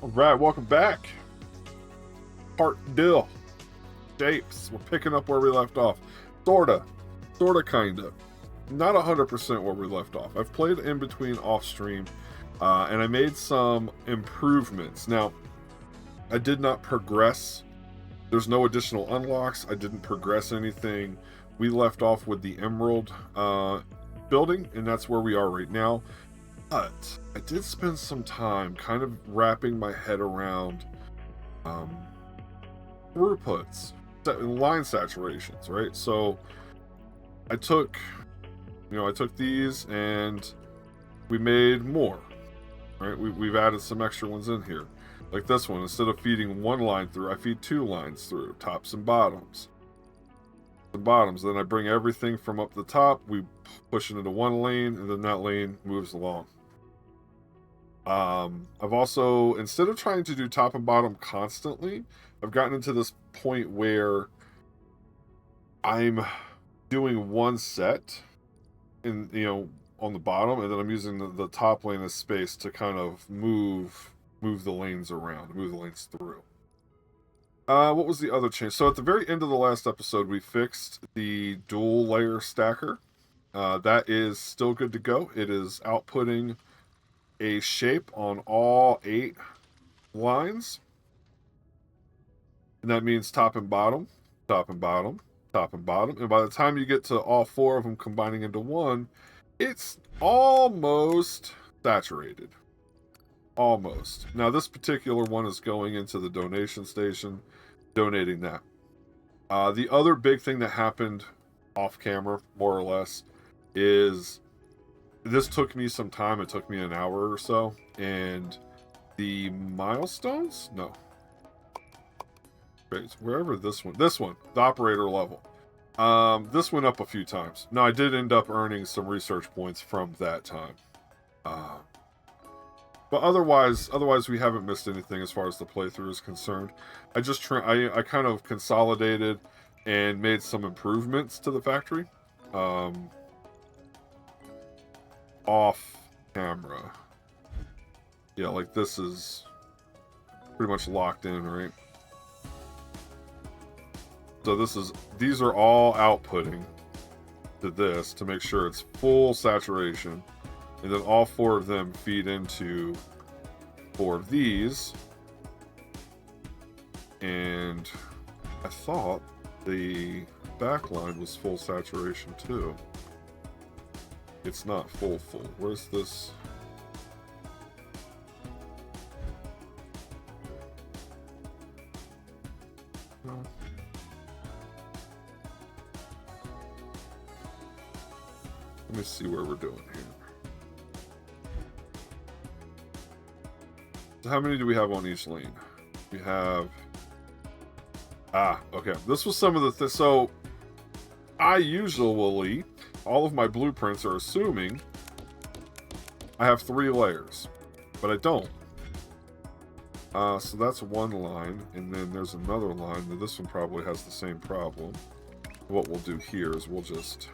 All right, welcome back. Part Dill. Shapes. We're picking up where we left off. Sorta, kinda. Not 100% where we left off. I've played in between off stream, and I made some improvements. Now, I did not progress. There's no additional unlocks. I didn't progress anything. We left off with the Emerald building, and that's where we are right now. But I did spend some time kind of wrapping my head around throughputs, line saturations, right? So I took these and we made more, right? We've added some extra ones in here. Like this one, instead of feeding one line through, I feed two lines through, tops and bottoms. Then I bring everything from up the top, we push it into one lane, and then that lane moves along. I've also, instead of trying to do top and bottom constantly, I've gotten into this point where I'm doing one set in, on the bottom, and then I'm using the top lane as space to kind of move the lanes around, move the lanes through. What was the other change? So at the very end of the last episode, we fixed the dual layer stacker. That is still good to go. It is outputting a shape on all 8 lines. And that means top and bottom, top and bottom, top and bottom. And by the time you get to all 4 of them combining into one, it's almost saturated. Almost. Now, this particular one is going into the donation station, donating that. The other big thing that happened off camera, more or less, is this took me some time. It took me an hour or so. And the milestones? No. Wait, wherever this one, the operator level. This went up a few times. Now, I did end up earning some research points from that time. But otherwise, we haven't missed anything as far as the playthrough is concerned. I just I kind of consolidated and made some improvements to the factory. Off camera. Yeah, like this is pretty much locked in, right? So these are all outputting to this to make sure it's full saturation. And then all 4 of them feed into 4 of these. And I thought the back line was full saturation too. It's not full. Where's this? No. Let me see where we're doing here. So how many do we have on each lane? We have... okay. This was some of the... So, I usually... all of my blueprints are assuming I have 3 layers. But I don't. So that's one line. And then there's another line. Now this one probably has the same problem. What we'll do here is we'll just...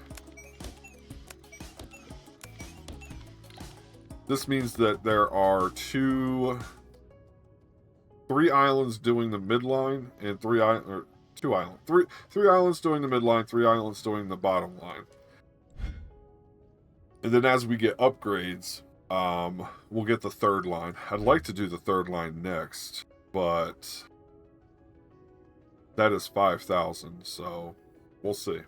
This means that there are 3 islands doing the midline and 3 islands doing the midline, 3 islands doing the bottom line. And then as we get upgrades, we'll get the 3rd line. I'd like to do the 3rd line next, but that is 5,000, so we'll see.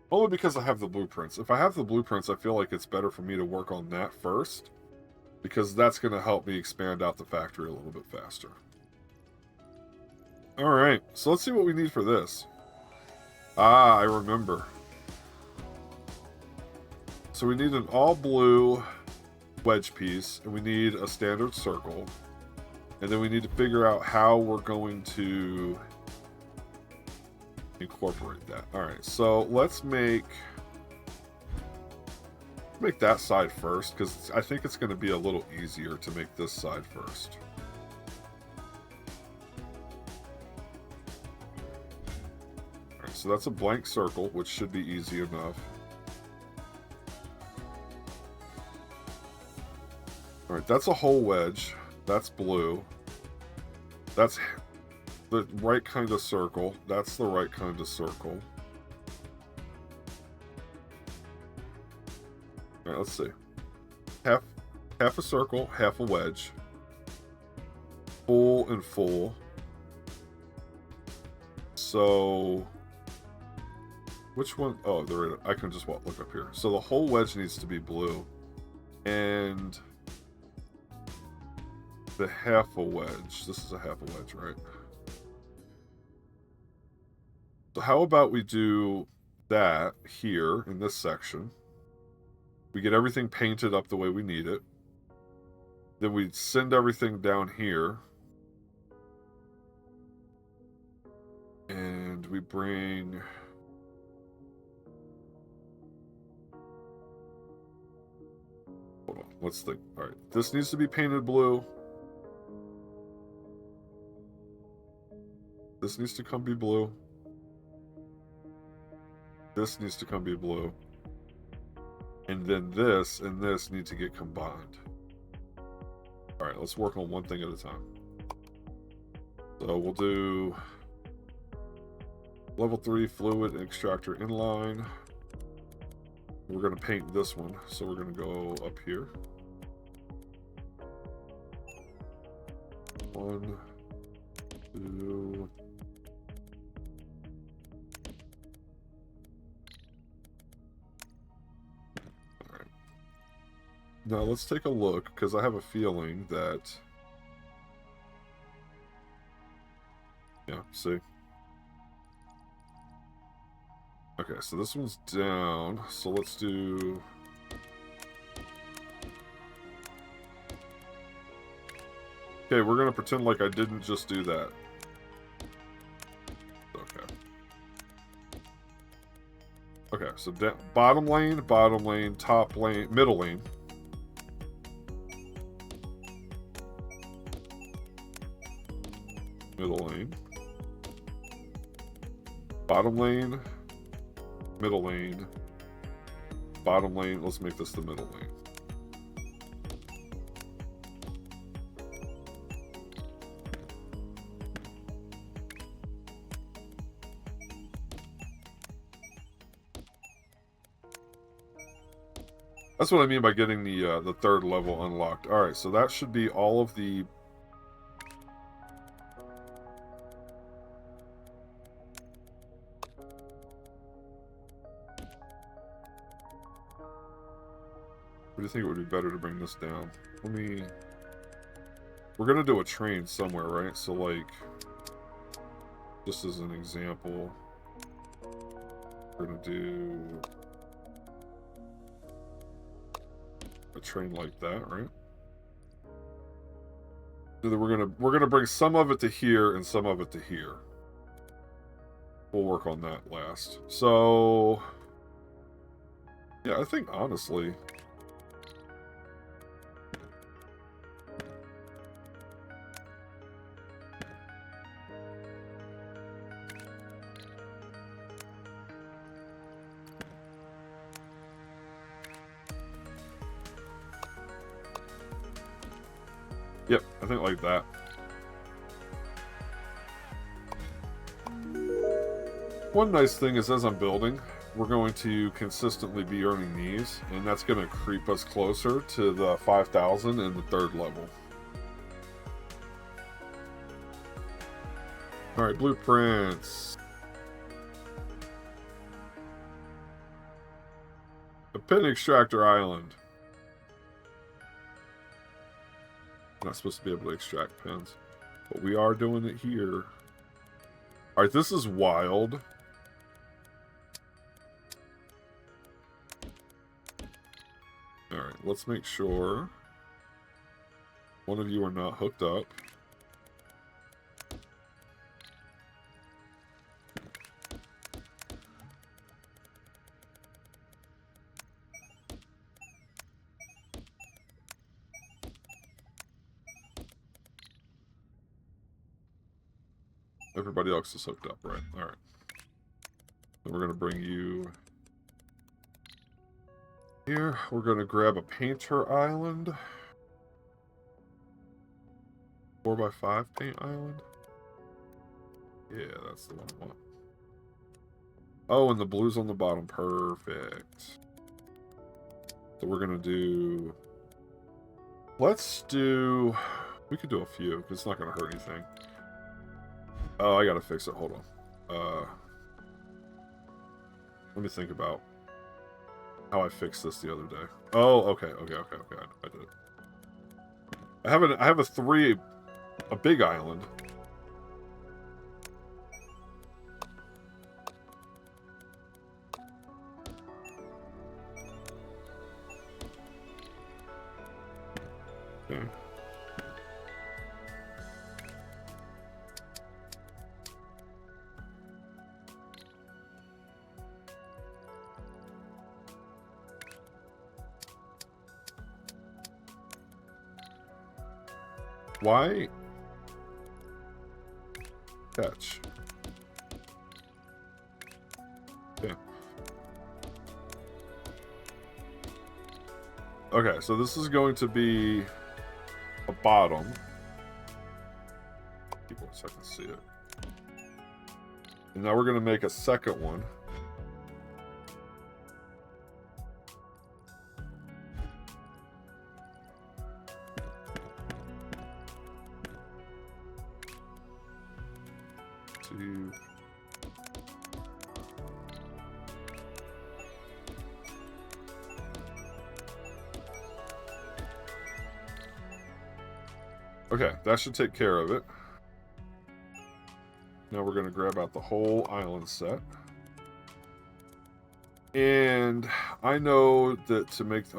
Only because I have the blueprints. If I have the blueprints, I feel like it's better for me to work on that first, because that's going to help me expand out the factory a little bit faster. Alright, so let's see what we need for this. I remember. So we need an all blue wedge piece, and we need a standard circle. And then we need to figure out how we're going to incorporate that. Alright, so let's make that side first, because I think it's going to be a little easier to make this side first. Alright, so that's a blank circle, which should be easy enough. Alright, that's a whole wedge. That's blue. That's the right kind of circle. That's the right kind of circle. All right, let's see. Half a circle, half a wedge. Full and full. So, which one? Oh, I can just look up here. So the whole wedge needs to be blue. And the half a wedge. This is a half a wedge, right? So how about we do that here in this section? We get everything painted up the way we need it. Then we send everything down here. And we bring... Hold on, let's think. Alright, this needs to be painted blue. This needs to come be blue. This needs to come be blue. And then this and this need to get combined. Alright, let's work on one thing at a time. So we'll do level 3 fluid extractor inline. We're going to paint this one, so we're going to go up here. 1, 2. All right. Now let's take a look, because I have a feeling that... Yeah, see? Okay, so this one's down, so let's do... Okay, we're gonna pretend like I didn't just do that. Okay. Okay, so bottom lane, top lane, middle lane. Middle lane. Bottom lane. Middle lane, bottom lane. Let's make this the middle lane. That's what I mean by getting the third level unlocked. All right, so that should be all of the... Or do you think it would be better to bring this down? We're gonna do a train somewhere, right? So, like, just as an example, we're gonna do a train like that, right? So then we're gonna bring some of it to here and some of it to here. We'll work on that last. So, yeah, I think honestly. Yep, I think like that. One nice thing is as I'm building, we're going to consistently be earning these, and that's going to creep us closer to the 5,000 in the third level. Alright, blueprints. A pin extractor island. Not supposed to be able to extract pins, but we are doing it here. Alright, this is wild. Alright, let's make sure one of you are not hooked up. Everybody else is hooked up, right? Alright. Then we're going to bring you here. We're going to grab a painter island. 4x5 paint island. Yeah, that's the one I want. Oh, and the blue's on the bottom. Perfect. So we're gonna do. Let's do. We could do a few. It's not gonna hurt anything. Oh, I gotta fix it. Hold on. Let me think about how I fixed this the other day. Oh, okay. I did it. I have a big island. Okay. Why? Catch. Okay. Okay, so this is going to be a bottom. Keep one second to see it. And now we're going to make a second one. Okay, that should take care of it. Now we're going to grab out the whole island set. And I know that to make...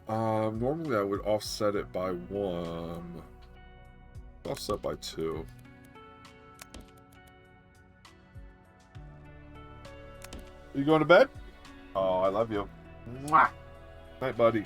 normally I would offset it by 1. Offset by 2. You going to bed? Oh, I love you. Mwah! Night, buddy.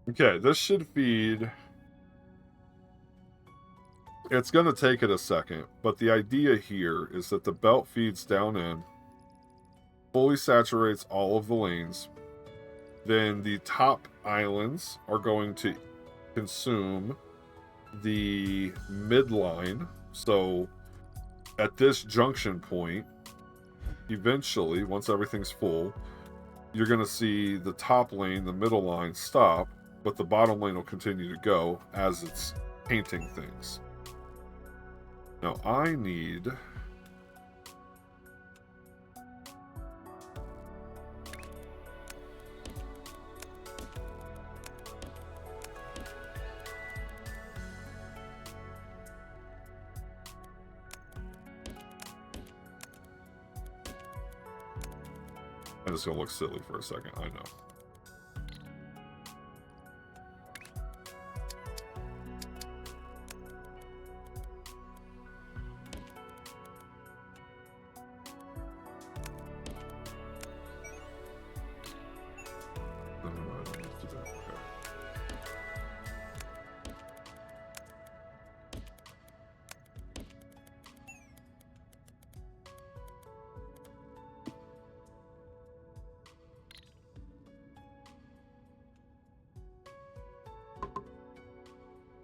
Okay, this should feed... It's going to take it a second, but the idea here is that the belt feeds down in, fully saturates all of the lanes, then the top islands are going to consume the midline. So at this junction point, eventually, once everything's full, you're going to see the top lane, the middle line stop, but the bottom lane will continue to go as it's painting things. Now I need... I'm just going to look silly for a second, I know.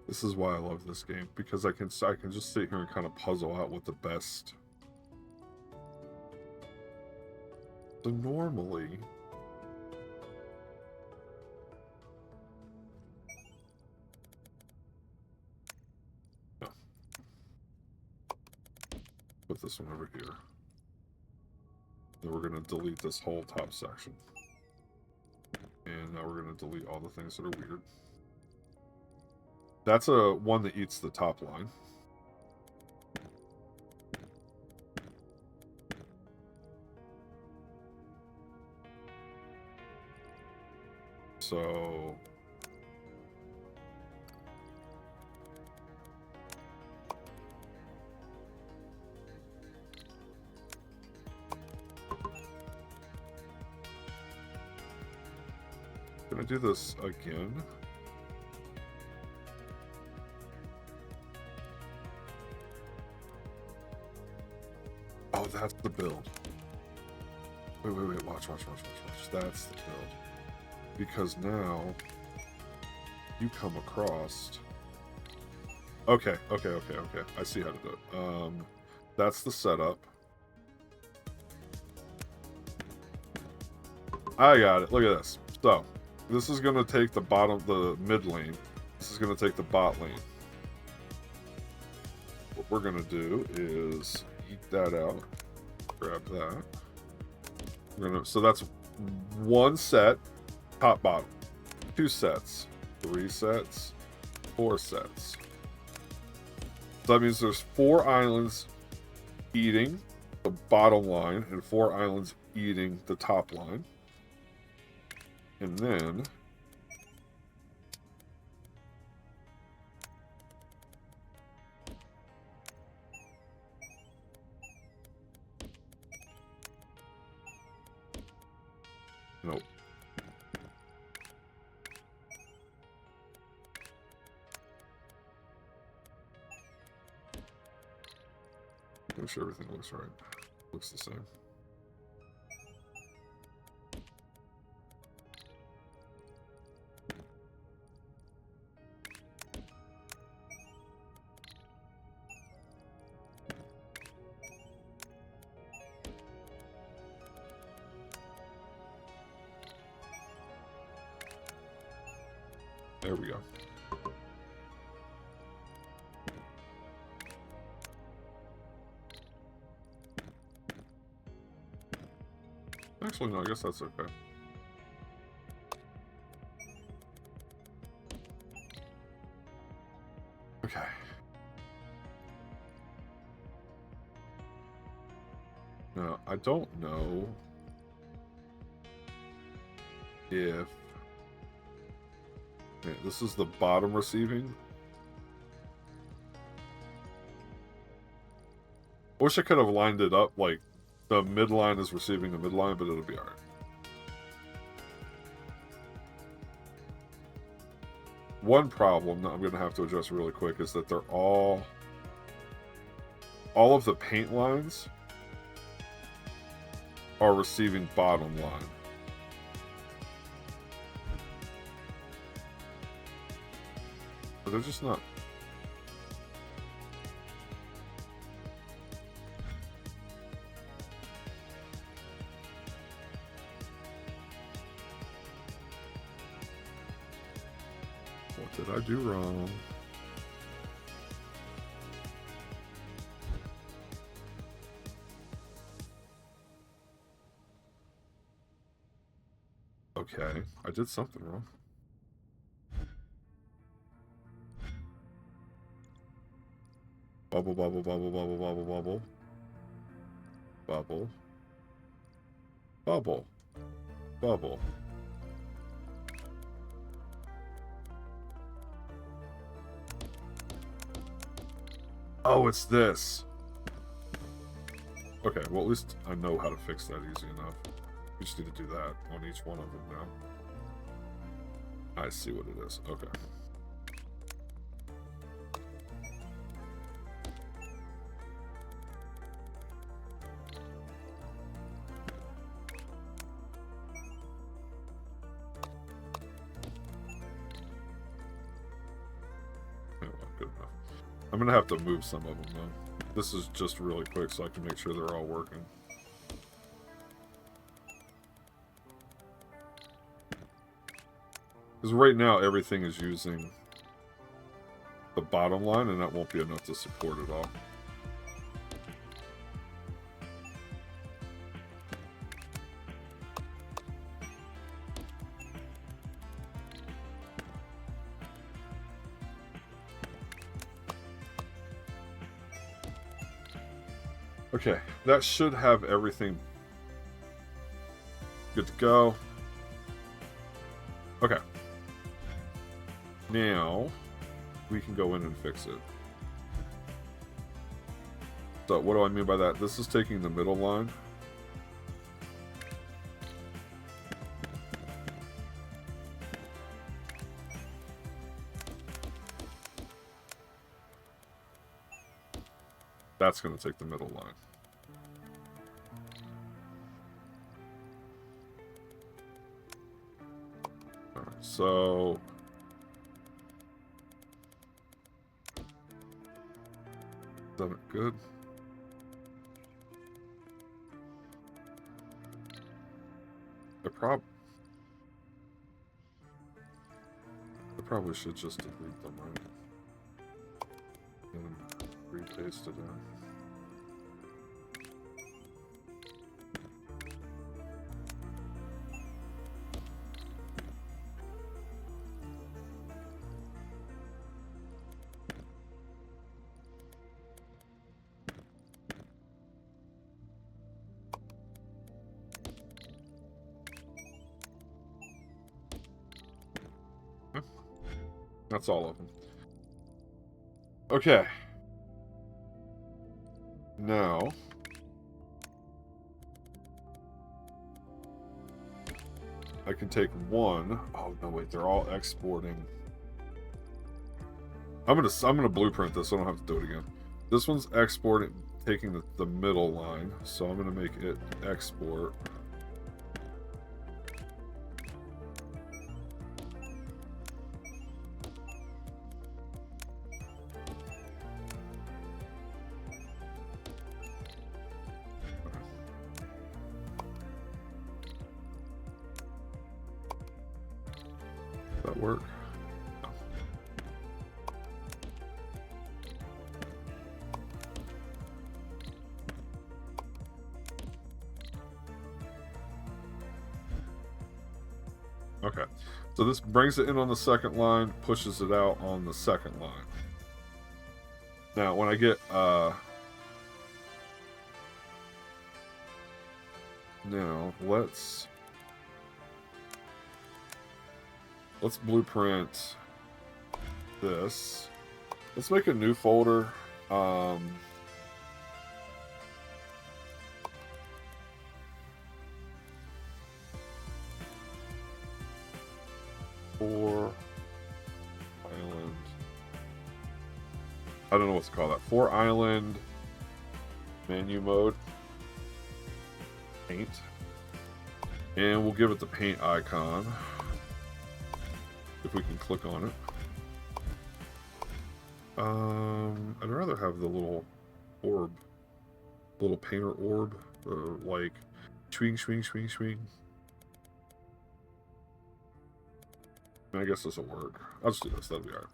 This is why I love this game, because I can just sit here and kind of puzzle out what the best... So normally... No. Put this one over here. Then we're going to delete this whole top section. And now we're going to delete all the things that are weird. That's a one that eats the top line. So can I do this again? Oh, that's the build. Wait. Watch. That's the build. Because now you come across. Okay. I see how to do it. That's the setup. I got it. Look at this. So, this is going to take the mid lane. This is going to take the bot lane. What we're going to do is eat that out. Grab that. So that's one set, top bottom. 2 sets, 3 sets, 4 sets. So that means there's 4 islands eating the bottom line and 4 islands eating the top line. And then nope. Make sure everything looks right. Looks the same. There we go. Actually, no, I guess that's okay. Okay. Now, I don't know if... Okay, this is the bottom receiving. I wish I could have lined it up like the midline is receiving the midline, but it'll be alright. One problem that I'm going to have to address really quick is that they're all of the paint lines are receiving bottom line. But they're just not. What did I do wrong? Okay, I did something wrong. Bubble, bubble, bubble, bubble, bubble, bubble. Bubble. Bubble. Bubble. Oh, it's this. Okay, well, at least I know how to fix that easy enough. We just need to do that on each one of them now. I see what it is. Okay. Good enough. I'm gonna have to move some of them though. This is just really quick so I can make sure they're all working. Because right now everything is using the bottom line and that won't be enough to support it all. Okay, that should have everything good to go. Okay. Now, we can go in and fix it. So, what do I mean by that? This is taking the middle line. That's going to take the middle line. All right, so... Is that good? I probably should just delete them, right? And repaste it in. That's all of them. Okay. Now, I can take one. Oh no, wait! They're all exporting. I'm gonna blueprint this. So I don't have to do it again. This one's exporting, taking the middle line. So I'm gonna make it export. Does that work? Okay, so this brings it in on the second line, pushes it out on the second line. Now, when I get now let's blueprint this. Let's make a new folder. For island. I don't know what to call that. For island menu mode. Paint. And we'll give it the paint icon. If we can click on it. I'd rather have the little orb. Little painter orb. Like swing, swing, swing, swing. I guess this will work. I'll just do this. That'll be alright.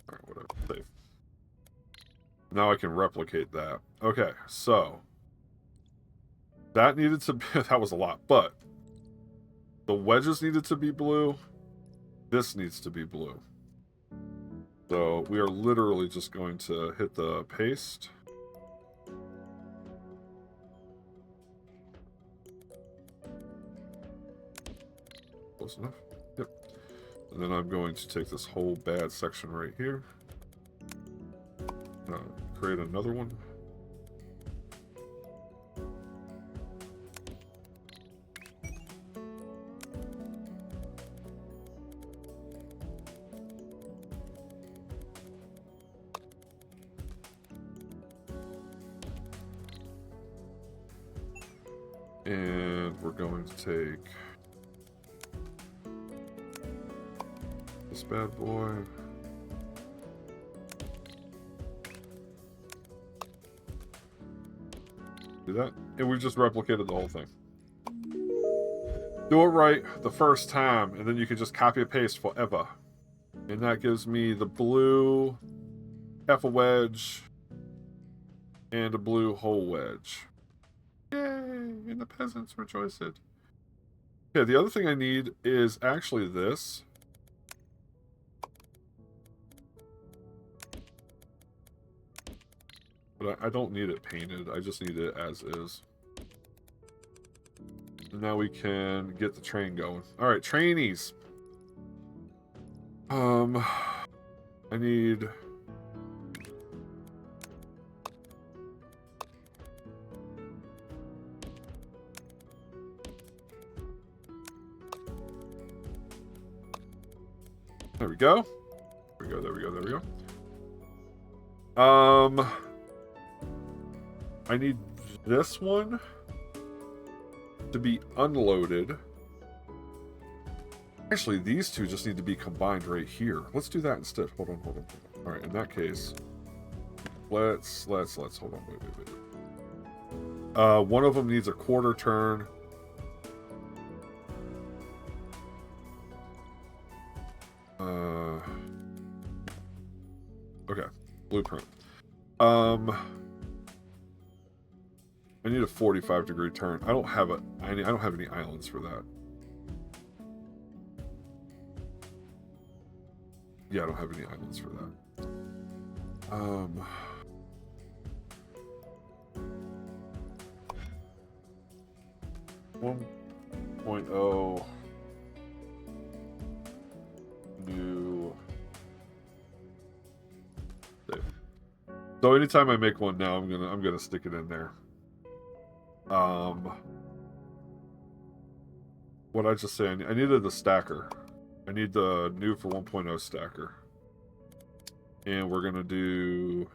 Alright, whatever. Save. Now I can replicate that. Okay, so that needed to be that was a lot, but the wedges needed to be blue. This needs to be blue. So we are literally just going to hit the paste. Close enough. Yep. And then I'm going to take this whole bad section right here. Create another one. And we're going to take this bad boy. Do that. And we've just replicated the whole thing. Do it right the first time, and then you can just copy and paste forever. And that gives me the blue half a wedge and a blue whole wedge. Yay! And the peasants rejoiced. Okay, the other thing I need is actually this. But I don't need it painted. I just need it as is. And now we can get the train going. Alright, trainees. I need... There we go. There we go, there we go, there we go. I need this one to be unloaded. Actually, these two just need to be combined right here. Let's do that instead. Hold on, hold on, hold on. All right, in that case, let's hold on, wait. One of them needs a quarter turn. Okay, blueprint. I need a 45-degree turn. I don't have I don't have any islands for that. Yeah, I don't have any islands for that. 1.0 new save. So anytime I make one now, I'm gonna stick it in there. What I just say? I needed the stacker. I need the new for 1.0 stacker. And we're going to do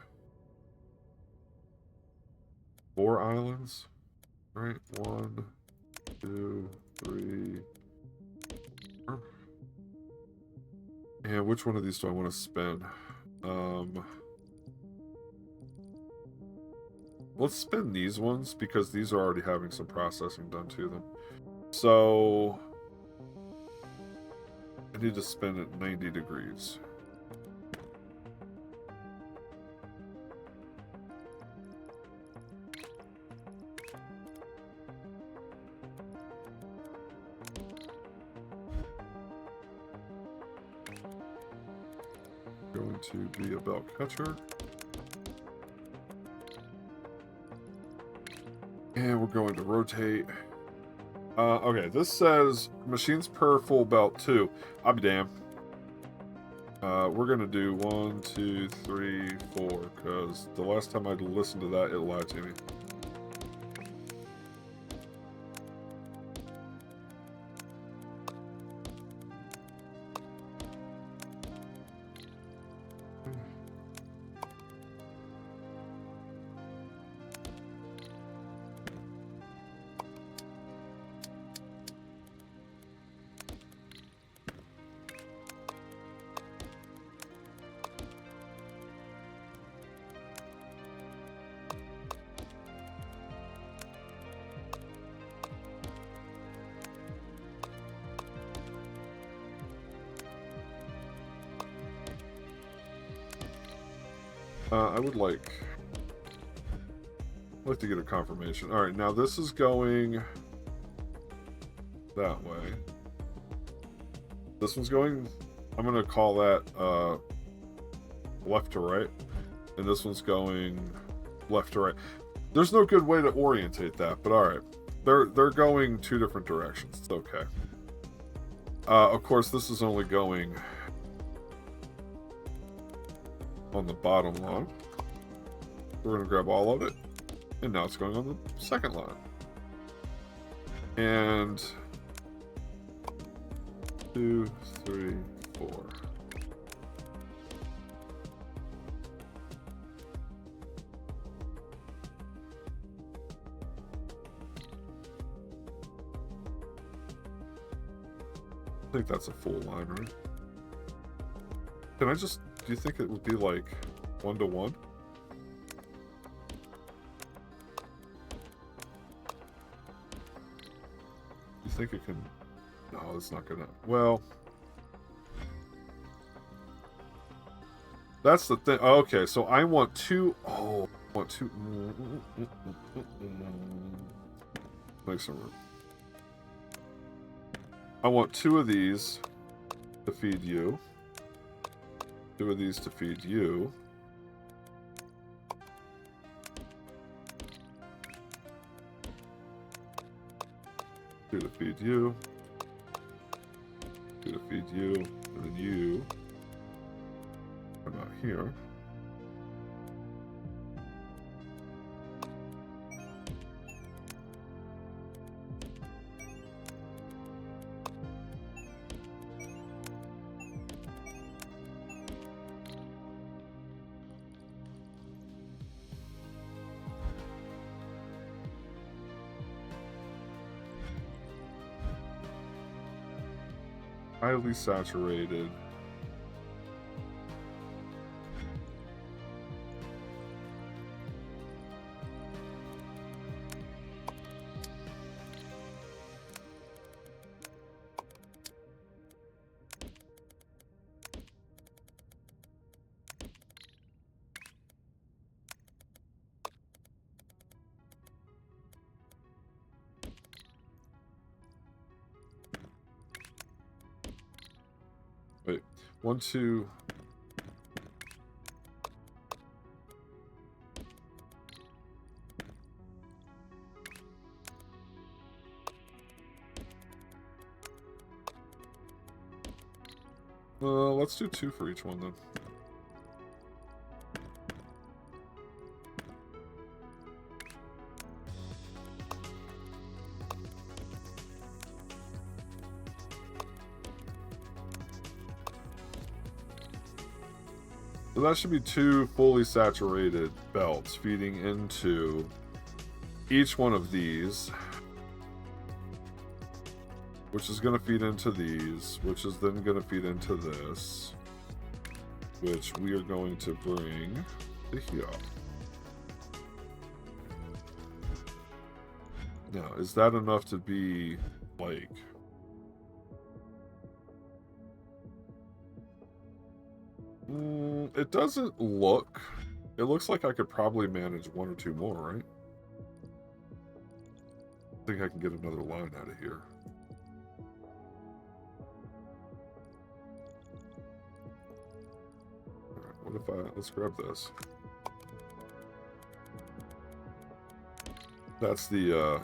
4 islands. Right? 1, 2, 3, 4. And which one of these do I want to spin? Let's spin these ones because these are already having some processing done to them. So I need to spin at 90 degrees. Going to be a belt catcher. And we're going to rotate. Okay, this says machines per full belt 2. I'll be damned. We're going to do 1, 2, 3, 4, because the last time I listened to that, it lied to me. I would like to get a confirmation. All right, now this is going that way. This one's going, I'm going to call that left to right. And this one's going left to right. There's no good way to orientate that, but all right. They're going 2 different directions. It's okay. Of course, this is only going on the bottom line. We're going to grab all of it. And now it's going on the second line. And 2, 3, 4. I think that's a full line, right? Can I just... Do you think it would be like 1 to 1? You think it can... No, it's not gonna... Well... That's the thing. Okay, so I want 2... Oh, I want 2... Make some room. I want 2 of these to feed you. 2 of these to feed you. 2 to feed you, 2 to feed you, and then you come out here. Highly saturated. Wait, 1, 2. Let's do 2 for each one then. So that should be 2 fully saturated belts feeding into each one of these, which is going to feed into these, which is then going to feed into this, which we are going to bring to here. Now, is that enough to be, like... it doesn't look... It looks like I could probably manage 1 or 2 more, right? I think I can get another line out of here. Alright, what if I... Let's grab this. That's the,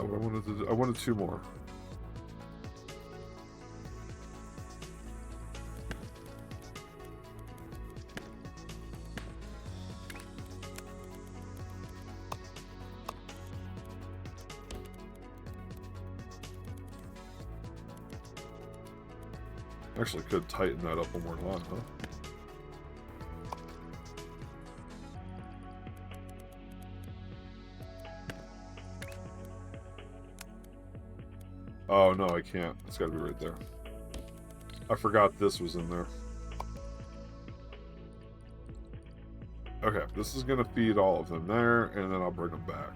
what I wanted to do. I wanted 2 more. Actually could tighten that up one more line, huh? Oh, no, I can't. It's gotta be right there. I forgot this was in there. Okay, this is gonna feed all of them there, and then I'll bring them back.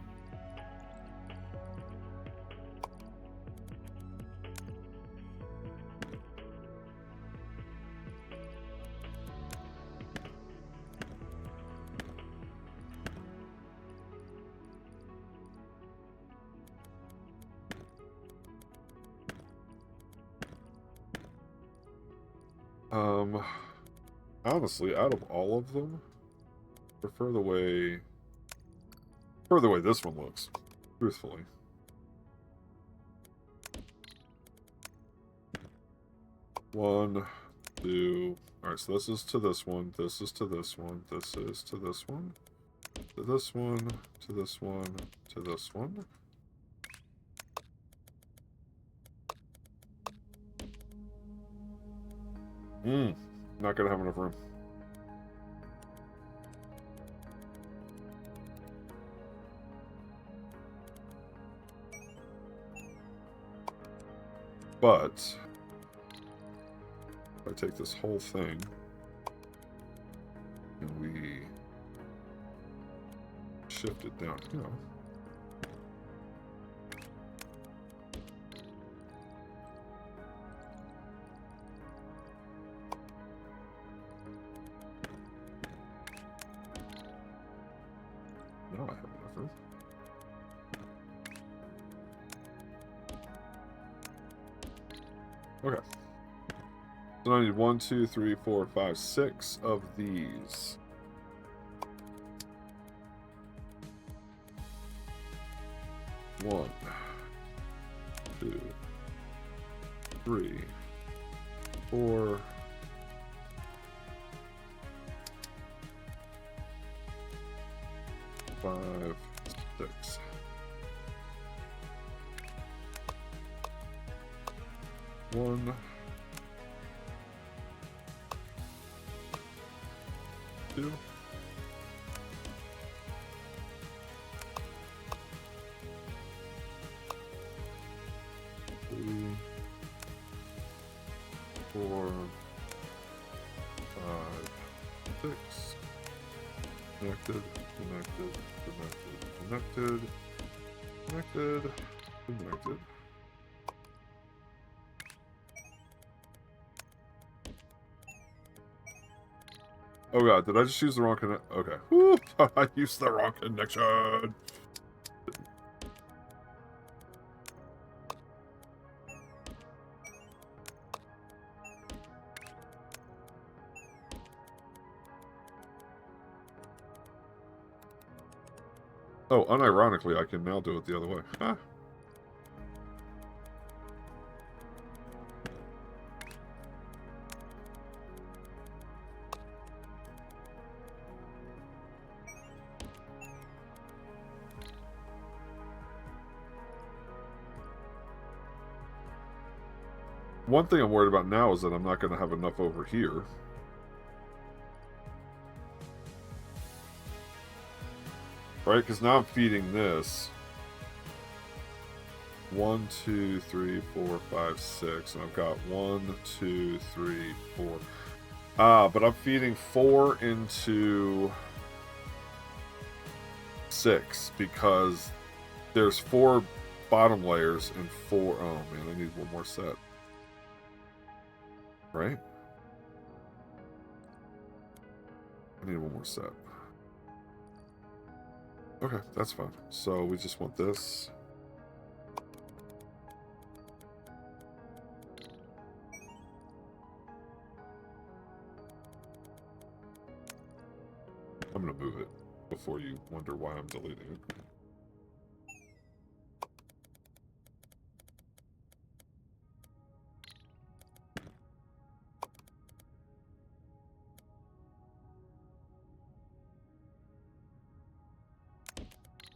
Honestly, out of all of them, prefer the way this one looks, truthfully. One, 2. Alright, so this is to this one, this is to this one, this is to this one, to this one, to this one, to this one. Not gonna have enough room. But if I take this whole thing and we shift it down here. Now I have nothing. Okay. So I need 1, 2, 3, 4, 5, 6 of these. One, 2, 3, 4, 5, 6. One, 2. 3, 4, 5, 6. Connected, connected, connected, connected, connected. Oh god, did I just use the wrong connection? Okay. Woo, I used the wrong connection. Oh, unironically, I can now do it the other way. Huh. One thing I'm worried about now is that I'm not going to have enough over here. Right? Because now I'm feeding this. 1, 2, 3, 4, 5, 6. And I've got 1, 2, 3, 4. Ah, but I'm feeding 4 into 6 because there's 4 bottom layers and 4... Oh, man, I need one more set. Right? I need one more set. Okay, that's fine. So we just want this. I'm going to move it before you wonder why I'm deleting it.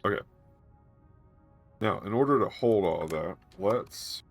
Okay. Now, in order to hold all that, let's...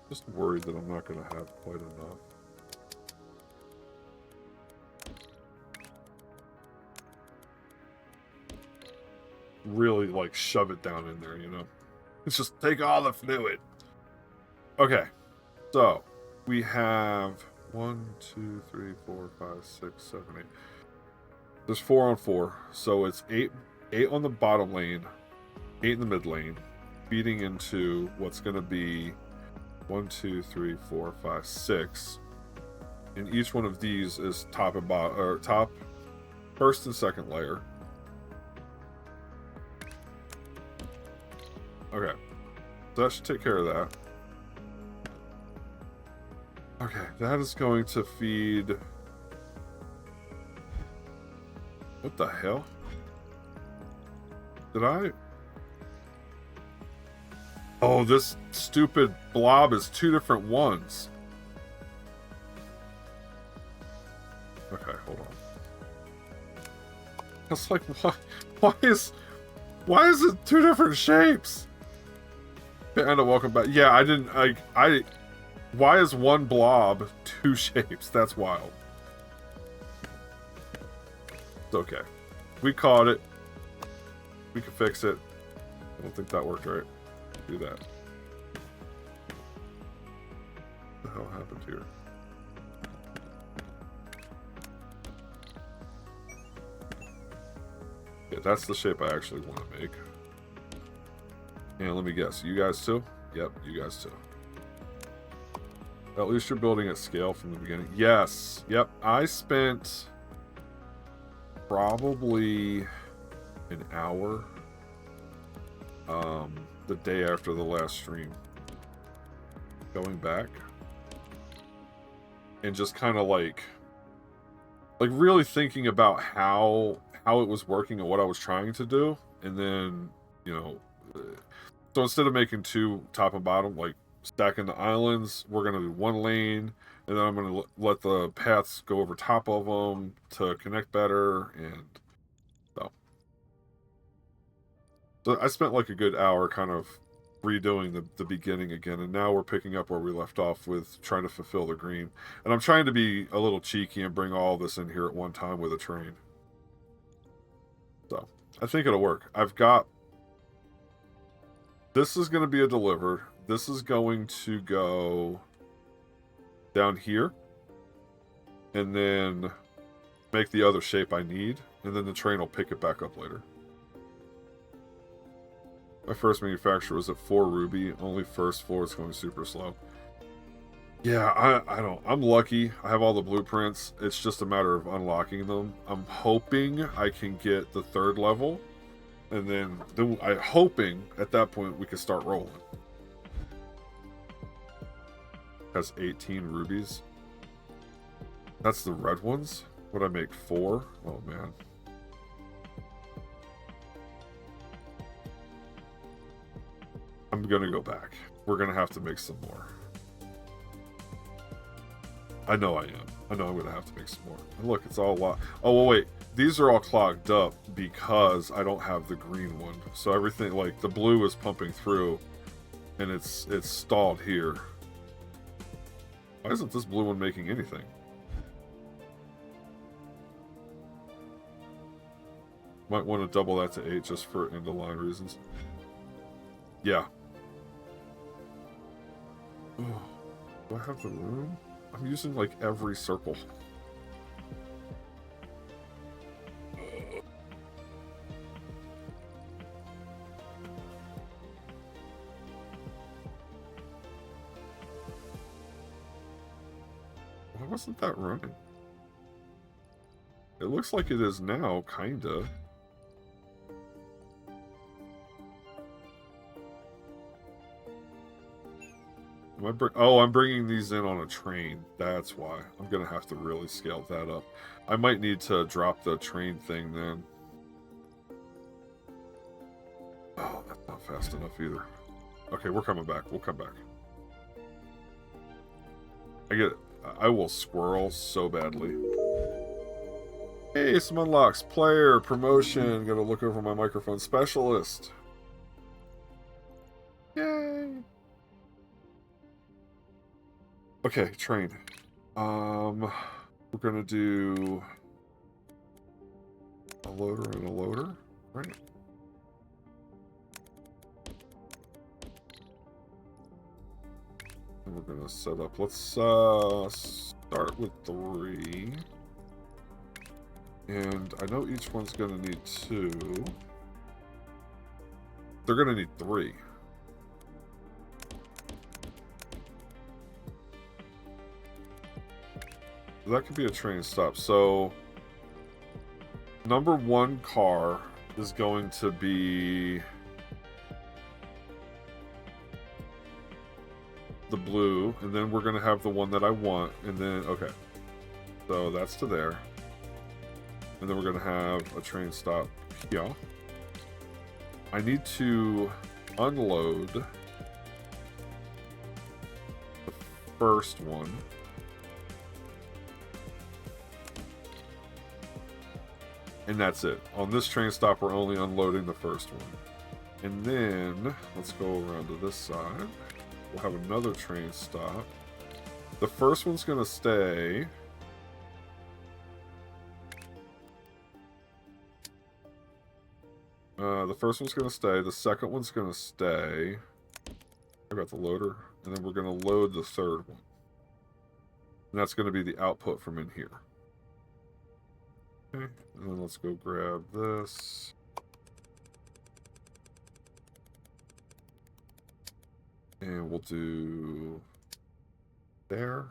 Just worried that I'm not going to have quite enough. Really, like, shove it down in there, you know? It's just take all the fluid. Okay. So, we have 1, 2, 3, 4, 5, 6, 7, 8. There's 4 on 4. So it's 8 on the bottom lane, 8 in the mid lane, feeding into what's going to be 1, 2, 3, 4, 5, 6. And each one of these is top and bottom, or top, first and second layer. Okay. So that should take care of that. Okay, that is going to feed... What the hell? Did I... Oh, this stupid blob is 2 different ones. Okay, hold on. I was like, why is it 2 different shapes? Panda, welcome back. Yeah, I didn't, why is one blob 2 shapes? That's wild. It's okay. We caught it. We can fix it. I don't think that worked right. Do that. What the hell happened here? Yeah, that's the shape I actually want to make. And let me guess, you guys too? Yep, you guys too. At least you're building at scale from the beginning. Yes. Yep, I spent probably an hour the day after the last stream going back and just kind of like really thinking about how it was working and what I was trying to do. And then, you know, so instead of making 2 top and bottom, like stacking the islands, we're going to do 1 lane, and then I'm going to let the paths go over top of them to connect better. And so I spent like a good hour kind of redoing the beginning again, and now we're picking up where we left off with trying to fulfill the green. And I'm trying to be a little cheeky and bring all this in here at one time with a train. So I think it'll work. I've got... This is going to be a deliver. This is going to go down here. And then make the other shape I need. And then the train will pick it back up later. My first manufacturer was at 4 Ruby. Only first floor is going super slow. Yeah, I don't... I'm lucky. I have all the blueprints. It's just a matter of unlocking them. I'm hoping I can get the 3rd level. And then I'm hoping at that point we can start rolling. Has 18 rubies. That's the red ones? Would I make 4? Oh, man. I'm gonna go back. We're gonna have to make some more. I know I am. I know I'm gonna have to make some more. And look, it's all locked. Oh, well, wait. These are all clogged up because I don't have the green one. So everything, like, the blue is pumping through, and it's stalled here. Why isn't this blue one making anything? Might want to double that to 8 just for end-of-line reasons. Yeah. Oh, do I have the room? I'm using, like, every circle. Why wasn't that running? It looks like it is now, kinda. I'm bringing these in on a train. That's why. I'm going to have to really scale that up. I might need to drop the train thing then. Oh, that's not fast enough either. Okay, we're coming back. We'll come back. I will squirrel so badly. Hey, some unlocks. Player, promotion. Gotta look over my microphone. Specialist. Yay. Okay, train. We're gonna do a loader and a loader, right? And we're gonna set up. Let's start with 3. And I know each one's gonna need 2. They're gonna need 3. That could be a train stop. So, number 1 car is going to be the blue, and then we're going to have the one that I want, and then, okay. So that's to there. And then we're going to have a train stop here. I need to unload the first one. And that's it. On this train stop, we're only unloading the first one. And then, let's go around to this side. We'll have another train stop. The first one's going to stay. The first one's going to stay. The second one's going to stay. I got the loader. And then we're going to load the third one. And that's going to be the output from in here. Okay. And then let's go grab this. And we'll do there.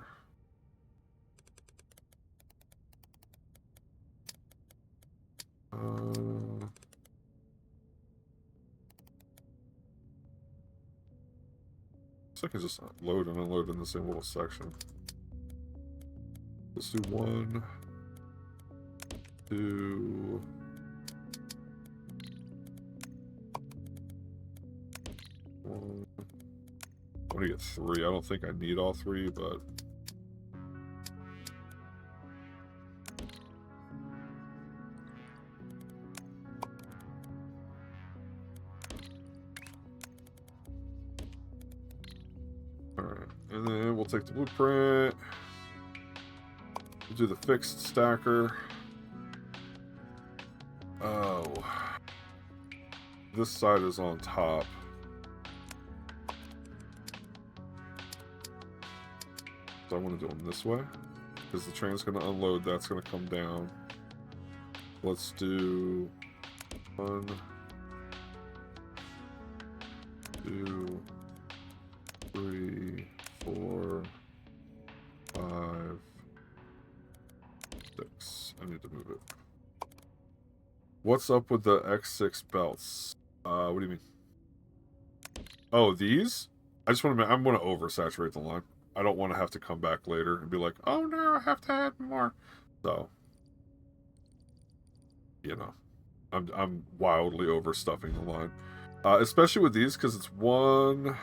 So I can just load and unload in the same little section. Let's do 1, 2. I'm gonna get 3. I don't think I need all 3, but alright. And then we'll take the blueprint. We'll do the fixed stacker. Oh. This side is on top. So I want to do them this way, because the train's going to unload, that's going to come down. Let's do 1, 2, 3, 4, 5, 6. I need to move it. What's up with the X6 belts? What do you mean? Oh, these? I just want to, I'm going to oversaturate the line. I don't want to have to come back later and be like, oh no, I have to add more. So, you know, I'm wildly overstuffing the line. Especially with these, because it's one,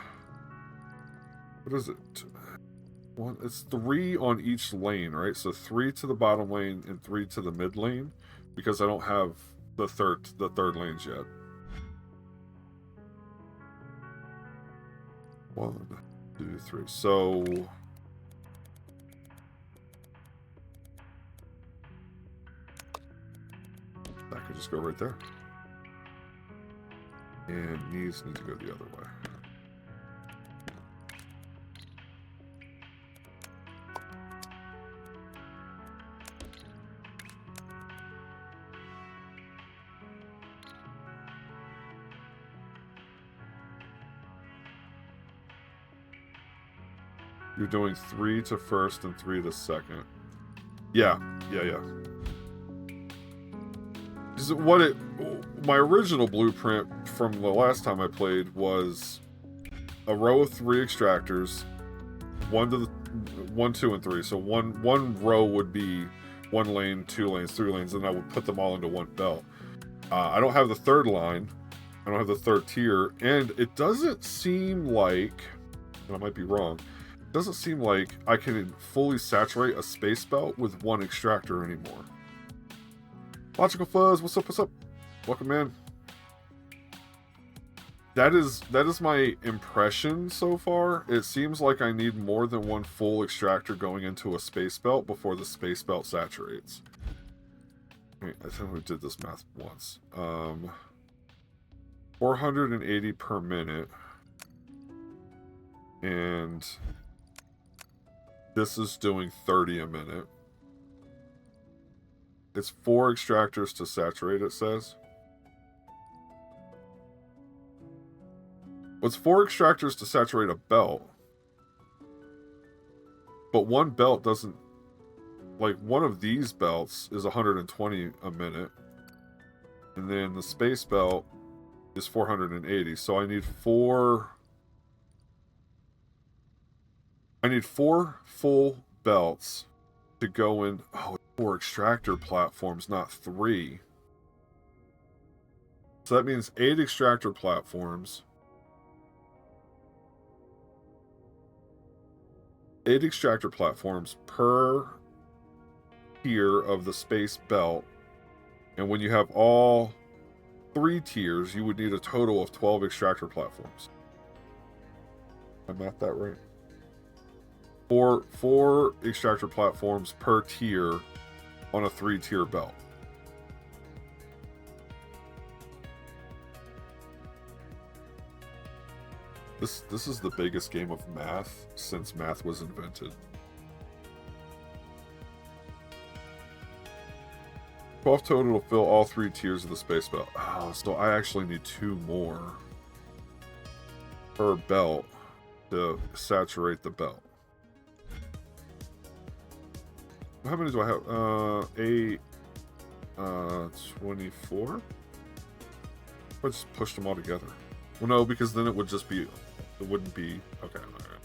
what is it? It's 3 on each lane, right? So 3 to the bottom lane and 3 to the mid lane, because I don't have the third lanes yet. 1, 2, 3. So that could just go right there. And these need to go the other way. You're doing 3 to first and 3 to second. Yeah. My original blueprint from the last time I played was a row of 3 extractors, 1, 2, and 3. So one row would be 1 lane, 2 lanes, 3 lanes, and I would put them all into one belt. I don't have the third line. I don't have the third tier, and it doesn't seem like, and I might be wrong, it doesn't seem like I can fully saturate a space belt with 1 extractor anymore. Logical Fuzz, what's up? Welcome in. That is my impression so far. It seems like I need more than 1 full extractor going into a space belt before the space belt saturates. I think we did this math once. 480 per minute. And this is doing 30 a minute. It's 4 extractors to saturate, it says. Well, it's 4 extractors to saturate a belt. But one belt doesn't... Like, one of these belts is 120 a minute. And then the space belt is 480. So I need 4... I need 4 full belts to go in. Oh, 4 extractor platforms, not 3. So that means 8 extractor platforms. 8 extractor platforms per tier of the space belt. And when you have all 3 tiers, you would need a total of 12 extractor platforms. I math that right? 4 extractor platforms per tier on a 3-tier belt. This is the biggest game of math since math was invented. 12 total to fill all 3 tiers of the space belt. Oh, so I actually need 2 more per belt to saturate the belt. How many do I have? 8, 24? I just pushed them all together. Well, no, because then it would just be, it wouldn't be, okay, alright.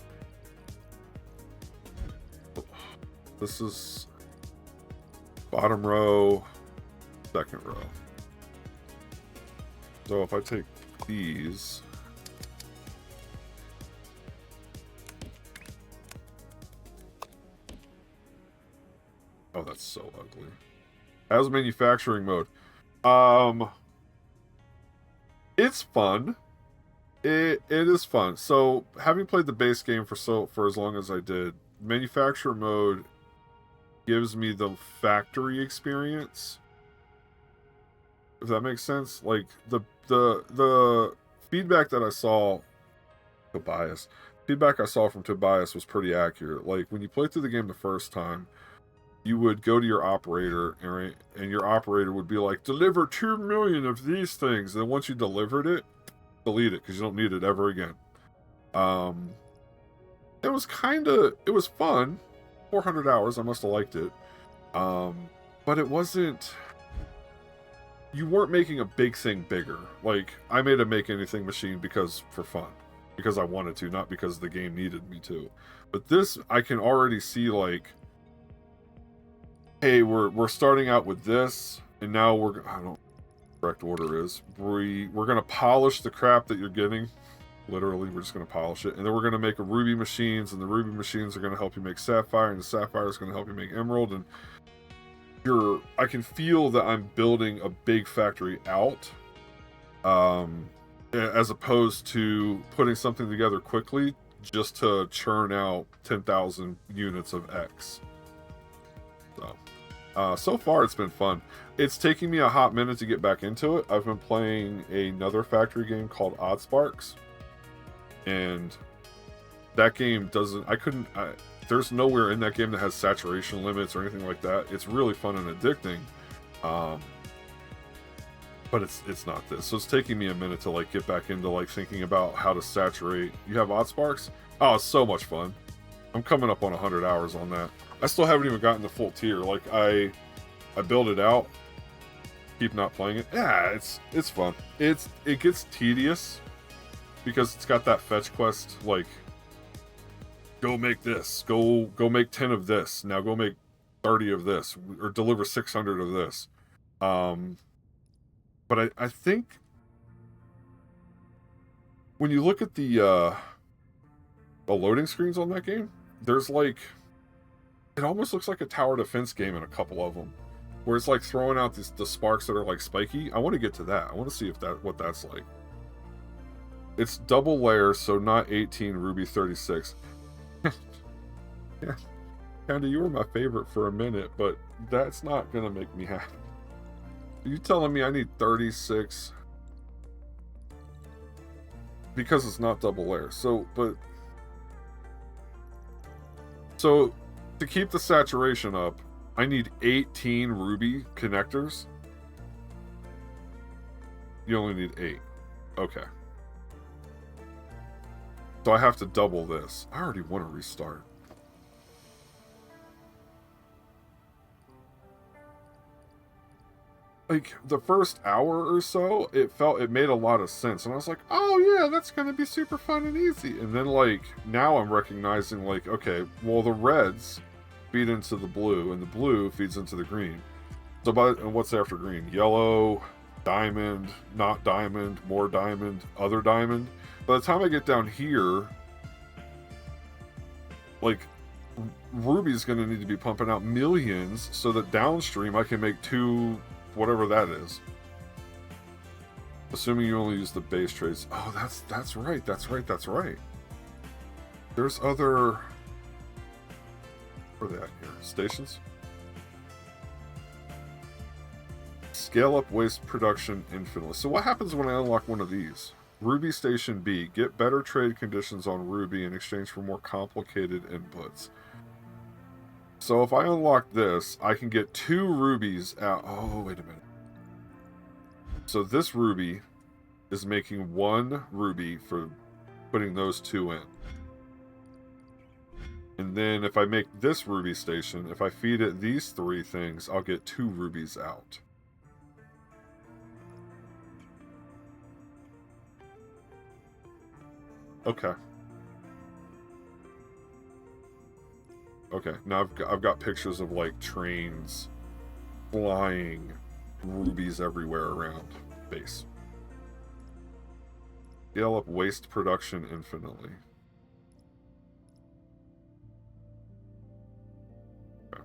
This is bottom row, second row. So if I take these, oh, that's so ugly. How's manufacturing mode? It's fun. It is fun. So having played the base game for as long as I did, manufacturer mode gives me the factory experience. If that makes sense. Like the feedback that I saw, feedback I saw from Tobias was pretty accurate. Like when you play through the game the first time, you would go to your operator, and your operator would be like, deliver 2 million of these things. And then once you delivered it, delete it because you don't need it ever again. It was fun. 400 hours, I must have liked it. But it wasn't, you weren't making a big thing bigger. Like, I made a make anything machine for fun. Because I wanted to, not because the game needed me to. But this, I can already see, like, hey, we're starting out with this, and now I don't know what the correct order is. We're going to polish the crap that you're getting. Literally, we're just going to polish it. And then we're going to make a ruby machines, and the ruby machines are going to help you make sapphire, and the sapphire is going to help you make emerald. And I can feel that I'm building a big factory out, as opposed to putting something together quickly just to churn out 10,000 units of X. So far it's been fun. It's taking me a hot minute to get back into it. I've been playing another factory game called Odd Sparks, and that game there's nowhere in that game that has saturation limits or anything like that. It's really fun and addicting, but it's not this. So it's taking me a minute to like get back into like thinking about how to saturate. You have Odd Sparks? Oh, it's so much fun. I'm coming up on 100 hours on that. I still haven't even gotten the full tier. Like, I build it out, keep not playing it. Yeah, it's fun. It gets tedious because it's got that fetch quest, like, go make this, go make 10 of this, now go make 30 of this, or deliver 600 of this. But I think when you look at the loading screens on that game, there's like, it almost looks like a tower defense game in a couple of them, where it's like throwing out the sparks that are like spiky. I want to get to that. I want to see what that's like. It's double layer, so not 18 ruby 36. Yeah, Panda, you were my favorite for a minute, but that's not gonna make me happy. Are you telling me I need 36 because it's not double layer? So to keep the saturation up, I need 18 ruby connectors. You only need 8. Okay. So I have to double this. I already want to restart. like the first hour or so, it made a lot of sense, and I was like, oh yeah, that's gonna be super fun and easy. And then like now I'm recognizing like, okay, well the reds feed into the blue, and the blue feeds into the green. So and what's after green? Yellow, diamond, not diamond, more diamond, other diamond. By the time I get down here, like Ruby's going to need to be pumping out millions so that downstream I can make 2, whatever that is. Assuming you only use the base trades. Oh, that's right. There's other... Where are they at here? Stations? Scale up waste production infinitely. So what happens when I unlock one of these? Ruby Station B. Get better trade conditions on Ruby in exchange for more complicated inputs. So if I unlock this, I can get 2 rubies out. Oh, wait a minute. So this ruby is making 1 ruby for putting those 2 in. And then if I make this ruby station, if I feed it these 3 things, I'll get 2 rubies out. Okay. Okay, now I've got pictures of like trains flying, rubies everywhere around base. Scale up waste production infinitely. Okay.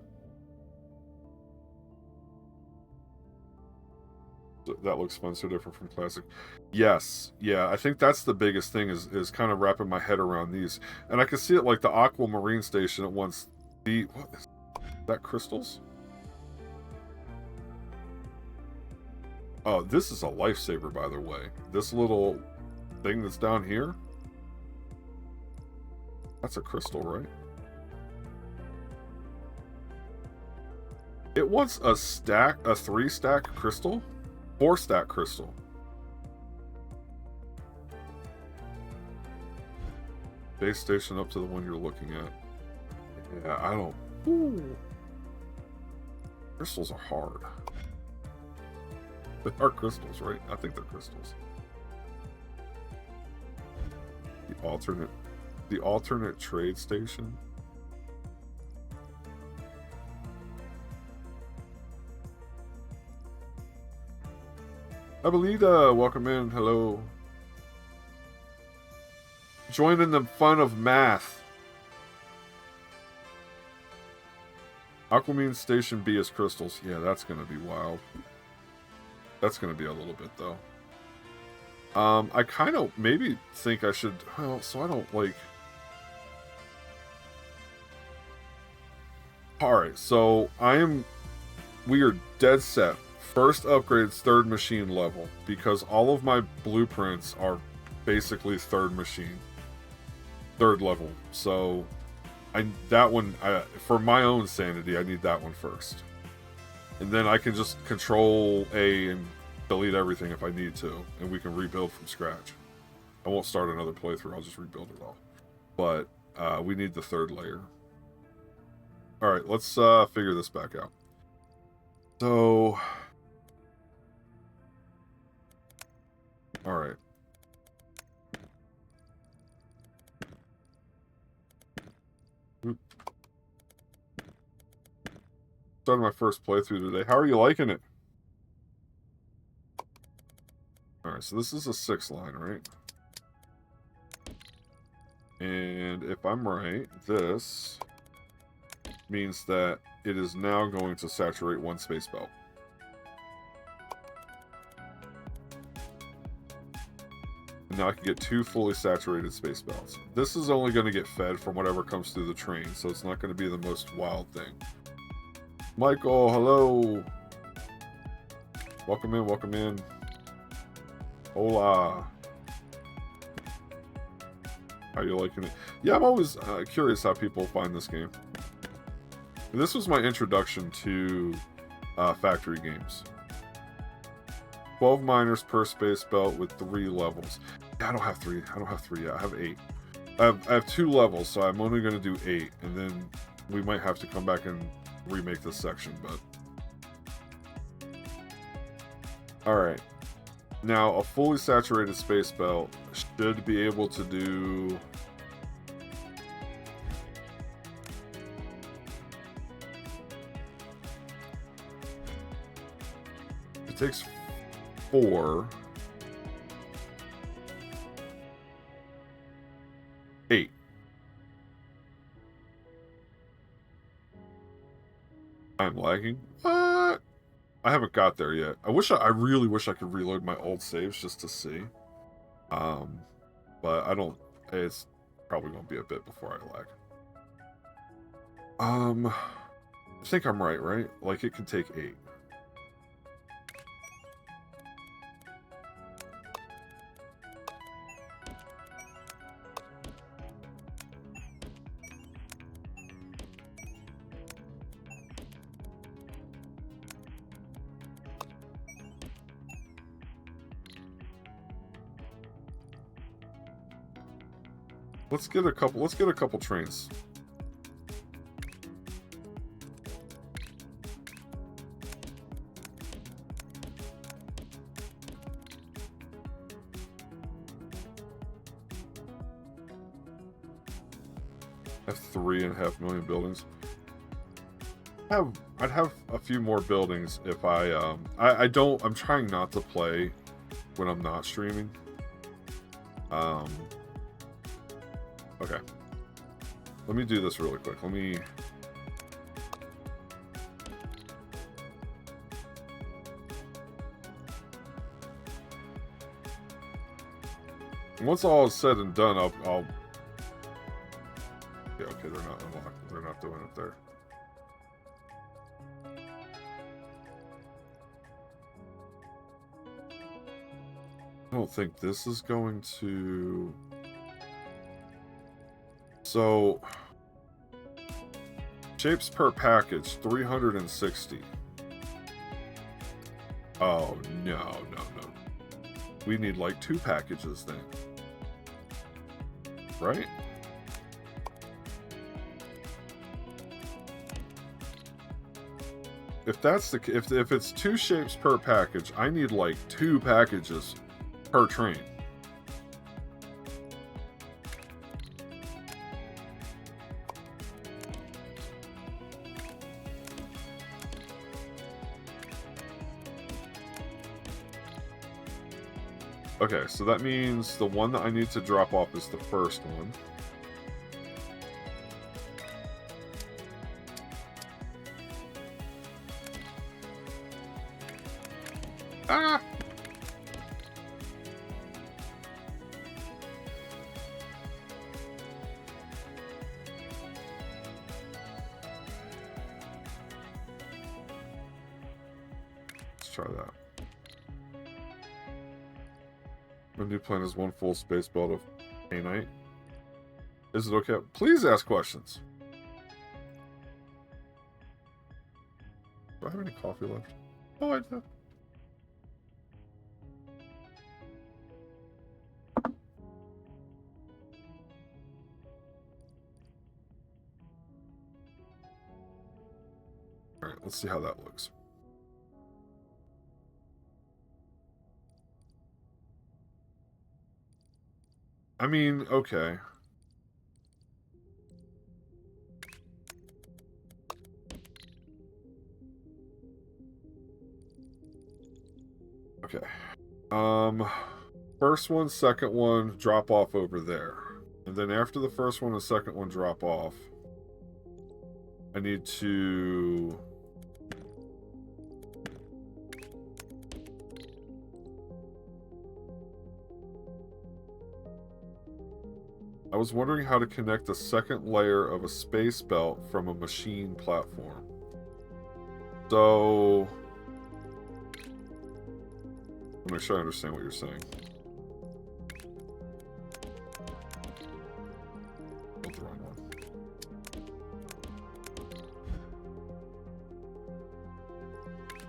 So that looks fun, so different from classic. Yes, yeah, I think that's the biggest thing is kind of wrapping my head around these. And I can see it like the Aquamarine Station at once. What is that, crystals? Oh, this is a lifesaver, by the way. This little thing that's down here, that's a crystal, right? It wants a 3-stack crystal, 4-stack crystal. Base station up to the one you're looking at. Yeah, I don't... Ooh. Crystals are hard. They are crystals, right? I think they're crystals. The alternate trade station. Abelida, welcome in. Hello. Join in the fun of math. Aquamarine Station B is crystals. Yeah, that's going to be wild. That's going to be a little bit, though. I kind of maybe think I should... Well, so I don't, like... Alright, so we are dead set. First upgrade's 3rd machine level, because all of my blueprints are basically 3rd machine. 3rd level. So... that one, for my own sanity, I need that one first. And then I can just control A and delete everything if I need to, and we can rebuild from scratch. I won't start another playthrough, I'll just rebuild it all. But we need the 3rd layer. Alright, let's figure this back out. So... Alright. Started my first playthrough today. How are you liking it? Alright, so this is a 6 line, right? And if I'm right, this means that it is now going to saturate 1 space belt. And now I can get 2 fully saturated space belts. This is only going to get fed from whatever comes through the train, so it's not going to be the most wild thing. Michael, hello. Welcome in, welcome in. Hola. How you liking it? Yeah, I'm always curious how people find this game. This was my introduction to factory games. 12 miners per space belt with 3 levels. Yeah, I don't have 3 yet. I have 8. I have 2 levels, so I'm only going to do 8, and then we might have to come back and remake this section, but Alright. Now, a fully saturated space belt should be able to do... It takes 4... 8. I'm lagging. What? I haven't got there yet. I really wish I could reload my old saves just to see. But I don't. It's probably gonna be a bit before I lag. I think I'm right? Like it can take 8. Let's get a couple trains. I have 3.5 million buildings. I'd have a few more buildings if I'm trying not to play when I'm not streaming. Okay. Let me do this really quick. Once all is said and done, I'll... Yeah, okay, they're not unlocked. They're not doing it there. I don't think this is going to... So, shapes per package, 360. Oh, no. We need like 2 packages then. Right? If that's the if it's 2 shapes per package, I need like 2 packages per train. Okay, so that means the one that I need to drop off is the first one. Ah! Let's try that. My new plan is 1 full space belt of K-Night. Is it okay? Please ask questions. Do I have any coffee left? Oh, I do. Alright, let's see how that looks. I mean, okay. Okay. First one, second one, drop off over there. And then after the first one and second one drop off, I need to... I was wondering how to connect the second layer of a space belt from a machine platform. So... Let me make sure I understand what you're saying. Built the wrong one.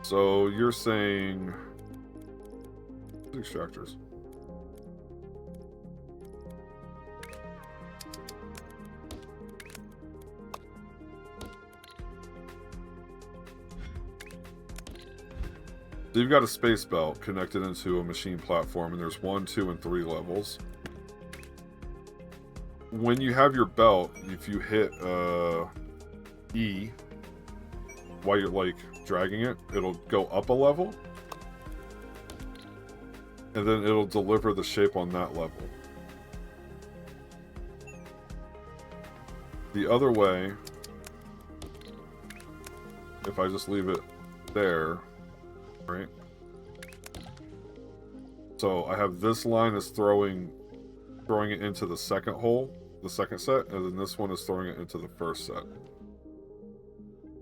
So you're saying... Extractors. So you've got a space belt connected into a machine platform, and there's 1, 2, and 3 levels. When you have your belt, if you hit E while you're like dragging it, it'll go up a level, and then it'll deliver the shape on that level. The other way, if I just leave it there, right? So I have this line is throwing it into the second hole, the second set, and then this one is throwing it into the first set.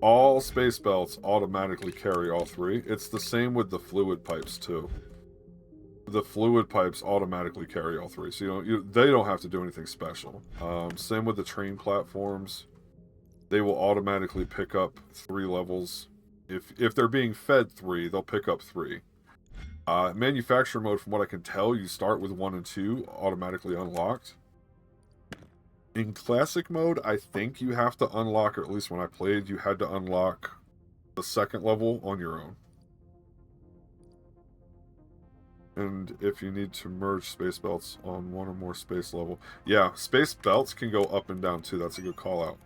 All space belts automatically carry all 3. It's the same with the fluid pipes too. The fluid pipes automatically carry all 3, so they don't have to do anything special. Same with the train platforms. They will automatically pick up 3 levels. If they're being fed 3, they'll pick up 3. Manufacturer mode, from what I can tell, you start with 1 and 2 automatically unlocked. In classic mode, I think you have to unlock, or at least when I played, you had to unlock the second level on your own. And if you need to merge space belts on 1 or more space level. Yeah, space belts can go up and down too. That's a good call out.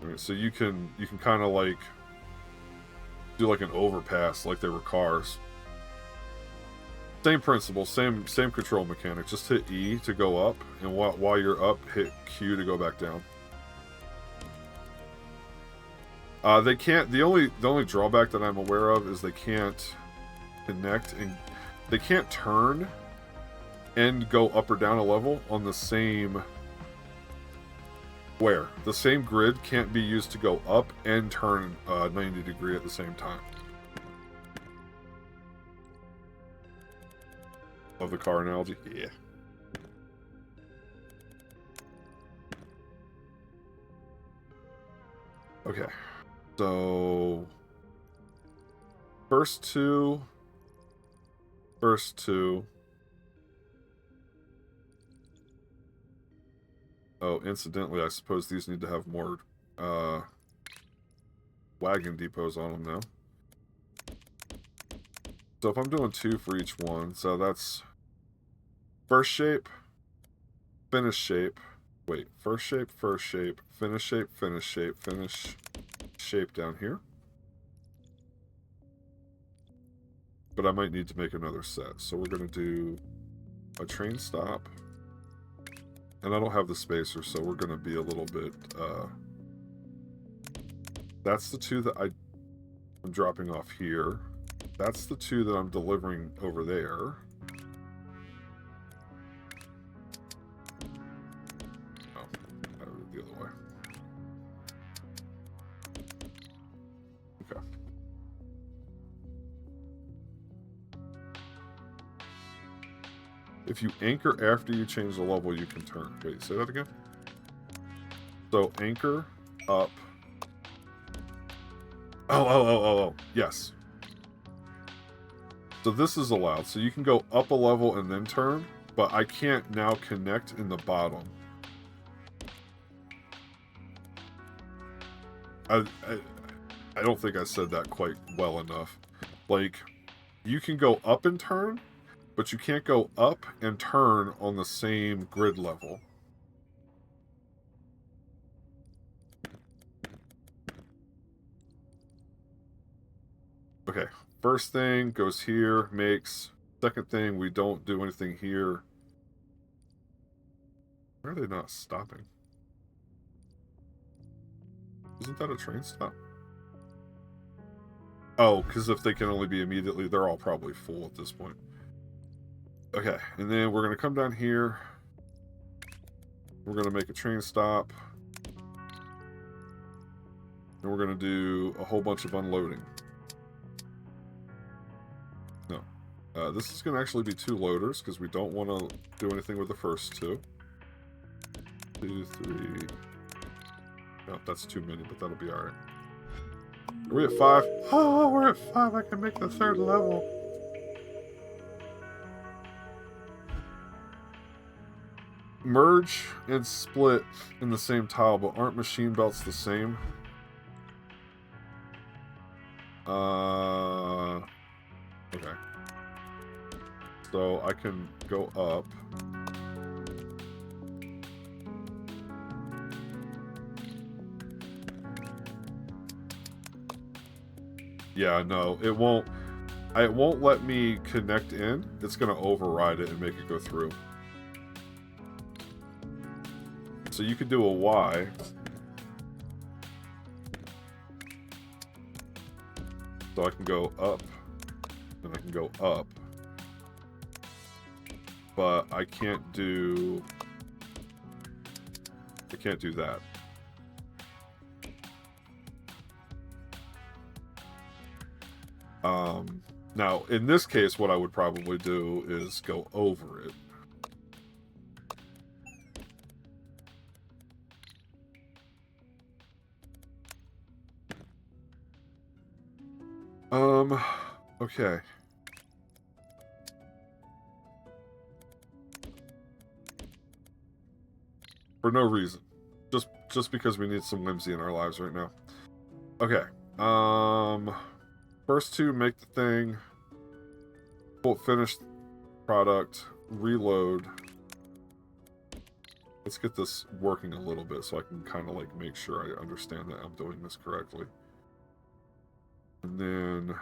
Alright, so you can kind of like do like an overpass like they were cars. Same principle, same control mechanic. Just hit E to go up, and while you're up, hit Q to go back down. They can't. The only drawback that I'm aware of is they can't connect, and they can't turn and go up or down a level on the same square. The same grid can't be used to go up and turn 90 degree at the same time. Love the car analogy. Yeah. Okay. So first two. Oh, incidentally, I suppose these need to have more wagon depots on them now. So if I'm doing 2 for each one, so that's first shape, finish shape. Wait, first shape, finish shape, finish shape down here. But I might need to make another set. So we're going to do a train stop. And I don't have the spacer, so we're going to be a little bit... that's the 2 that I'm dropping off here. That's the 2 that I'm delivering over there. Oh, the other way. Okay. If you anchor after you change the level, you can turn. Wait, say that again? So anchor up. Oh. Yes. So this is allowed. So you can go up a level and then turn, but I can't now connect in the bottom. I don't think I said that quite well enough. Like, you can go up and turn, but you can't go up and turn on the same grid level. Okay, first thing goes here, makes. Second thing, we don't do anything here. Why are they not stopping? Isn't that a train stop? Oh, because if they can only be immediately, they're all probably full at this point. Okay, and then we're going to come down here. We're going to make a train stop. And we're going to do a whole bunch of unloading. No. This is going to actually be 2 loaders, because we don't want to do anything with the first 2. 2, 3... No, that's too many, but that'll be alright. Are we at 5? Oh, we're at 5. I can make the 3rd level. Merge and split in the same tile, but aren't machine belts the same? Okay. So I can go up. Yeah, no, it won't. It won't let me connect in. It's going to override it and make it go through. So you could do a Y. So I can go up, and I can go up. But I can't do that. Now, in this case, what I would probably do is go over it. Okay. For no reason. Just because we need some whimsy in our lives right now. Okay. First two, make the thing. Finish product. Reload. Let's get this working a little bit so I can kind of like make sure I understand that I'm doing this correctly. And then...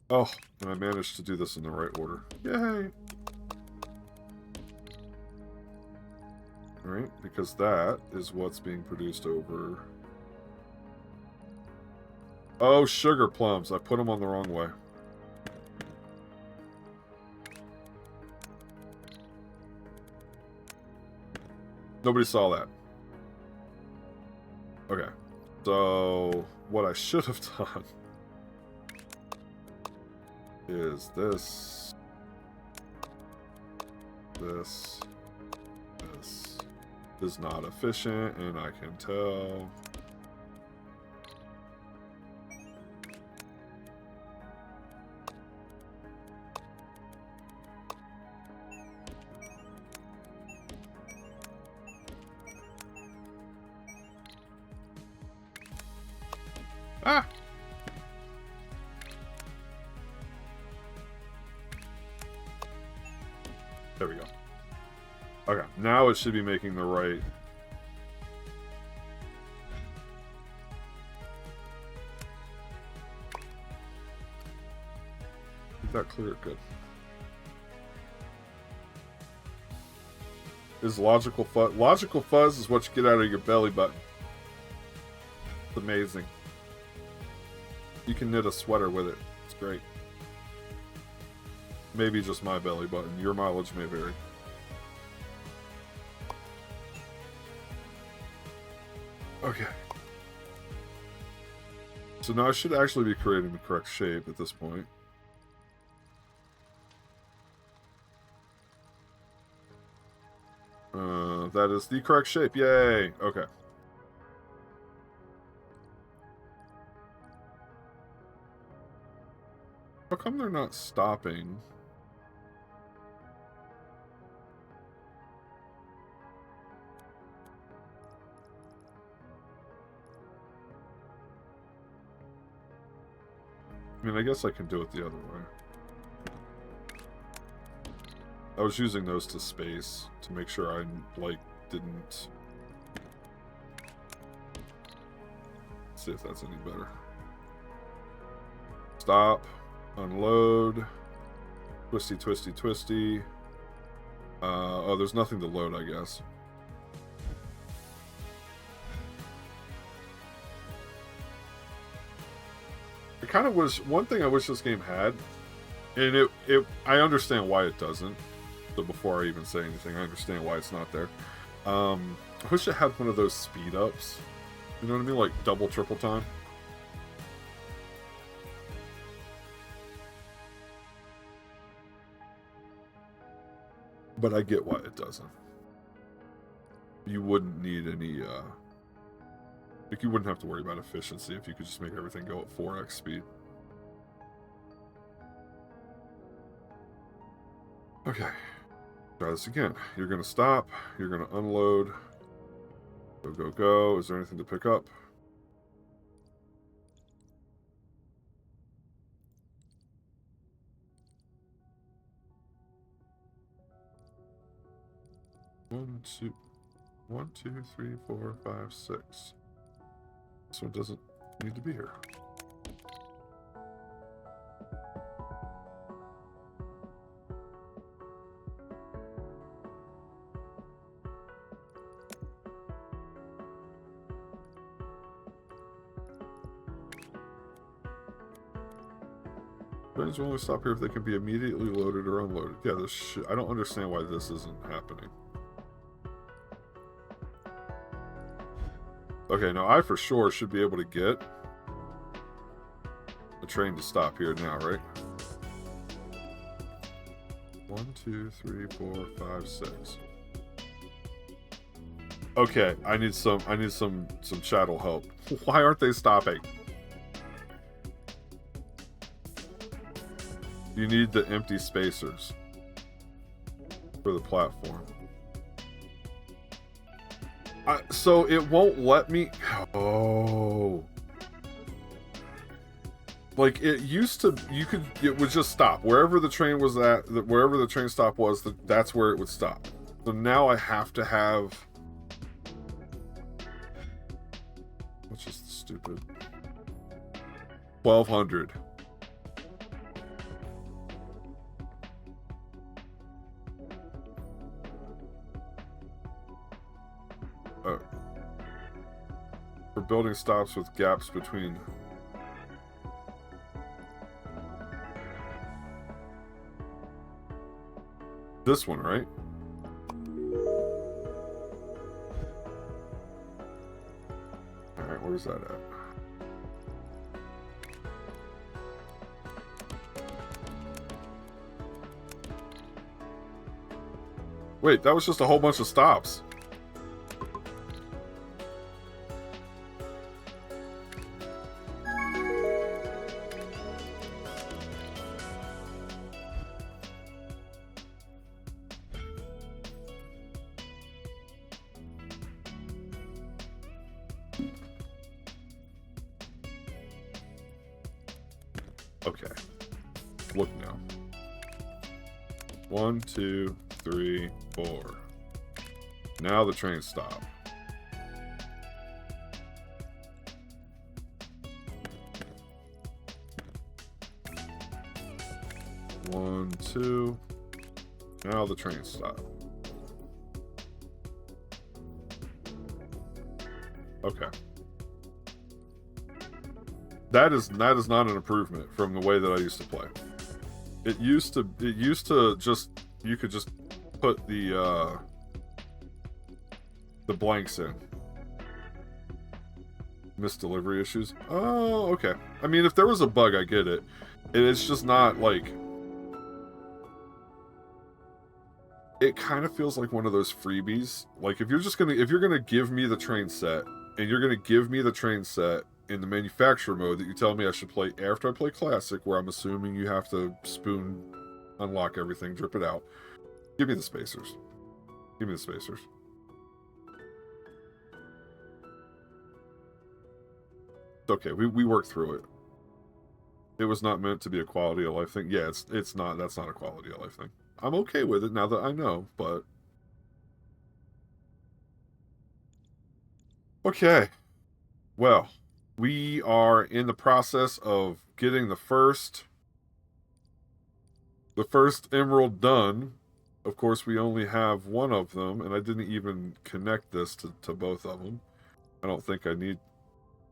Oh, and I managed to do this in the right order. Yay! Alright, because that is what's being produced over... Oh, sugar plums. I put them on the wrong way. Nobody saw that. Okay. So, what I should have done is this. This is not efficient, and I can tell. Ah! There we go. Okay, now it should be making the right... Keep that clear, good. Is logical fuzz... Logical fuzz is what you get out of your belly button. It's amazing. You can knit a sweater with it. It's great. Maybe just my belly button. Your mileage may vary. Okay. So now I should actually be creating the correct shape at this point. That is the correct shape. Yay! Okay. How come they're not stopping? I mean, I guess I can do it the other way. I was using those to space to make sure I, like, didn't... Let's see if that's any better. Stop. Unload. Twisty, twisty, twisty. Oh, there's nothing to load, I guess. It kind of was... One thing I wish this game had, and I understand why it doesn't. So before I even say anything, I understand why it's not there. I wish it had one of those speed ups. You know what I mean? Like double, triple time. But I get why it doesn't. You wouldn't need any, like you wouldn't have to worry about efficiency if you could just make everything go at 4x speed. Okay. Try this again. You're going to stop. You're going to unload. Go, go, go. Is there anything to pick up? 1, 2, 1, 2, 3, 4, 5, 6. This one doesn't need to be here. Trains will only stop here if they can be immediately loaded or unloaded. Yeah, this shit. I don't understand why this isn't happening. Okay, now I for sure should be able to get a train to stop here now, right? 1, 2, 3, 4, 5, 6. Okay, I need some chattel help. Why aren't they stopping? You need the empty spacers for the platform. So it won't let me. Oh, like it used to. It would just stop wherever the train was at. Wherever the train stop was, that's where it would stop. So now I have to have. That's just stupid. 1200. For building stops with gaps between. This one, right? Alright, where's that at? Wait, that was just a whole bunch of stops. Okay. Look now. 1, 2, 3, 4. Now the train stopped. One, 2. Now the train stopped. Okay. That is not an improvement from the way that I used to play. It used to just, you could just put the blanks in. Missed delivery issues. Oh, okay. I mean, if there was a bug, I get it. It's just not like. It kind of feels like one of those freebies. Like if you're gonna give me the train set, and you're gonna give me the train set in the manufacturer mode that you tell me I should play after I play classic, where I'm assuming you have to spoon unlock everything, drip it out. Give me the spacers. Give me the spacers. It's okay. We worked through it. It was not meant to be a quality of life thing. Yeah, it's not. That's not a quality of life thing. I'm okay with it now that I know, but okay. Well, we are in the process of getting the first emerald done. Of course, we only have one of them, and I didn't even connect this to both of them. I don't think I need.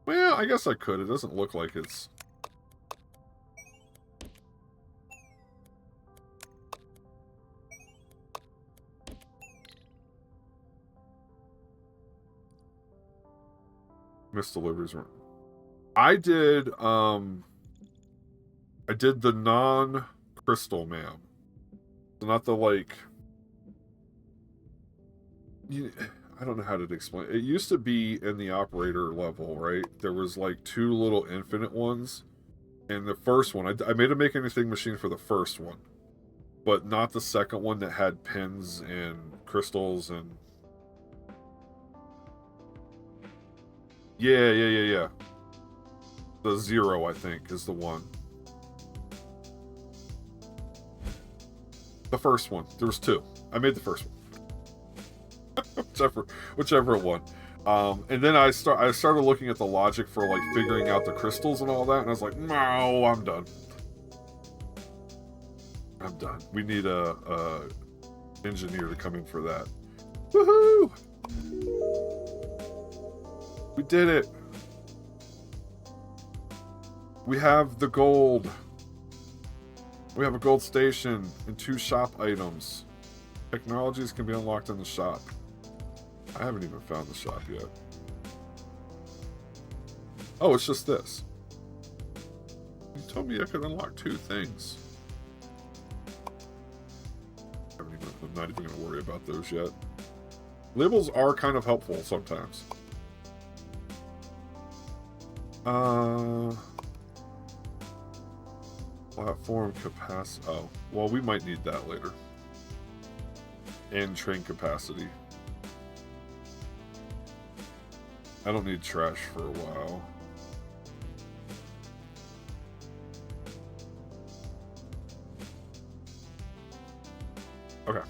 Well, I guess I could. It doesn't look like it's. Missed deliveries. I did the non-crystal man. So not the like. I don't know how to explain. It used to be in the operator level, right? There was like 2 little infinite ones. And the first one, I made a make anything machine for the first one. But not the second one that had pins and crystals and... Yeah. The 0, I think, is the one. The first one. There was 2. I made the first one. whichever one. And then I started looking at the logic for like figuring out the crystals and all that, and I was like, no, I'm done. I'm done. We need a engineer to come in for that. Woohoo! We did it. We have the gold. We have a gold station and 2 shop items. Technologies can be unlocked in the shop. I haven't even found the shop yet. Oh, it's just this. You told me I could unlock 2 things. I'm not even going to worry about those yet. Labels are kind of helpful sometimes. Platform capacity. Oh, well, we might need that later. And train capacity. I don't need trash for a while. Okay.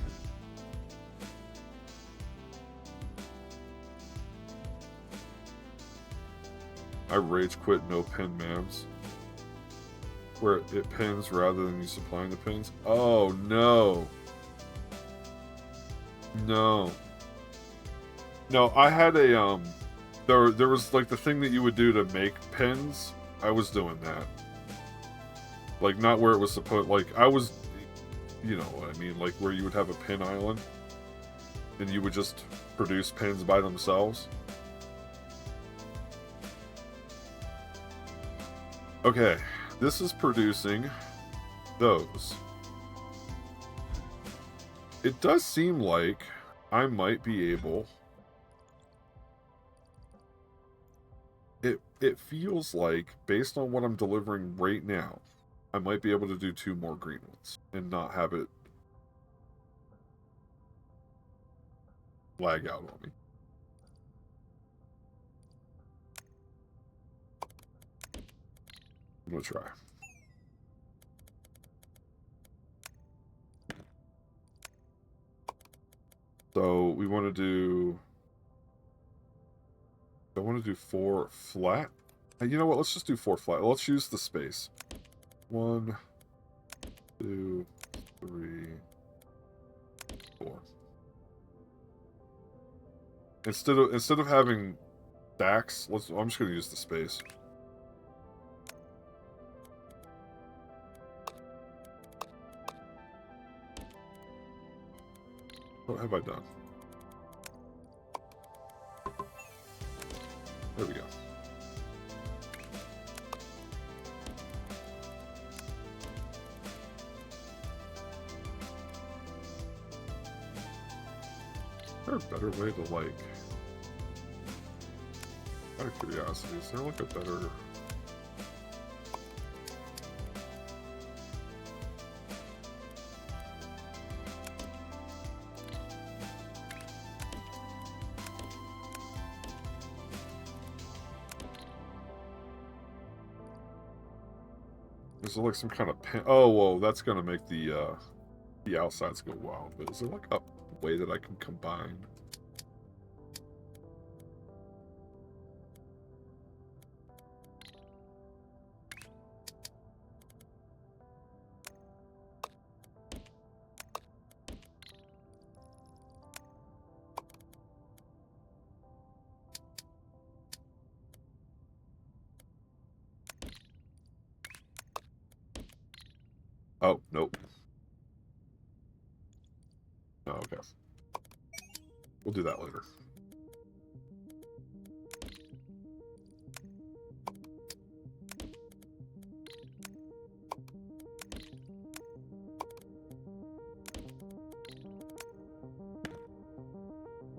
I rage quit no pin mams. Where it pins rather than you supplying the pins. Oh no. No. No, I had a there was like the thing that you would do to make pins. I was doing that. Like not where it was supposed, like I was, you know what I mean, like where you would have a pin island and you would just produce pins by themselves. Okay, this is producing those. It does seem like I might be able... It feels like, based on what I'm delivering right now, I might be able to do 2 more green ones and not have it lag out on me. I'm gonna try. So we want to do... I want to do 4 flat. You know what? Let's just do 4 flat. Let's use the space. 1, 2, 3, 4. Instead of having stacks, I'm just gonna use the space. What have I done? There we go. Is there a better way to, like... Out of curiosity, is there, like, a better... Is there like some kind of pin? Oh, whoa, that's gonna make the outsides go wild. But is there like a way that I can combine? Oh, nope. Oh, okay. We'll do that later.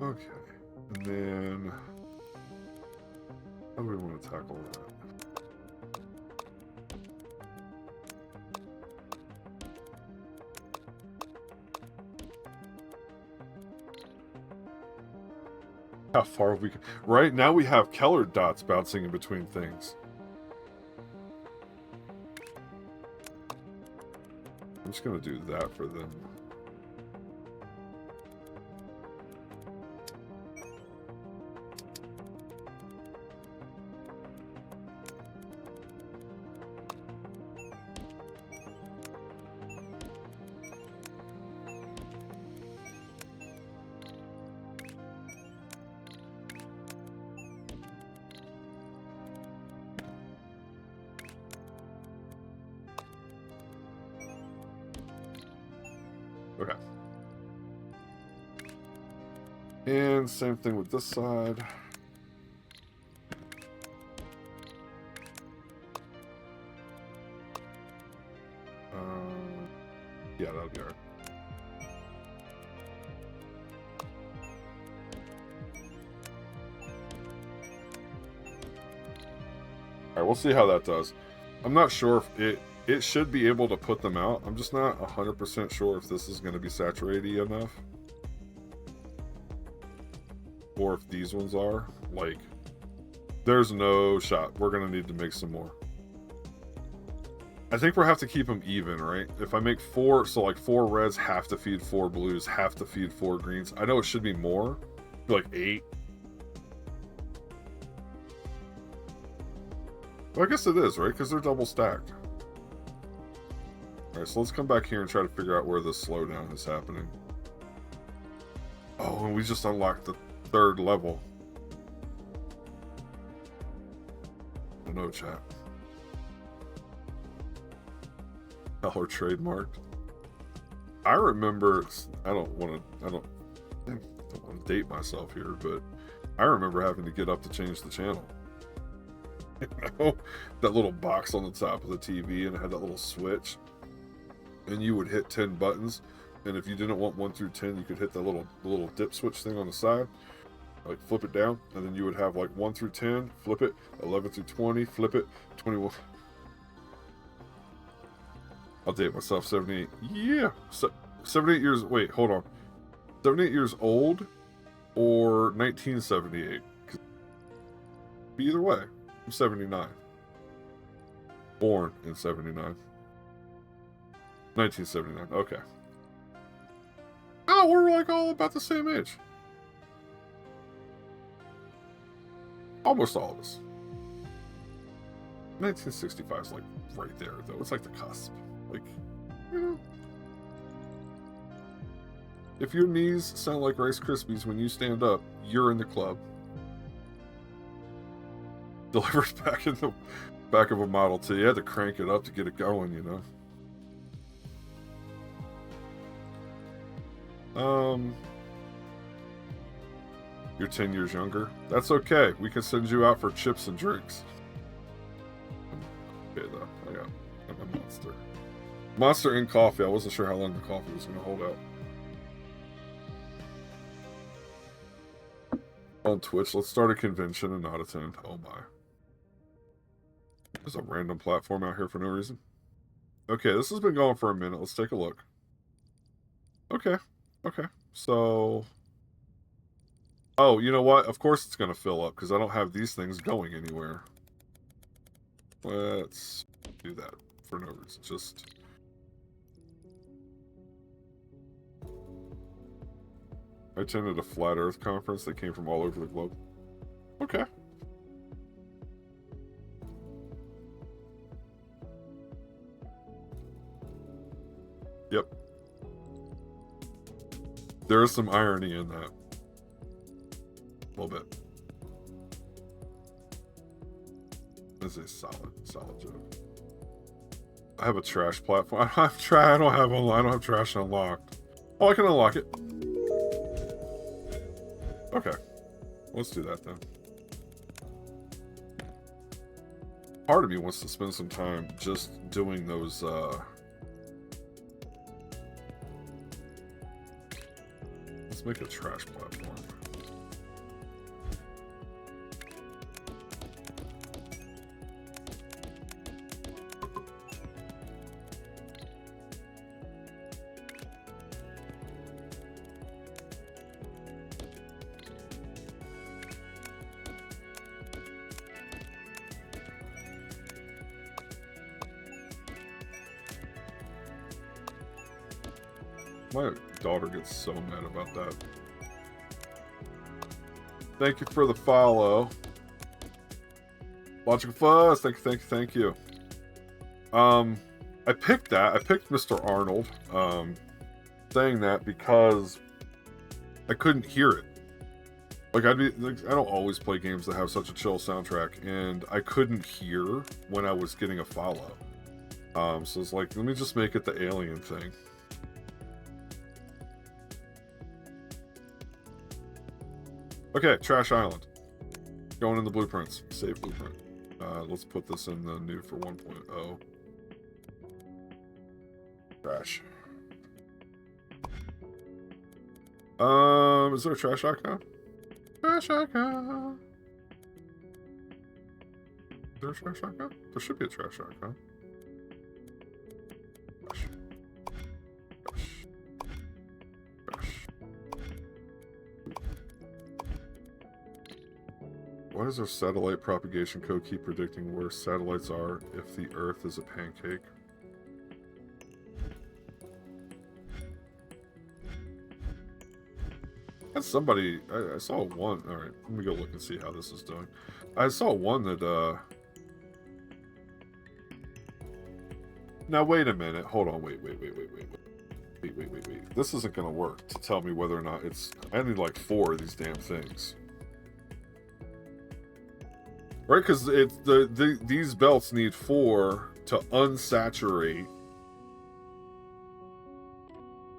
Okay. And then... how do we want to tackle that? How far we can... Right now we have Keller dots bouncing in between things. I'm just going to do that for them. And same thing with this side. Yeah, that'll be alright. Alright, we'll see how that does. I'm not sure if it should be able to put them out. I'm just not 100% sure if this is going to be saturated enough. Or if these ones are. Like, there's no shot. We're going to need to make some more. I think we'll have to keep them even, right? If I make 4, so like 4 reds have to feed 4 blues, have to feed 4 greens. I know it should be more, like 8. Well, I guess it is, right? Because they're double stacked. Alright, so let's come back here and try to figure out where this slowdown is happening. Oh, and we just unlocked the 3rd level. Oh no, chat. Color trademarked. I remember, I don't want to date myself here, but I remember having to get up to change the channel. You know, that little box on the top of the TV, and it had that little switch, and you would hit 10 buttons, and if you didn't want 1 through 10, you could hit the little dip switch thing on the side, like flip it down, and then you would have like 1 through 10, flip it, 11 through 20, flip it, 21. I'll date myself, 78. Yeah, 78 years. Wait, hold on. 78 years old, or 1978? Either way, I'm 79. Born in 79. 1979. Okay. Oh, we're like all about the same age. Almost all of us. 1965 is like right there, though. It's like the cusp. Like, you know. If your knees sound like Rice Krispies when you stand up, you're in the club. Delivers back in the back of a Model T. You had to crank it up to get it going, you know. You're 10 years younger. That's okay. We can send you out for chips and drinks. Okay, though. I'm a monster. Monster and coffee. I wasn't sure how long the coffee was going to hold out. On Twitch, let's start a convention and not attend. Oh my. There's a random platform out here for no reason. Okay, this has been going for a minute. Let's take a look. Okay. Okay. So... Oh, you know what? Of course it's going to fill up, because I don't have these things going anywhere. Let's do that for no reason. Just... I attended a Flat Earth conference that came from all over the globe. Okay. Yep. There is some irony in that. A little bit. This is solid joke. I have a trash platform. I don't have trash unlocked. Oh, I can unlock it. Okay. Let's do that then. Part of me wants to spend some time just doing those, Let's make a trash platform. My daughter gets so mad about that. Thank you for the follow. Logical Fuzz, thank you. I picked that. I picked Mr. Arnold, saying that because I couldn't hear it. Like, I don't always play games that have such a chill soundtrack, and I couldn't hear when I was getting a follow. So it's like, let me just make it the alien thing. Okay, Trash Island. Going in the blueprints. Save blueprint. Let's put this in the new for 1.0. Trash. Is there a trash icon? Trash icon. Is there a trash icon? There should be a trash icon. Trash. Trash. Trash. Why does our satellite propagation code keep predicting where satellites are if the Earth is a pancake? That's somebody... I saw one... Alright, let me go look and see how this is doing. I saw one that, Now, wait a minute. Hold on. Wait. This isn't going to work to tell me whether or not it's... I need like 4 of these damn things. Right? Because these belts need 4 to unsaturate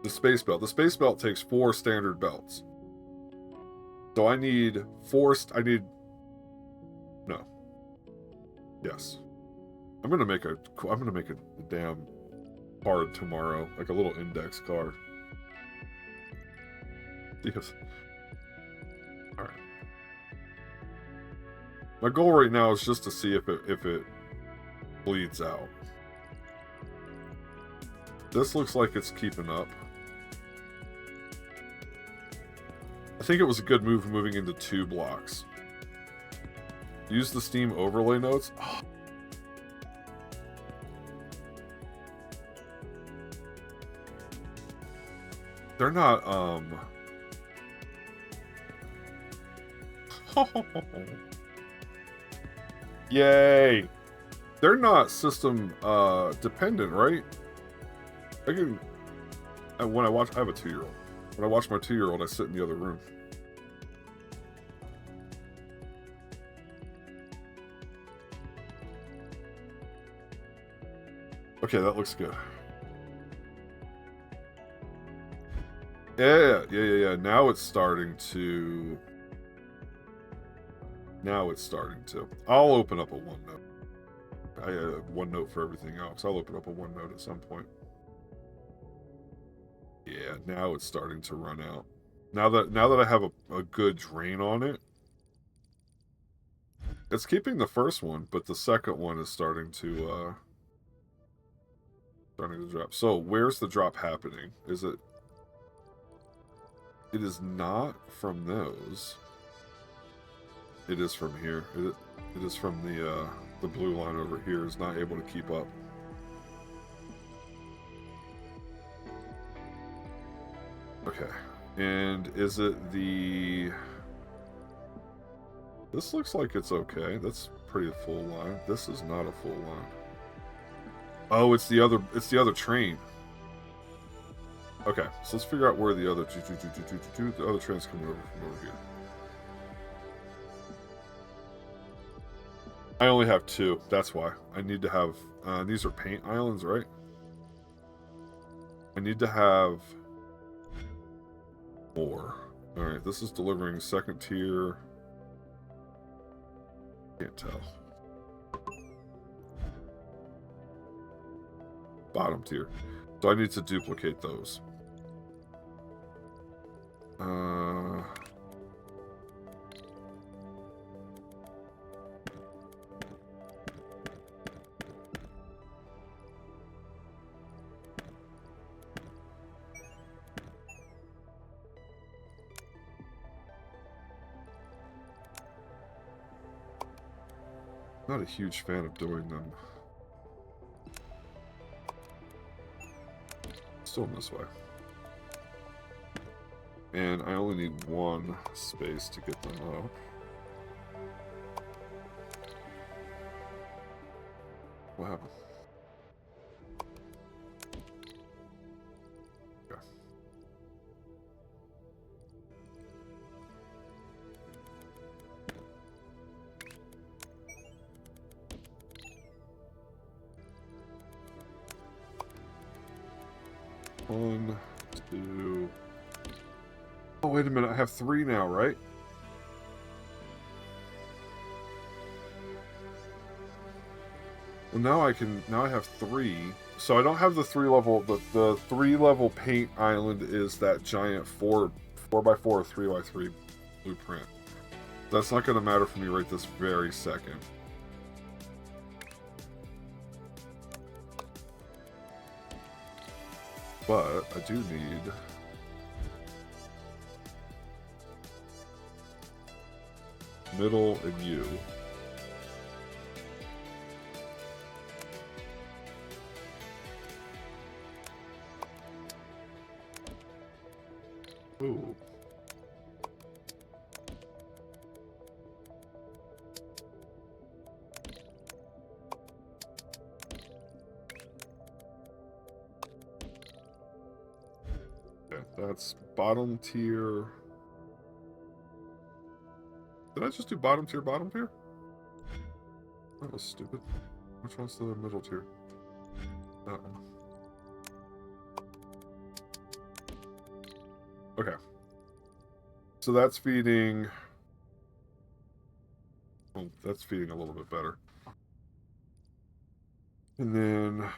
the space belt. The space belt takes 4 standard belts. So I need 4... No. Yes. I'm gonna make a damn card tomorrow, like a little index card. Yes. All right. My goal right now is just to see if it bleeds out. This looks like it's keeping up. I think it was a good move moving into 2 blocks. Use the Steam overlay notes. Oh. They're not, Yay! They're not system, dependent, right? I can... When I watch... I have a 2-year-old. When I watch my 2-year-old, I sit in the other room. Okay, that looks good. Yeah. Now it's starting to... I'll open up a OneNote. I have OneNote for everything else. I'll open up a OneNote at some point. Yeah, now it's starting to run out. Now that I have a good drain on it, it's keeping the first one, but the second one is starting to drop. So where's the drop happening? Is it? It is not from those. It is from here. It is from the blue line over here. Is not able to keep up. Okay. And is it the... This looks like it's okay. That's pretty full line. This is not a full line. Oh, it's the other train. Okay, so let's figure out where the other the other train's coming over from over here. I only have 2. That's why. I need to have... these are paint islands, right? I need to have... more. Alright, this is delivering 2nd tier. Can't tell. Bottom tier. So I need to duplicate those. Not a huge fan of doing them. Still in this way. And I only need 1 space to get them up. What happened? Okay. One, 2... Oh, wait a minute. I have 3 now, right? Well, now I have 3. So I don't have the 3 level. The 3 level paint island is that giant 4x4 or 3x3 blueprint. That's not going to matter for me right this very second. But I do need middle and you. Ooh. Okay, that's bottom tier. Did I just do bottom tier, bottom tier? That was stupid. Which one's the middle tier? That one. Okay. So that's feeding... Oh, that's feeding a little bit better. And then...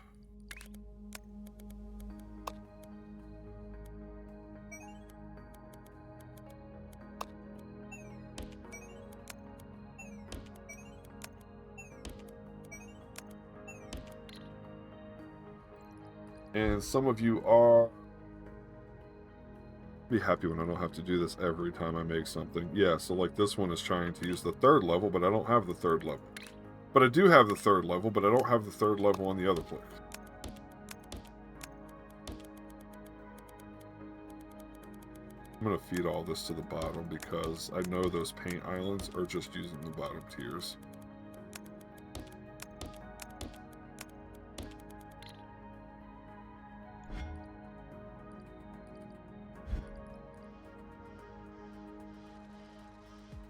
And some of you are... Be happy when I don't have to do this every time I make something. Yeah, so like this one is trying to use the 3rd level, but I don't have the 3rd level. But I do have the 3rd level, but I don't have the 3rd level on the other place. I'm going to feed all this to the bottom because I know those paint islands are just using the bottom tiers.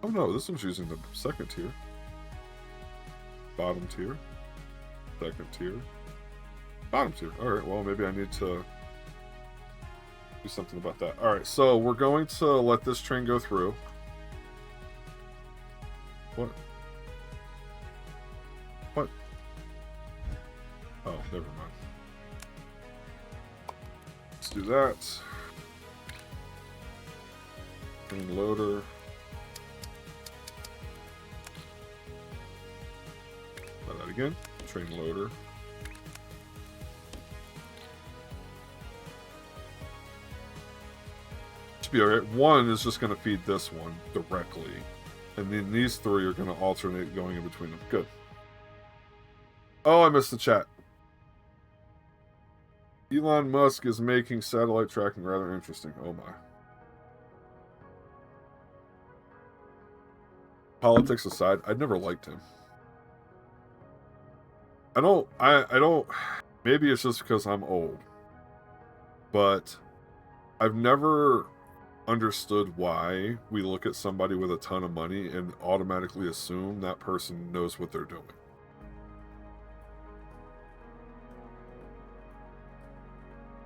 Oh no, this one's using the 2nd tier. Bottom tier. 2nd tier. Bottom tier. Alright, well maybe I need to do something about that. Alright, so we're going to let this train go through. What? What? Oh, never mind. Let's do that. Train loader. Try that again. Train loader. Should be alright. One is just going to feed this one directly. And then these 3 are going to alternate going in between them. Good. Oh, I missed the chat. Elon Musk is making satellite tracking rather interesting. Oh my. Politics aside, I'd never liked him. I don't, maybe it's just because I'm old, but I've never understood why we look at somebody with a ton of money and automatically assume that person knows what they're doing.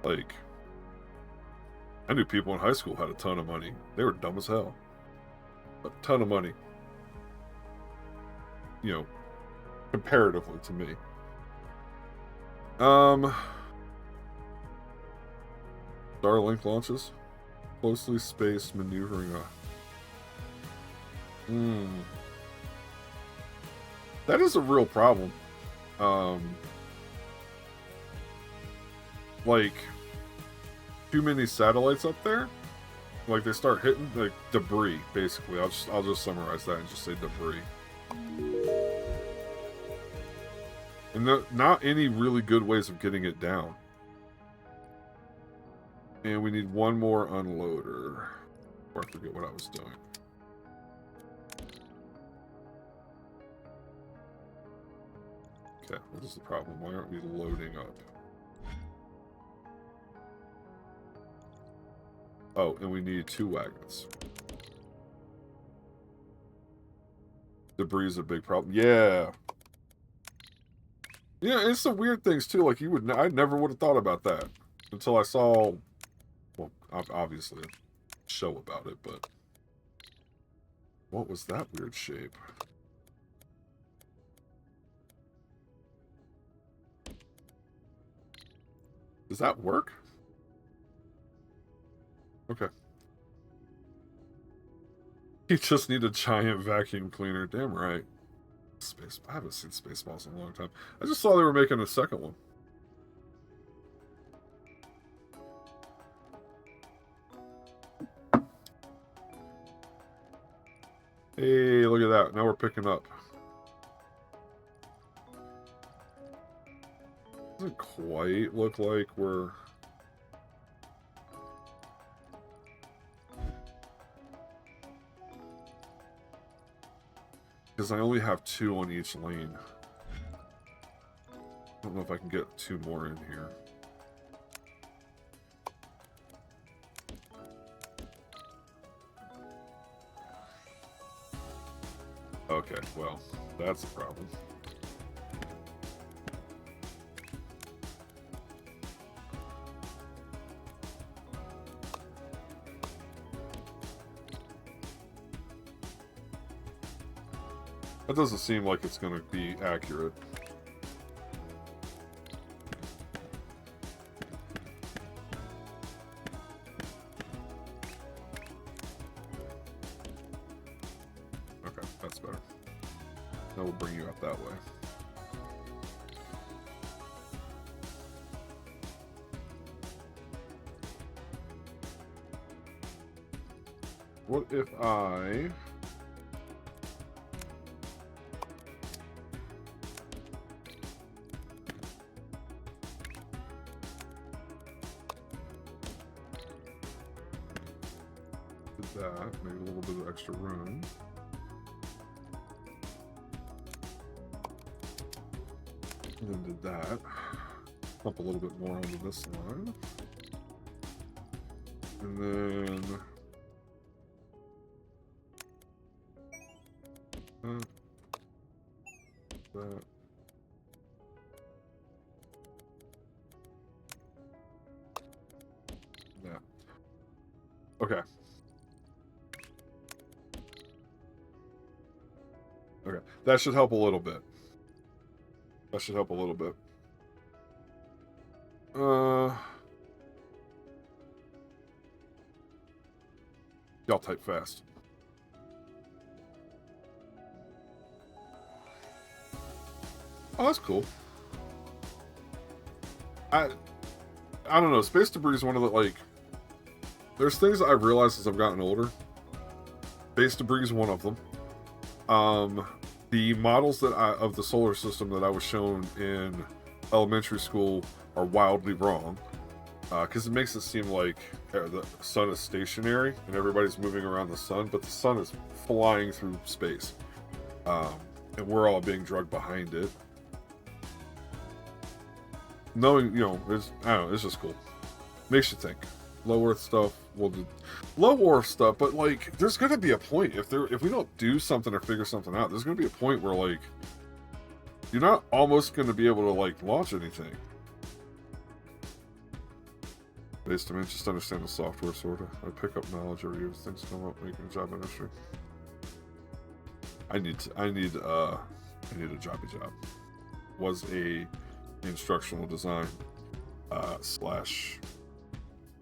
Like, I knew people in high school had a ton of money. They were dumb as hell. A ton of money. You know, comparatively to me. Starlink launches. Closely spaced maneuvering. That is a real problem. Like, too many satellites up there. Like, they start hitting, like, debris, basically. I'll just summarize that and just say debris. And not any really good ways of getting it down. And we need one more unloader. Or I forget what I was doing. Okay, what is the problem? Why aren't we loading up? Oh, and we need 2 wagons. Debris is a big problem. Yeah. Yeah, it's some weird things too. Like I never would have thought about that until I saw, well, obviously a show about it. But what was that weird shape? Does that work? Okay. You just need a giant vacuum cleaner. Damn right. Space. I haven't seen Spaceballs in a long time. I just saw they were making a second one. Hey, look at that. Now we're picking up. Doesn't quite look like we're... Because I only have 2 on each lane. I don't know if I can get 2 more in here. Okay, well, that's a problem. That doesn't seem like it's going to be accurate. Okay, that's better. Now we'll bring you up that way. What if I... that, maybe a little bit of extra room. And then did that. Pump a little bit more onto this line. And then... that. Yeah. Okay. Okay, that should help a little bit. That should help a little bit. Y'all type fast. Oh, that's cool. I don't know. Space debris is one of the, like... There's things that I've realized as I've gotten older. Space debris is one of them. The models that of the solar system that I was shown in elementary school are wildly wrong, because it makes it seem like the sun is stationary and everybody's moving around the sun, but the sun is flying through space, and we're all being drugged behind it. Knowing, you know, I don't know, it's just cool. Makes you think. Low Earth stuff, we'll do low Earth stuff, but like, there's gonna be a point if we don't do something or figure something out. There's gonna be a point where like you're not almost gonna be able to like launch anything. Based on just understand the software, sorta. I pick up knowledge every year as things come up, making a job industry. I need a job. Was a instructional design slash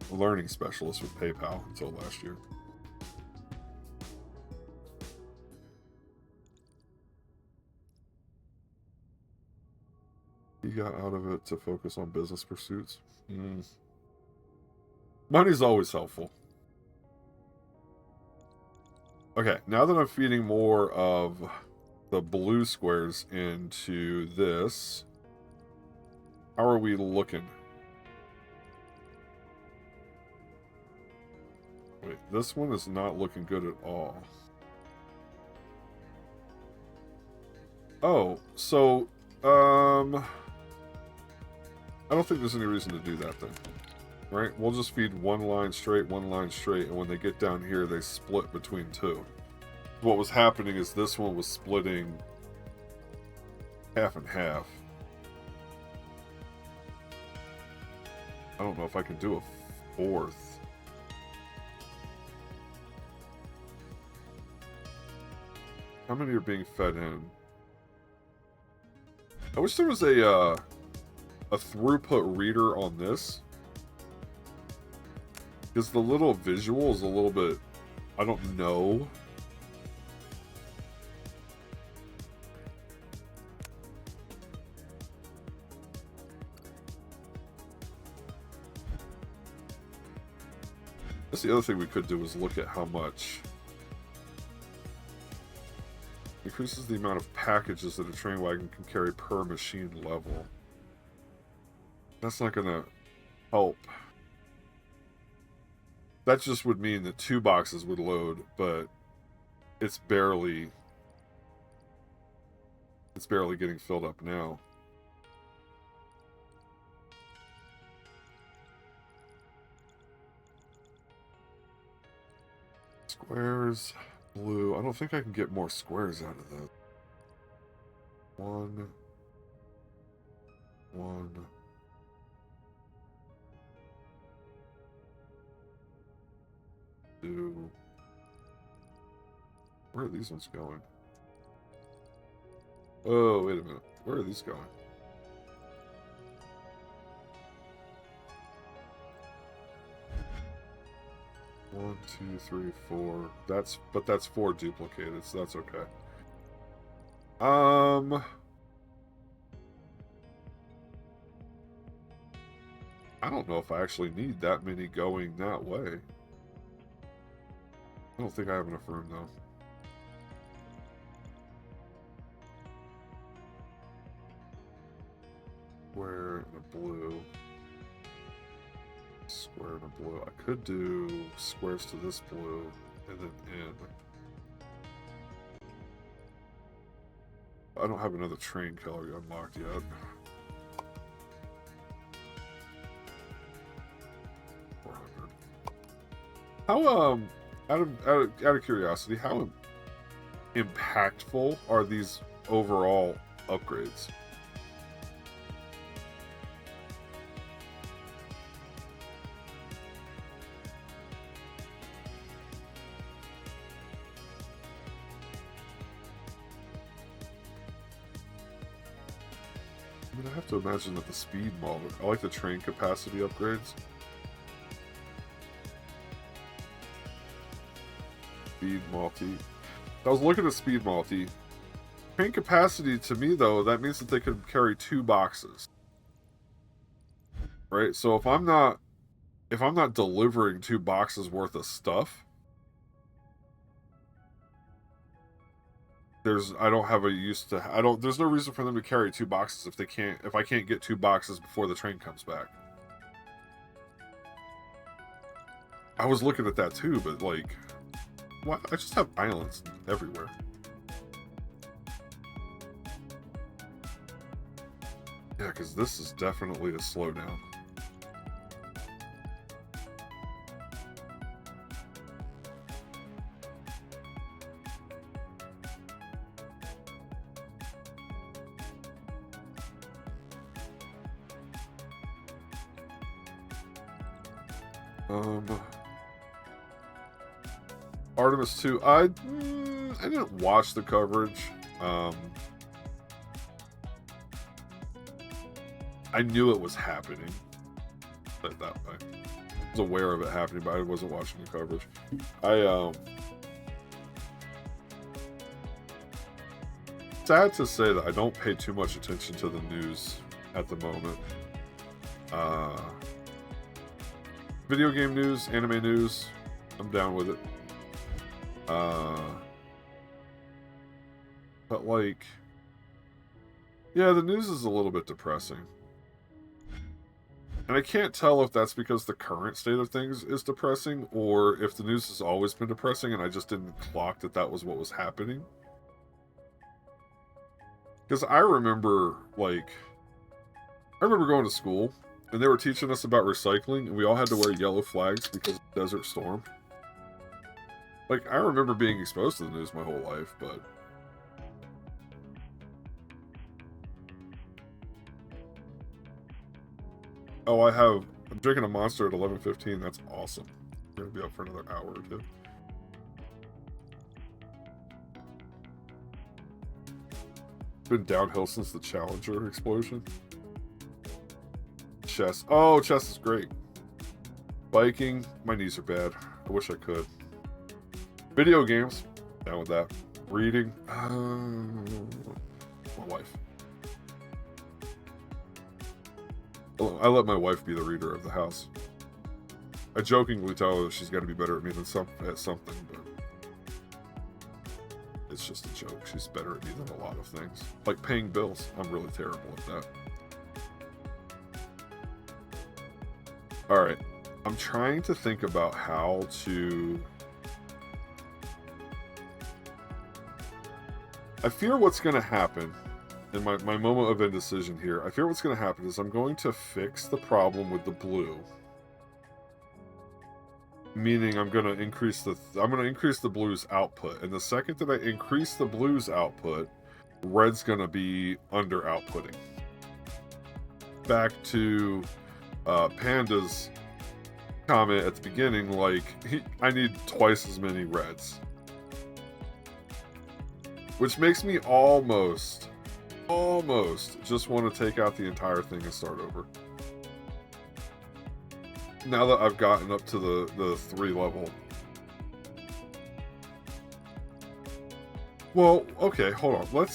learning specialist with PayPal until last year. He got out of it to focus on business pursuits. Money's always helpful. Okay, now that I'm feeding more of the blue squares into this, how are we looking? Wait, this one is not looking good at all. Oh, so, I don't think there's any reason to do that then. Right? We'll just feed one line straight, and when they get down here, they split between 2. What was happening is this one was splitting half and half. I don't know if I can do a 4th. How many are being fed in? I wish there was a a throughput reader on this, because the little visual is a little bit, I don't know. That's the other thing we could do is look at how much increases the amount of packages that a train wagon can carry per machine level. That's not gonna help. That just would mean that 2 boxes would load, but it's barely getting filled up now. Squares, blue. I don't think I can get more squares out of this. 1, 1. 2. Where are these ones going? Oh, wait a minute. Where are these going? One, 2, 3, 4. But that's 4 duplicated, so that's okay. I don't know if I actually need that many going that way. I don't think I have enough room though. Square and a blue. Square and a blue. I could do squares to this blue and then in. I don't have another train color unlocked yet. How out of curiosity, how impactful are these overall upgrades? I mean, I have to imagine that the speed model. I like the train capacity upgrades. Speed multi. I was looking at speed multi. Train capacity to me though, that means that they could carry 2 boxes. Right? So if I'm not delivering 2 boxes worth of stuff, I don't have a use to there's no reason for them to carry 2 boxes if I can't get 2 boxes before the train comes back. I was looking at that too, but like, what? I just have islands everywhere. Yeah, because this is definitely a slowdown. Artemis 2. I didn't watch the coverage. I knew it was happening. Put it that way. I was aware of it happening, but I wasn't watching the coverage. Sad to say that I don't pay too much attention to the news at the moment. Video game news, anime news, I'm down with it. But like, yeah, the news is a little bit depressing. And I can't tell if that's because the current state of things is depressing, or if the news has always been depressing and I just didn't clock that was what was happening. Because I remember going to school, and they were teaching us about recycling, and we all had to wear yellow flags because of the Desert Storm. Like, I remember being exposed to the news my whole life, but... Oh, I'm drinking a Monster at 11:15. That's awesome. I'm going to be up for another hour or two. Been downhill since the Challenger explosion. chess. Oh, chess is great. Biking, my knees are bad. I wish I could. Video games, down with that. Reading, my wife. I let my wife be the reader of the house. I jokingly tell her she's got to be better at me than at something, but it's just a joke. She's better at me than a lot of things. Like paying bills. I'm really terrible at that. Alright. I'm trying to think about how to... I fear what's going to happen, in my moment of indecision here, I fear what's going to happen is I'm going to fix the problem with the blue. Meaning I'm going to increase the blue's output. And the second that I increase the blue's output, red's going to be under outputting. Back to Panda's comment at the beginning, like, I need twice as many reds. Which makes me almost just want to take out the entire thing and start over. Now that I've gotten up to the 3 level. Well, okay, hold on. Let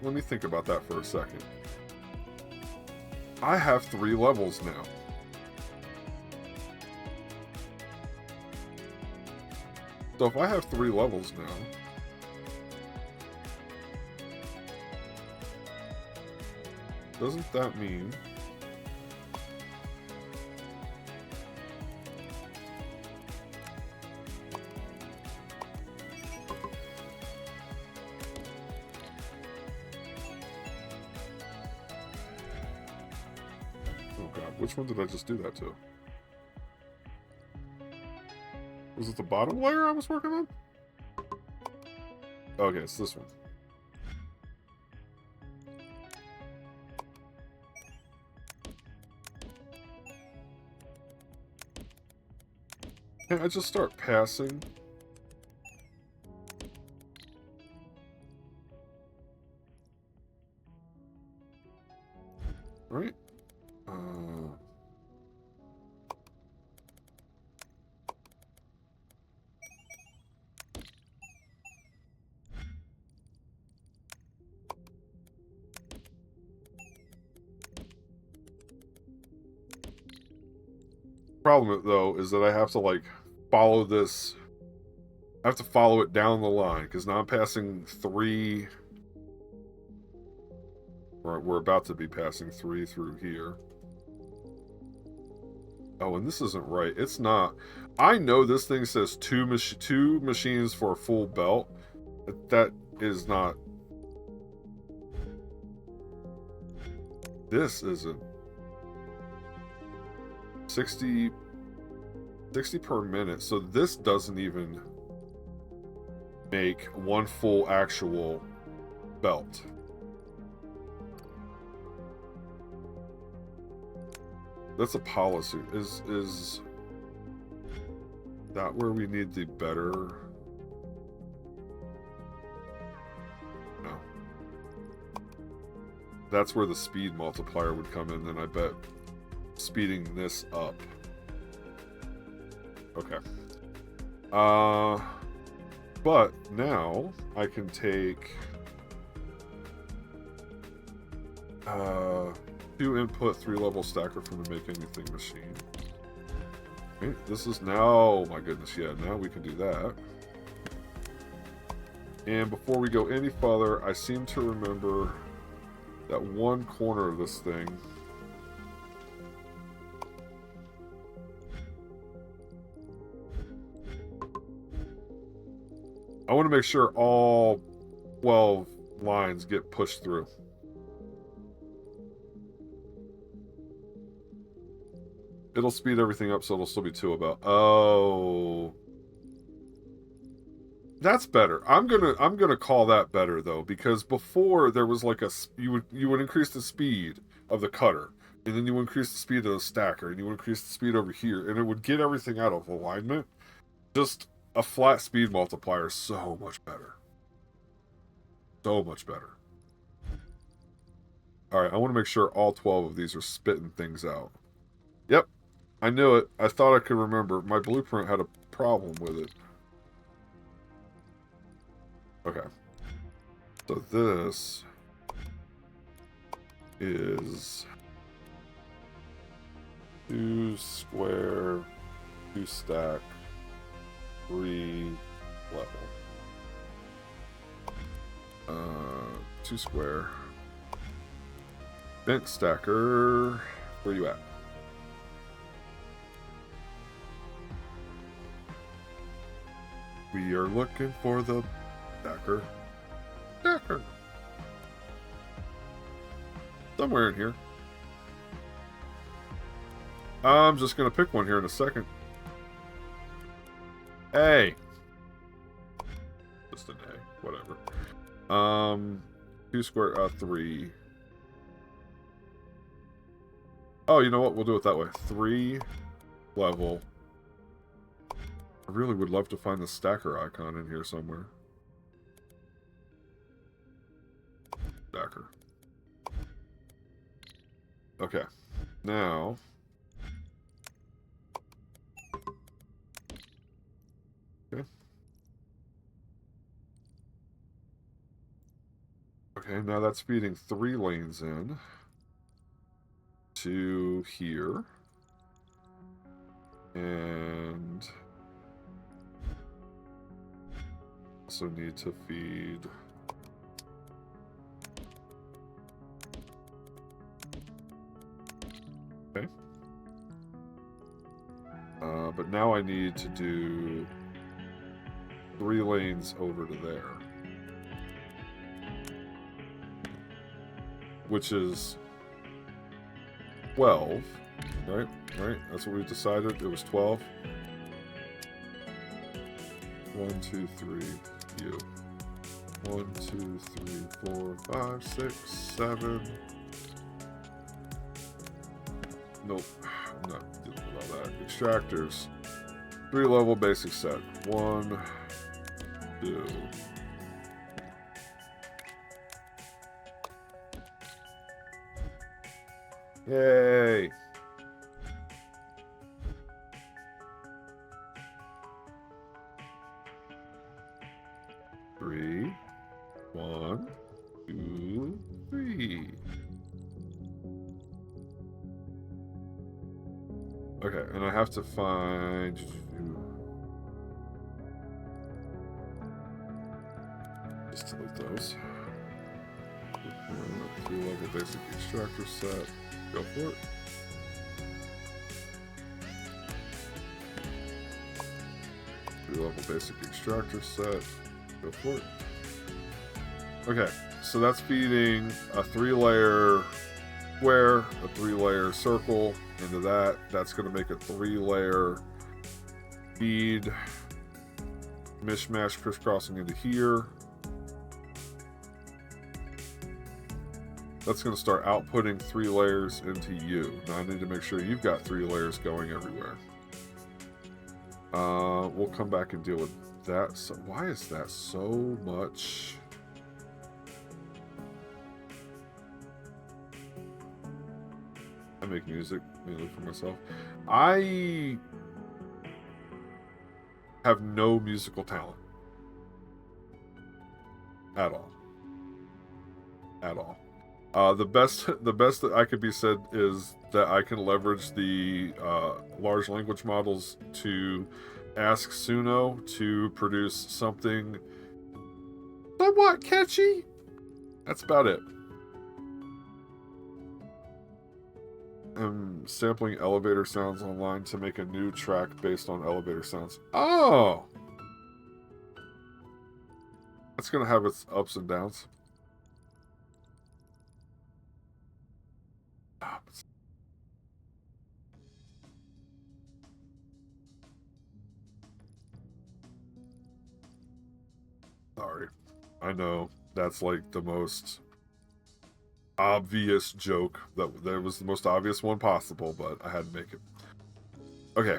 me think about that for a second. I have 3 levels now. So if I have 3 levels now, doesn't that mean oh god, which one did I just do that to? Was it the bottom layer I was working on? Okay, it's this one. Can I just start passing? Right? Problem though is that I have to like follow this. I have to follow it down the line because now I'm passing 3. We're about to be passing 3 through here. Oh, and this isn't right. It's not. I know this thing says two machines for a full belt. That is not. This isn't. 60 per minute. So this doesn't even make 1 full actual belt. That's a policy. Is that where we need the better? No. That's where the speed multiplier would come in, then I bet speeding this up. Okay. But now I can take 2 input 3 level stacker from the make anything machine. Okay, this is now, oh my goodness, yeah, now we can do that. And before we go any further, I seem to remember that one corner of this thing. I want to make sure all 12 lines get pushed through. It'll speed everything up so it'll still be 2 about. Oh. That's better. I'm gonna call that better though, because before there was like you would increase the speed of the cutter, and then you would increase the speed of the stacker, and you would increase the speed over here, and it would get everything out of alignment. Just a flat speed multiplier is so much better. So much better. Alright, I want to make sure all 12 of these are spitting things out. Yep, I knew it. I thought I could remember. My blueprint had a problem with it. Okay. So this is 2 square, 2 stack, 3 level. 2 square. Bent stacker. Where you at? We are looking for the stacker. Stacker. Somewhere in here. I'm just going to pick one here in a second. A. Just an A. Whatever. 2 square, 3. Oh, you know what? We'll do it that way. 3 level. I really would love to find the stacker icon in here somewhere. Stacker. Okay. Now... Okay. Okay, now that's feeding 3 lanes in to here. And also need to feed okay. But now I need to do 3 lanes over to there, which is 12, right? Right? That's what we decided. It was 12. 1, 2, 3, you. 1, 2, 3, 4, 5, 6, 7. Nope. I'm not dealing with all that. Extractors. 3 level basic set. 1, 2. Yay! Three. 1, 2, 3. Okay, and I have to find... Just delete those. 3 level basic extractor set. Go for it. Level basic extractor set. Go for it. Okay, so that's feeding a 3-layer square, a 3-layer circle into that. That's going to make a 3-layer feed mishmash crisscrossing into here. That's going to start outputting 3 layers into you. Now I need to make sure you've got 3 layers going everywhere. We'll come back and deal with that. So why is that so much? I make music mainly for myself. I have no musical talent. At all. At all. The best that I could be said is that I can leverage the large language models to ask Suno to produce something somewhat catchy. That's about it. I'm sampling elevator sounds online to make a new track based on elevator sounds. Oh! That's going to have its ups and downs. Sorry. I know that's like the most obvious joke. That was the most obvious one possible, but I had to make it. Okay.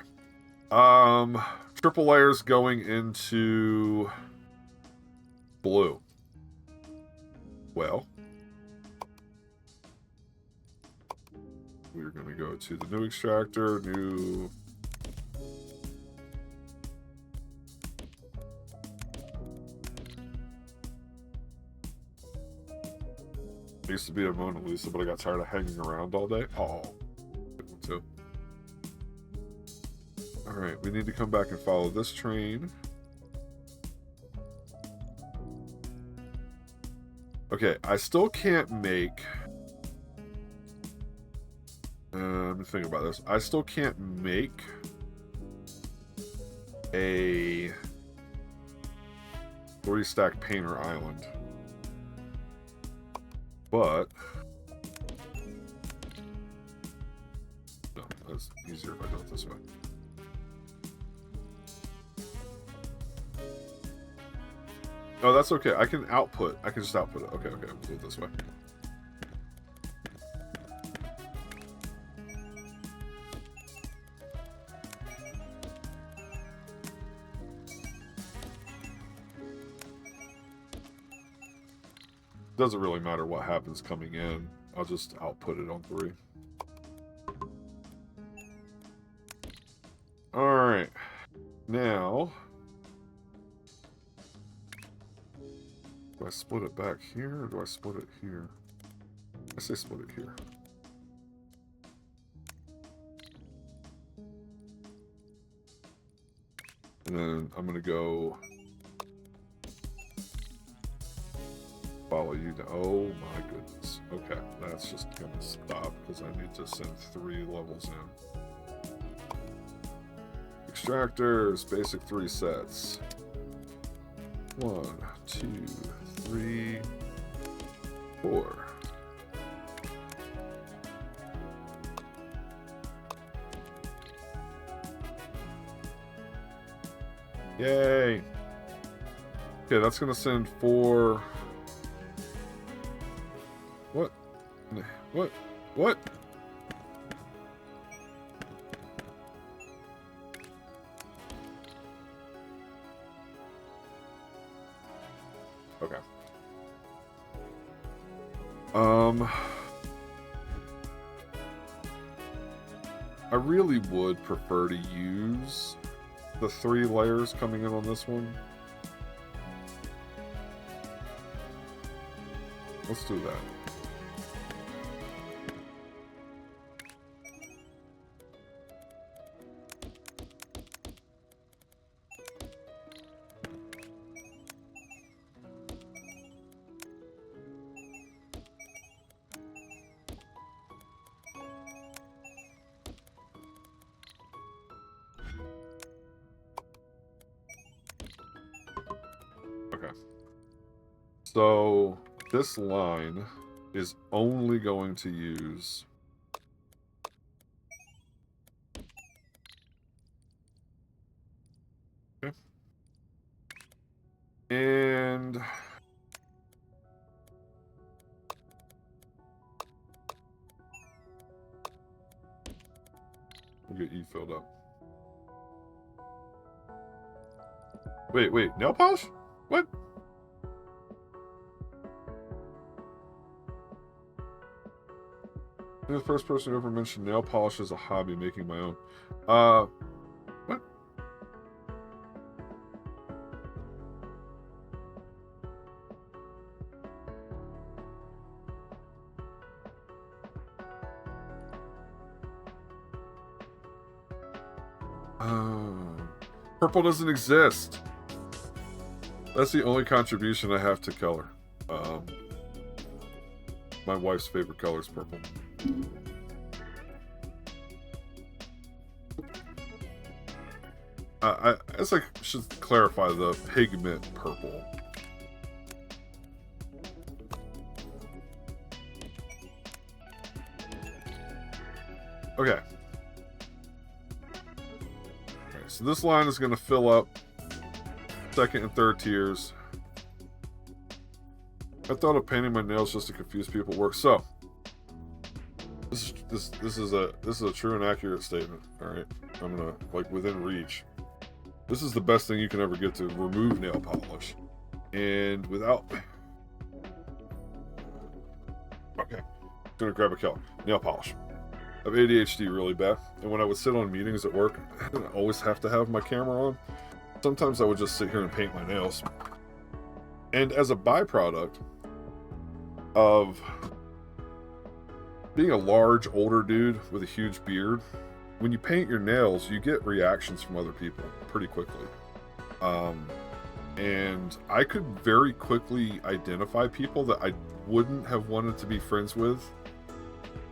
Triple layers going into blue. Well, we're going to go to the new extractor, new... I used to be a Mona Lisa, but I got tired of hanging around all day. Oh, good one too. Alright, we need to come back and follow this train. Okay, I still can't make... let me think about this. I still can't make a 3-stack painter island. But... no, that's easier if I do it this way. Oh, that's okay. I can output. I can just output it. Okay, okay. We'll do it this way. Doesn't really matter what happens coming in. I'll just output it on 3. Alright. Now... do I split it back here, or do I split it here? I say split it here. And then I'm going to go... follow you down. Oh my goodness. Okay, that's just going to stop, because I need to send 3 levels in. Extractors, basic 3 sets. 1, 2, 3, 4. Yay! Okay, that's gonna send 4. What? What? What? Okay. I really would prefer to use the 3 layers coming in on this one. Let's do that. So this line is only going to use and we'll get E filled up. Wait, nail polish? What? You're the first person who ever mentioned nail polish as a hobby, making my own. What? Purple doesn't exist. That's the only contribution I have to color. My wife's favorite color is purple. I guess I should clarify the pigment purple. Okay. Alright, so this line is going to fill up second and third tiers. I thought of painting my nails just to confuse people at work. So this is a true and accurate statement. All right, I'm gonna, like, within reach. This is the best thing you can ever get to remove nail polish, and without. Okay, gonna grab a color. Nail polish. I have ADHD really bad, and when I would sit on meetings at work, I didn't always have to have my camera on. Sometimes I would just sit here and paint my nails. And as a byproduct of being a large, older dude with a huge beard, when you paint your nails, you get reactions from other people pretty quickly. And I could very quickly identify people that I wouldn't have wanted to be friends with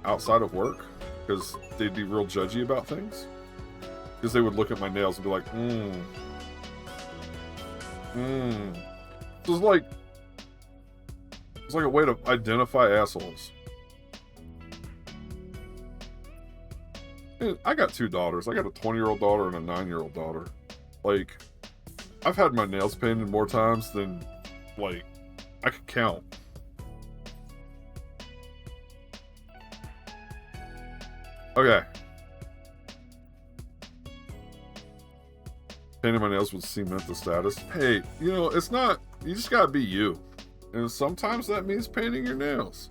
outside of work, because they'd be real judgy about things. Because they would look at my nails and be like, So it's like a way to identify assholes. And I got 2 daughters. I got a 20-year-old daughter and a 9-year-old daughter. Like, I've had my nails painted more times than, like, I could count. Okay. Painting my nails would cement the status. Hey, you know, it's not, you just gotta be you. And sometimes that means painting your nails.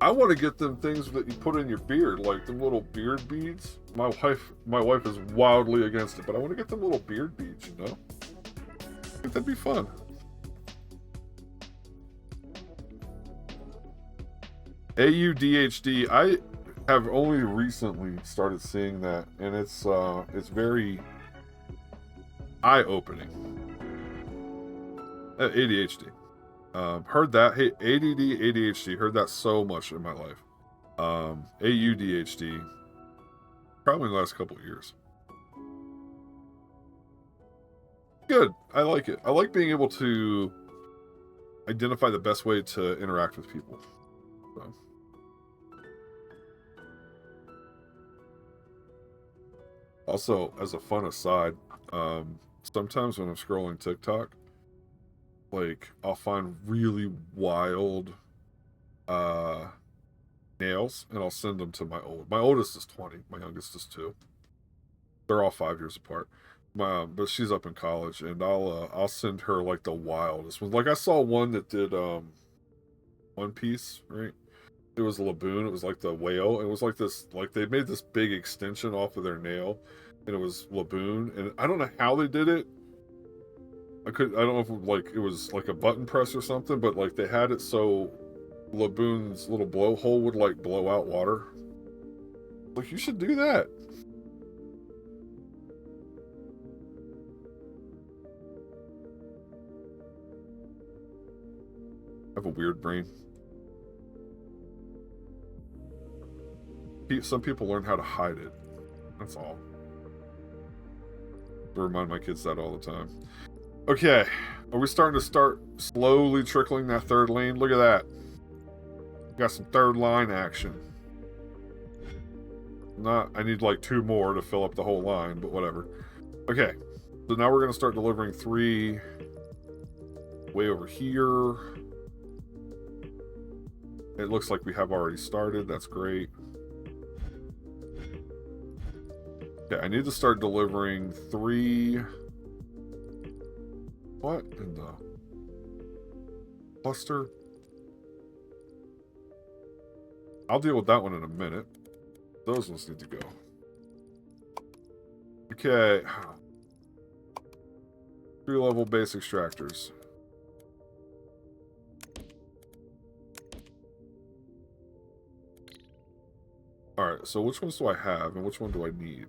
I want to get them things that you put in your beard, like them little beard beads. My wife is wildly against it, but I want to get them little beard beads, you know? I think that'd be fun. AUDHD, I have only recently started seeing that, and it's very eye-opening. ADHD. Heard that. Hey, ADD, ADHD. Heard that so much in my life. AUDHD. Probably in the last couple of years. Good. I like it. I like being able to identify the best way to interact with people. So. Also, as a fun aside, sometimes when I'm scrolling TikTok, like, I'll find really wild nails, and I'll send them to my oldest is 20, my youngest is 2. They're all 5 years apart. But she's up in college, and I'll send her like the wildest ones. Like, I saw one that did One Piece, right? It was a Laboon. It was like the whale. It was like this, like they made this big extension off of their nail, and it was Laboon. And I don't know how they did it. I don't know if it was like a button press or something, but like they had it so Laboon's little blowhole would like blow out water. Like, you should do that. I have a weird brain. Some people learn how to hide it. That's all. I remind my kids that all the time. Okay, are we starting to slowly trickling that third lane? Look at that. Got some third line action. I need like 2 more to fill up the whole line, but whatever. Okay, so now we're going to start delivering 3 way over here. It looks like we have already started. That's great. Okay, I need to start delivering 3... What in the cluster? I'll deal with that one in a minute. Those ones need to go. Okay. 3-level base extractors. Alright, so which ones do I have and which one do I need?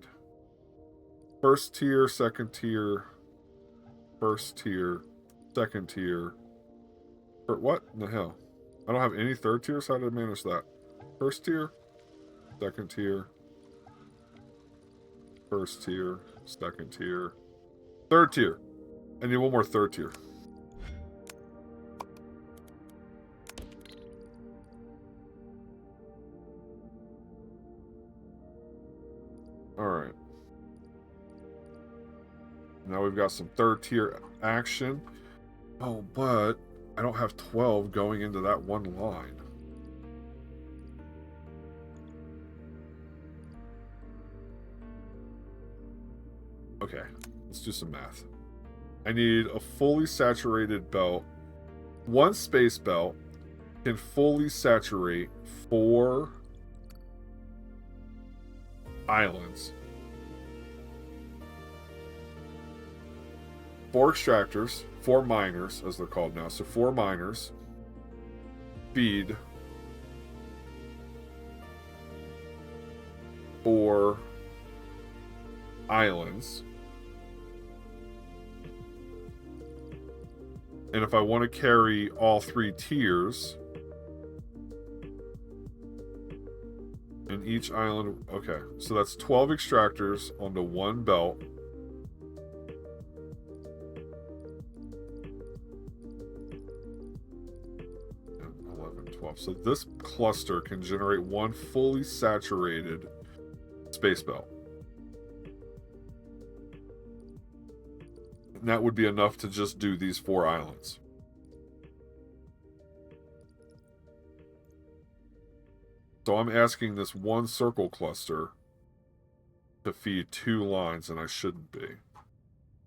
First tier, second tier, first tier, second tier. What in the hell? I don't have any third tiers? How did I manage that? First tier, second tier, first tier, second tier, third tier. I need one more third tier. Alright. Now we've got some third tier action. Oh, but I don't have 12 going into that one line. Okay, let's do some math. I need a fully saturated belt. 1 space belt can fully saturate 4 islands. 4 extractors, 4 miners, as they're called now. So 4 miners feed 4 islands. And if I want to carry all 3 tiers, in each island, okay, so that's 12 extractors onto 1 belt. And 11, 12. So this cluster can generate 1 fully saturated space belt. And that would be enough to just do these 4 islands. So I'm asking this 1 circle cluster to feed 2 lines, and I shouldn't be.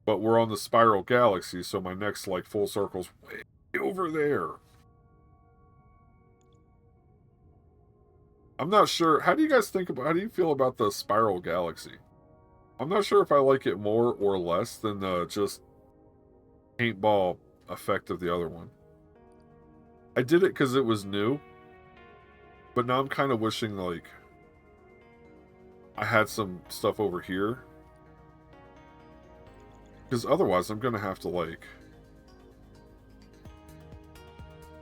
But we're on the spiral galaxy, so my next like full circle's way over there. I'm not sure. How do you guys think about? How do you feel about the spiral galaxy? I'm not sure if I like it more or less than the just paintball effect of the other one. I did it because it was new, but now I'm kind of wishing like I had some stuff over here, because otherwise I'm gonna have to like,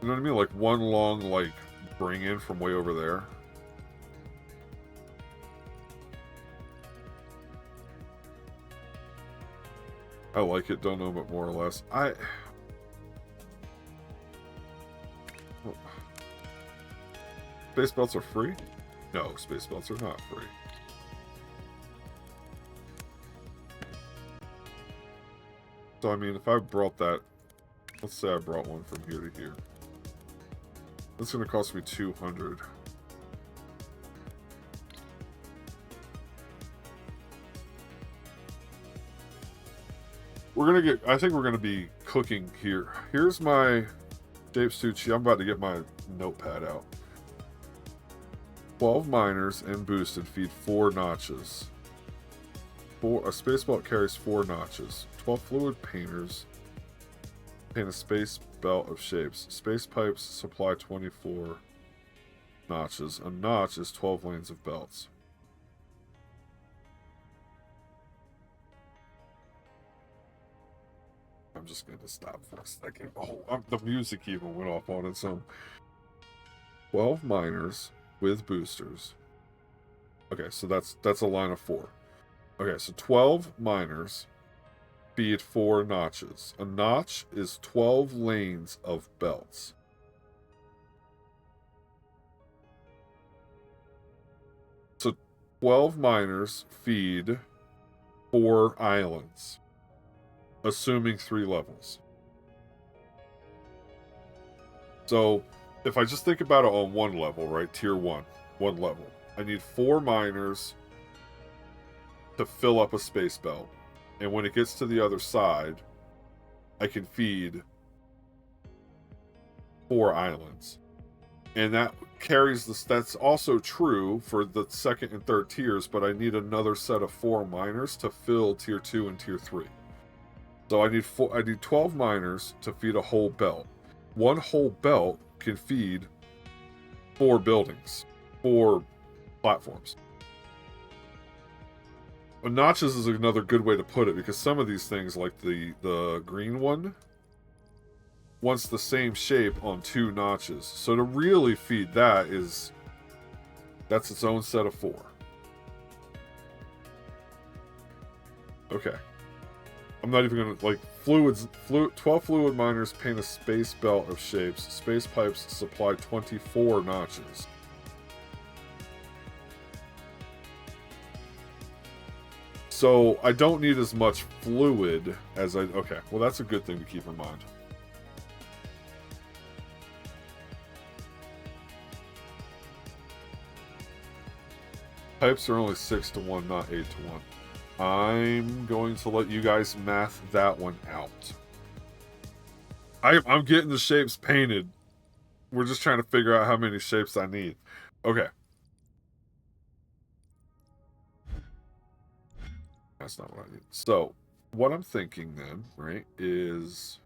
you know what I mean, like one long like bring in from way over there. I like it, don't know, but more or less. Space belts are free? No, space belts are not free. So, I mean, if I brought that... Let's say I brought one from here to here. That's going to cost me 200. We're going to get... I think we're going to be cooking here. Here's my shape sushi. I'm about to get my notepad out. 12 miners and boosted feed 4 notches. A space belt carries 4 notches. 12 fluid painters paint a space belt of shapes. Space pipes supply 24 notches. A notch is 12 lanes of belts. I'm just going to stop for a second. Oh, the music even went off on its own. 12 miners with boosters. Okay, so that's a line of 4. Okay, so 12 miners feed 4 notches. A notch is 12 lanes of belts. So 12 miners feed 4 islands, assuming 3 levels. So if I just think about it on 1 level, right? Tier 1 level. I need 4 miners to fill up a space belt. And when it gets to the other side, I can feed 4 islands. And that carries this. That's also true for the 2nd and 3rd tiers, but I need another set of 4 miners to fill tier 2 and tier 3. So I need 12 miners to feed a whole belt. 1 whole belt can feed 4 buildings, 4 platforms. Well, notches is another good way to put it, because some of these things, like the green one, wants the same shape on 2 notches. So to really feed that that's its own set of 4. Okay. I'm not even gonna, like, 12 fluid miners paint a space belt of shapes. Space pipes supply 24 notches. So I don't need as much fluid as okay, well that's a good thing to keep in mind. Pipes are only 6 to 1, not 8 to 1. I'm going to let you guys math that one out. I'm getting the shapes painted. We're just trying to figure out how many shapes I need. Okay. that's not what I need. So, what I'm thinking then, right, is...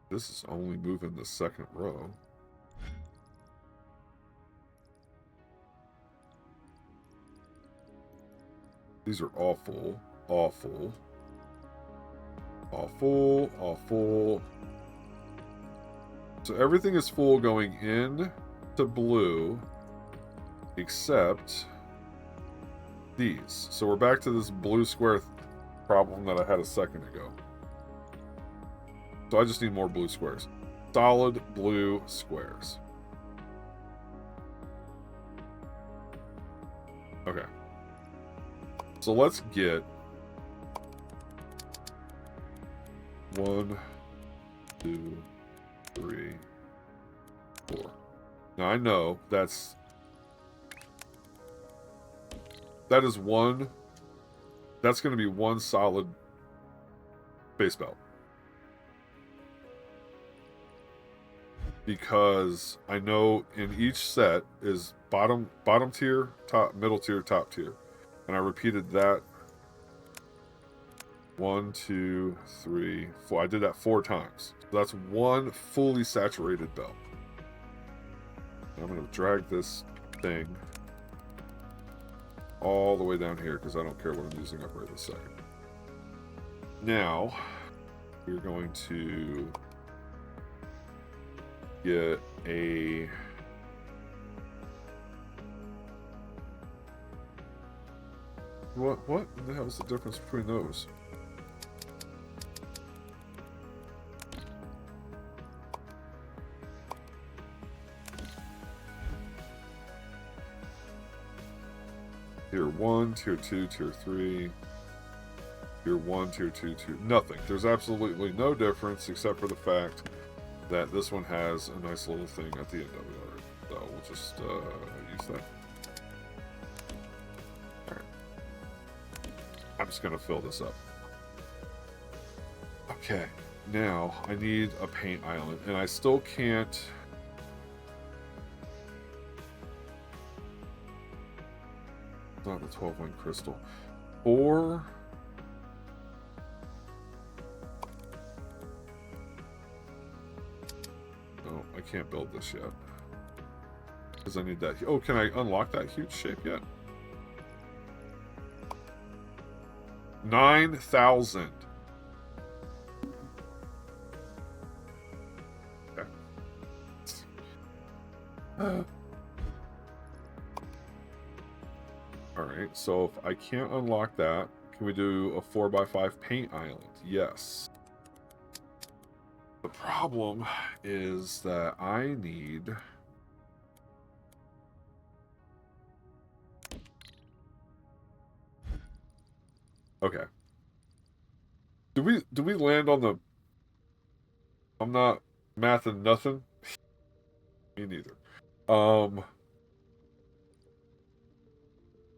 This is only moving the second row. These are awful, awful, awful, awful. So everything is full going in to blue, except these. So we're back to this blue square problem that I had a second ago. So I just need more blue squares. Solid blue squares. Okay. So let's get 1, 2, 3, 4. Now I know that is one. That's going to be one solid base belt. Because I know in each set is bottom tier, top, middle tier, top tier. And I repeated that 1, 2, 3, 4. I did that 4 times. So that's one fully saturated belt. And I'm going to drag this thing all the way down here because I don't care what I'm using up right this second. Now, we're going to get a... What the hell is the difference between those? Tier 1, Tier 2, Tier 3, Tier 1, Tier 2, Tier... Nothing. There's absolutely no difference except for the fact that this one has a nice little thing at the end of it already. So we'll just use that. Alright. I'm just going to fill this up. Okay. Now, I need a paint island. And I still can't... Not the 12-wing crystal. 4... No, I can't build this yet. Because I need that... Oh, can I unlock that huge shape yet? 9,000. Okay. Alright, so if I can't unlock that, can we do a 4x5 paint island? Yes. The problem is that I need... Okay. Do we land on the... I'm not mathing nothing. Me neither. So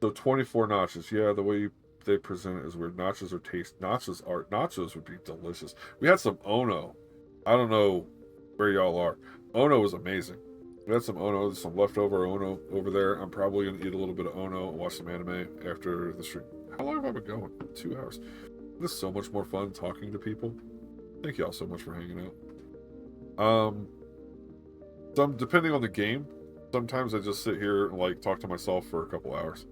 24 notches. Yeah, the way they present it is weird. Nachos would be delicious. We had some Ono. I don't know where y'all are. Ono was amazing. We had some Ono, some leftover Ono over there. I'm probably gonna eat a little bit of Ono and watch some anime after the stream. How long have I been going? 2 hours. This is so much more fun talking to people. Thank y'all so much for hanging out. Depending on the game, sometimes I just sit here and like talk to myself for a couple hours.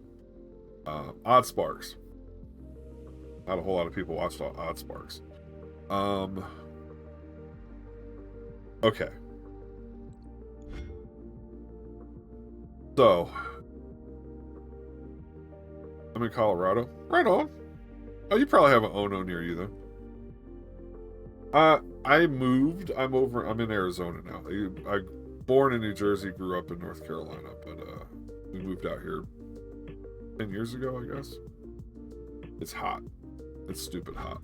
Odd Sparks. Not a whole lot of people watched Odd Sparks. Okay. So, I'm in Colorado. Right on. Oh, you probably have an Ono near you then. I moved. I'm in Arizona now. I born in New Jersey, grew up in North Carolina, but we moved out here 10 years ago, I guess. It's hot. It's stupid hot.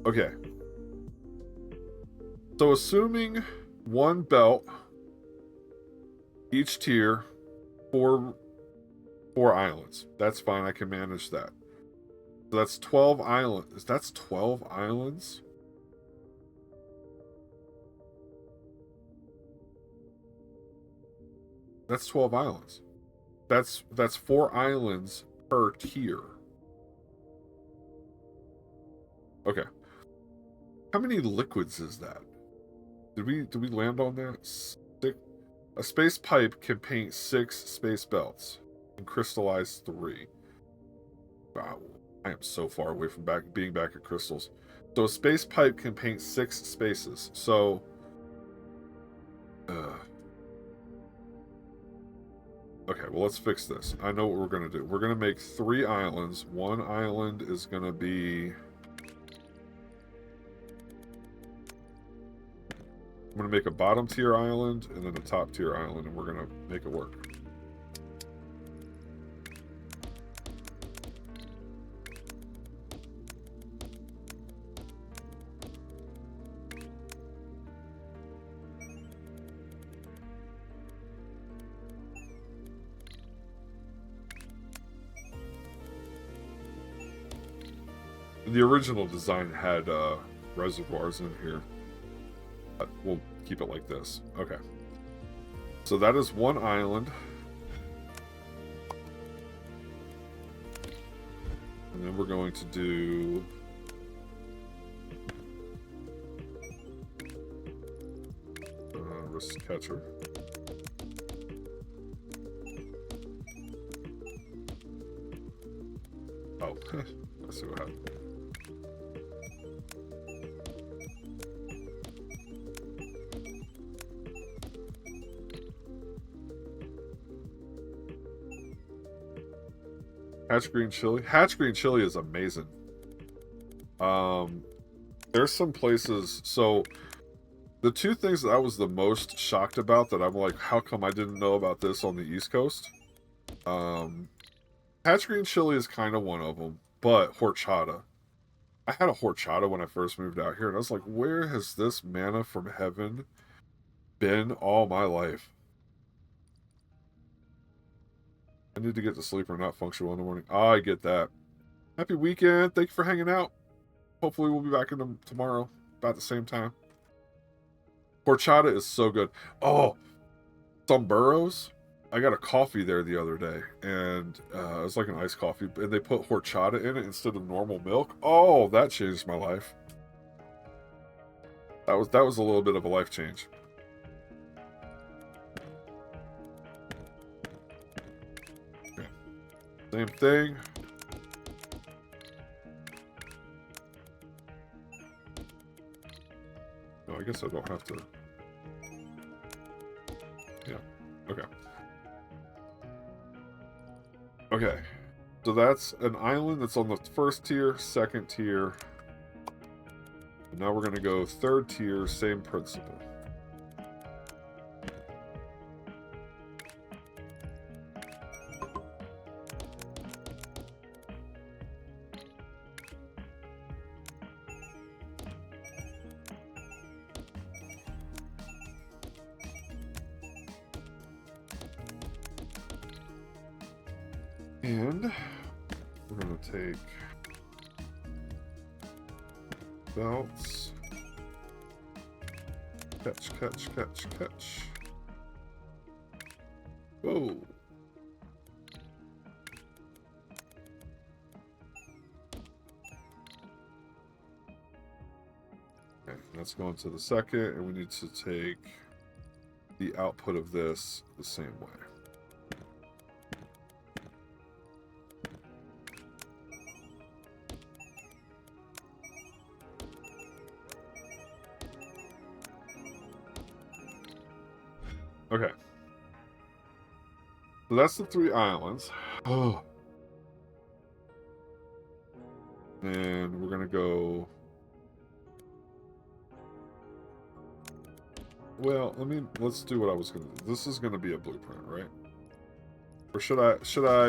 Okay. So assuming one belt, each tier, 4 4 islands. That's fine. I can manage that. So that's 12 islands. That's 12 islands? That's 12 islands. That's 4 islands per tier. Okay. How many liquids is that? Did we land on that? A space pipe can paint 6 space belts and crystallize 3. Wow, I am so far away from being back at crystals. So a space pipe can paint 6 spaces. So, okay, well, let's fix this. I know what we're going to do. We're going to make 3 islands. 1 island is going to be... I'm going to make a bottom tier island and then a top tier island, and we're going to make it work. The original design had reservoirs in here. We'll keep it like this. Okay. So that is 1 island. And then we're going to do... risk catcher. Oh, let's see what happens. Hatch green chili. Hatch green chili is amazing. There's some places. So the 2 things that I was the most shocked about that I'm like, how come I didn't know about this on the East Coast? Hatch green chili is kind of one of them, but horchata. I had a horchata when I first moved out here, and I was like, where has this manna from heaven been all my life? I need to get to sleep or not functional in the morning. Oh, I get that. Happy weekend. Thank you for hanging out. Hopefully we'll be back in them tomorrow about the same time. Horchata is so good. Oh, some burrows. I got a coffee there the other day, and it was like an iced coffee, and they put horchata in it instead of normal milk. Oh, that changed my life. That was a little bit of a life change. Okay. Same thing. No, I guess I don't have to. Yeah. Okay. Okay. So that's an island that's on the 1st tier, 2nd tier. And now we're going to go 3rd tier, same principle. And we're going to take belts. Catch, catch, catch, catch. Whoa. Okay, that's going to the 2nd, and we need to take the output of this the same way. Okay. So that's the 3 islands. Oh. And we're gonna go... Well, let's do what I was gonna do. This is gonna be a blueprint, right? Or should I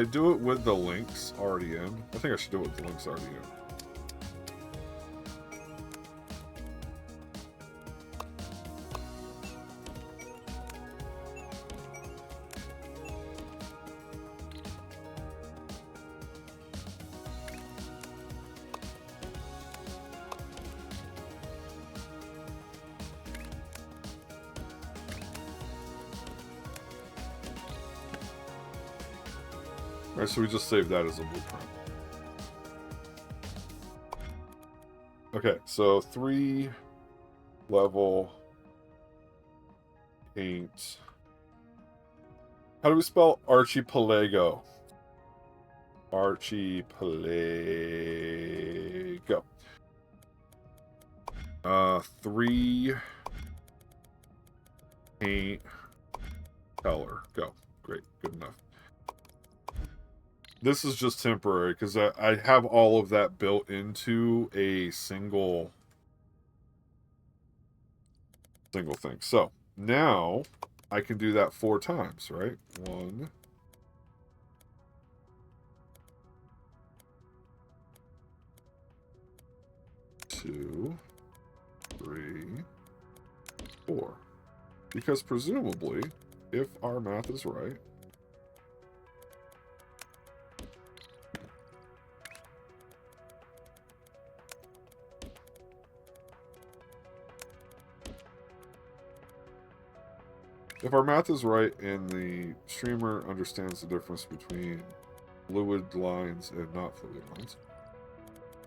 do it with the links already in? I think I should do it with the links already in. Alright, so we just saved that as a blueprint. Okay, so 3 level paint. How do we spell archipelago? Archipelago. 3 paint color. Go. Great. Good enough. This is just temporary because I have all of that built into a single thing. So now I can do that 4 times, right? 1, 2, 3, 4. Because presumably, if our math is right, and the streamer understands the difference between fluid lines and not fluid lines,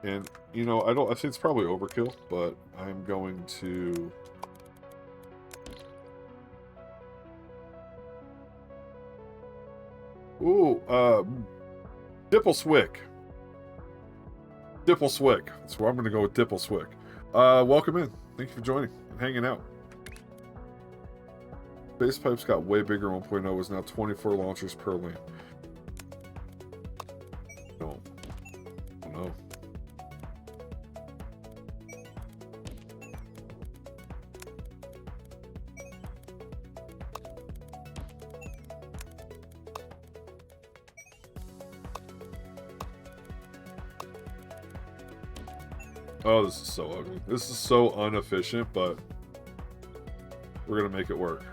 and you know, I think it's probably overkill, but I'm going to Dippleswick. That's where I'm going to go with Dippleswick. Welcome in. Thank you for joining and hanging out. Base pipes got way bigger. 1.0 is now 24 launchers per lane. No. No. Oh, this is so ugly. This is so inefficient, but we're going to make it work.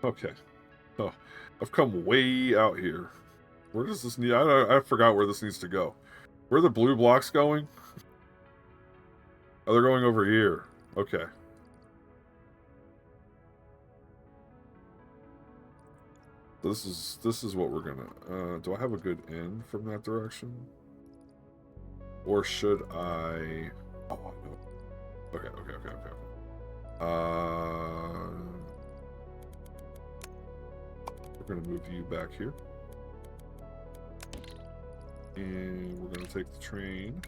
Okay. Oh, I've come way out here. Where does this need? I forgot where this needs to go. Where are the blue blocks going? Oh, they're going over here. Okay. This is what we're gonna. Do I have a good end from that direction? Or should I? Oh no. Okay. We're gonna move you back here, and we're gonna take the train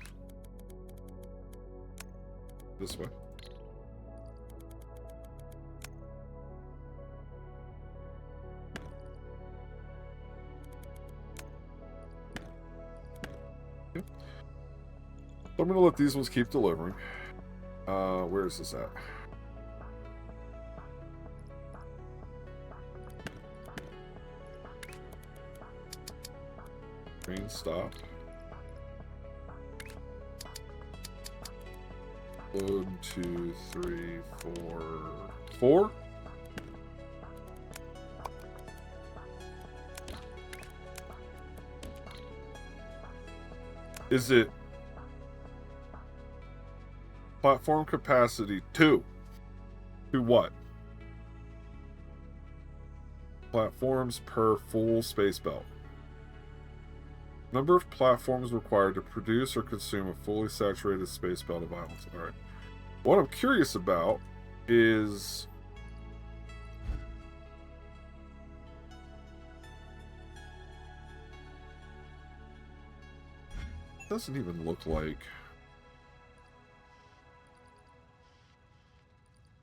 this way. Okay. So I'm gonna let these ones keep delivering. Where is this at? Train stop. Load 2, 3, 4. 4? Is it platform capacity 2? To what? Platforms per full space belt. Number of platforms required to produce or consume a fully saturated space belt of islands. Alright. What I'm curious about is... It doesn't even look like...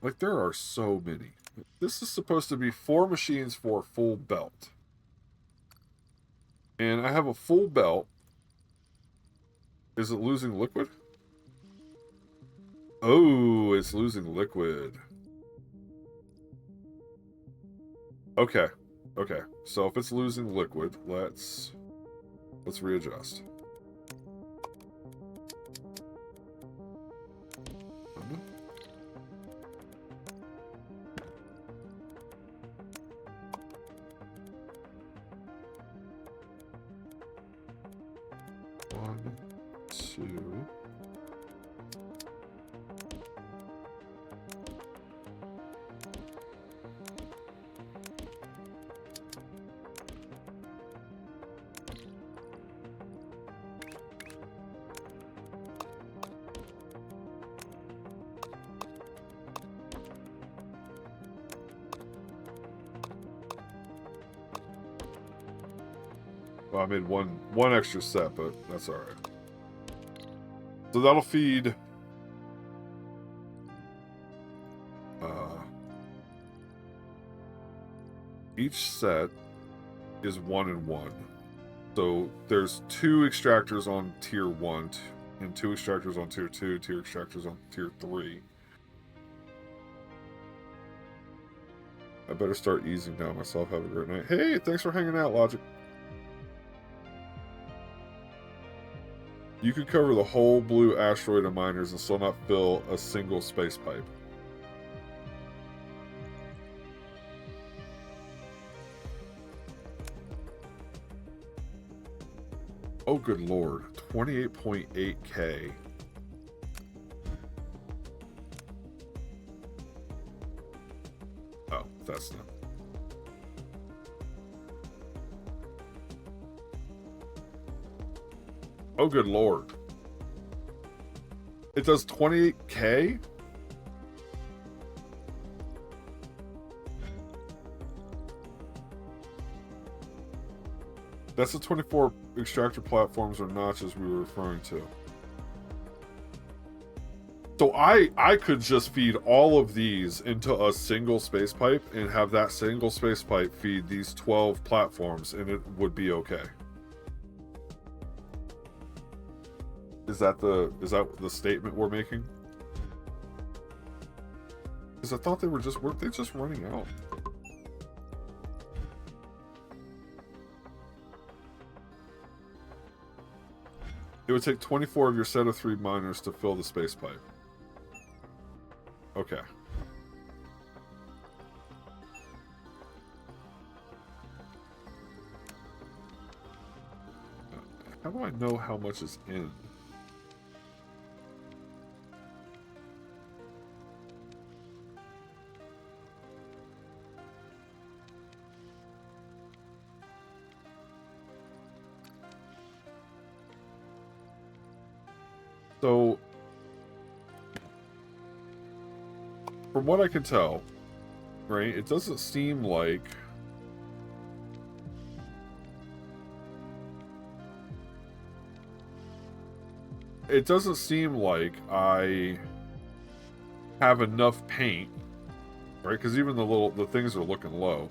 Like, there are so many. This is supposed to be 4 machines for a full belt. And I have a full belt. Is it losing liquid? Oh, it's losing liquid. Okay. Okay. So if it's losing liquid, let's readjust. 2. Well, I made one extra set, but that's all right. So that'll feed each set is 1 and 1. So there's 2 extractors on tier 1 and 2 extractors on tier 2, 2 extractors on tier 3. I better start easing down myself. Have a great night. Hey, thanks for hanging out, Logic. You could cover the whole blue asteroid of miners and still not fill a single space pipe. Oh, good lord. 28.8K. Oh, that's not. Oh, good lord. It does 28K? That's the 24 extractor platforms or notches we were referring to. So I could just feed all of these into a single space pipe and have that single space pipe feed these 12 platforms and it would be okay. Is that the statement we're making? Because I thought weren't they just running out? It would take 24 of your set of 3 miners to fill the space pipe. Okay. How do I know how much is in? So, from what I can tell, right, it doesn't seem like I have enough paint, right? Because even the things are looking low.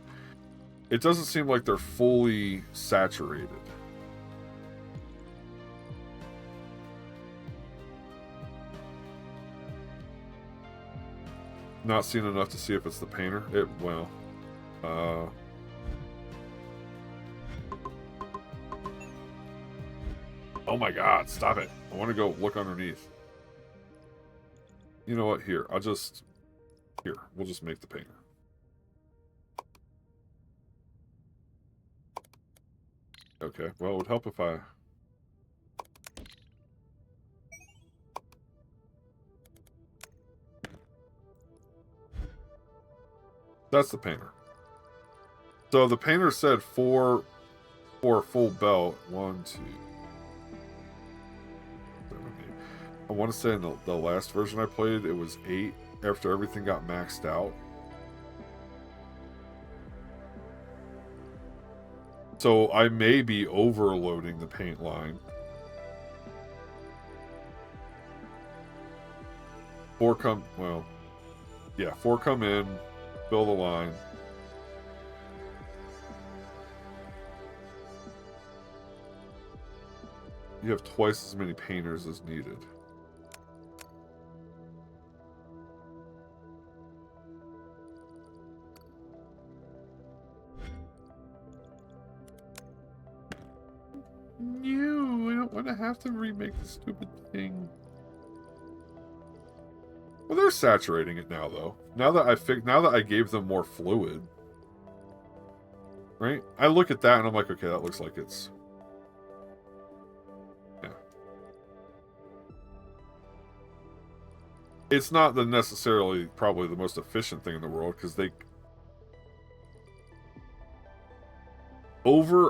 It doesn't seem like they're fully saturated. Not seen enough to see if it's the painter. Oh my god, stop it. I want to go look underneath. You know what? Here, we'll just make the painter. Okay, well, it would help if I... That's the painter. So the painter said 4 for a full belt. 1, 2, 7, 8. I want to say in the last version I played, it was 8 after everything got maxed out. So I may be overloading the paint line. 4 come in, fill the line. You have twice as many painters as needed. No, I don't want to have to remake the stupid thing. Well, they're saturating it now, though. Now that I gave them more fluid, right? I look at that and I'm like, okay, that looks like it's... Yeah. it's not the necessarily probably the most efficient thing in the world because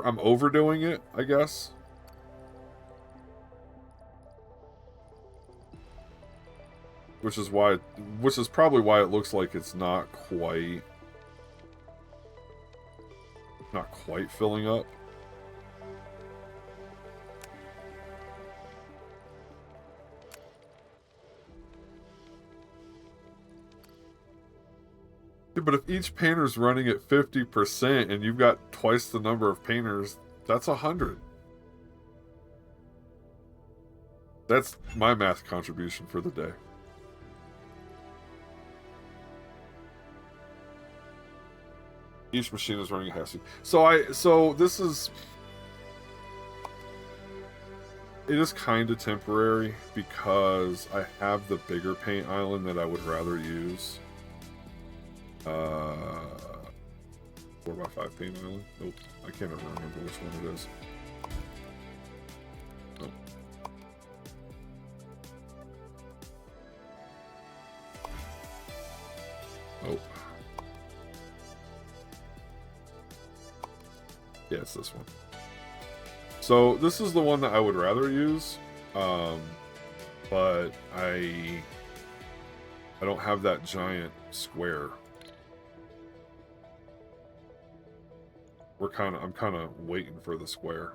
I'm overdoing it, I guess. Which is probably why it looks like it's not quite filling up. Yeah, but if each painter's running at 50% and you've got twice the number of painters, that's 100. That's my math contribution for the day. Each machine is running a half speed. So this is... It is kind of temporary because I have the bigger paint island that I would rather use. 4x5 paint island? Nope. I can't ever remember which one it is. Nope. Nope. Yeah, it's this one. So this is the one that I would rather use, but I don't have that giant square. I'm kind of waiting for the square.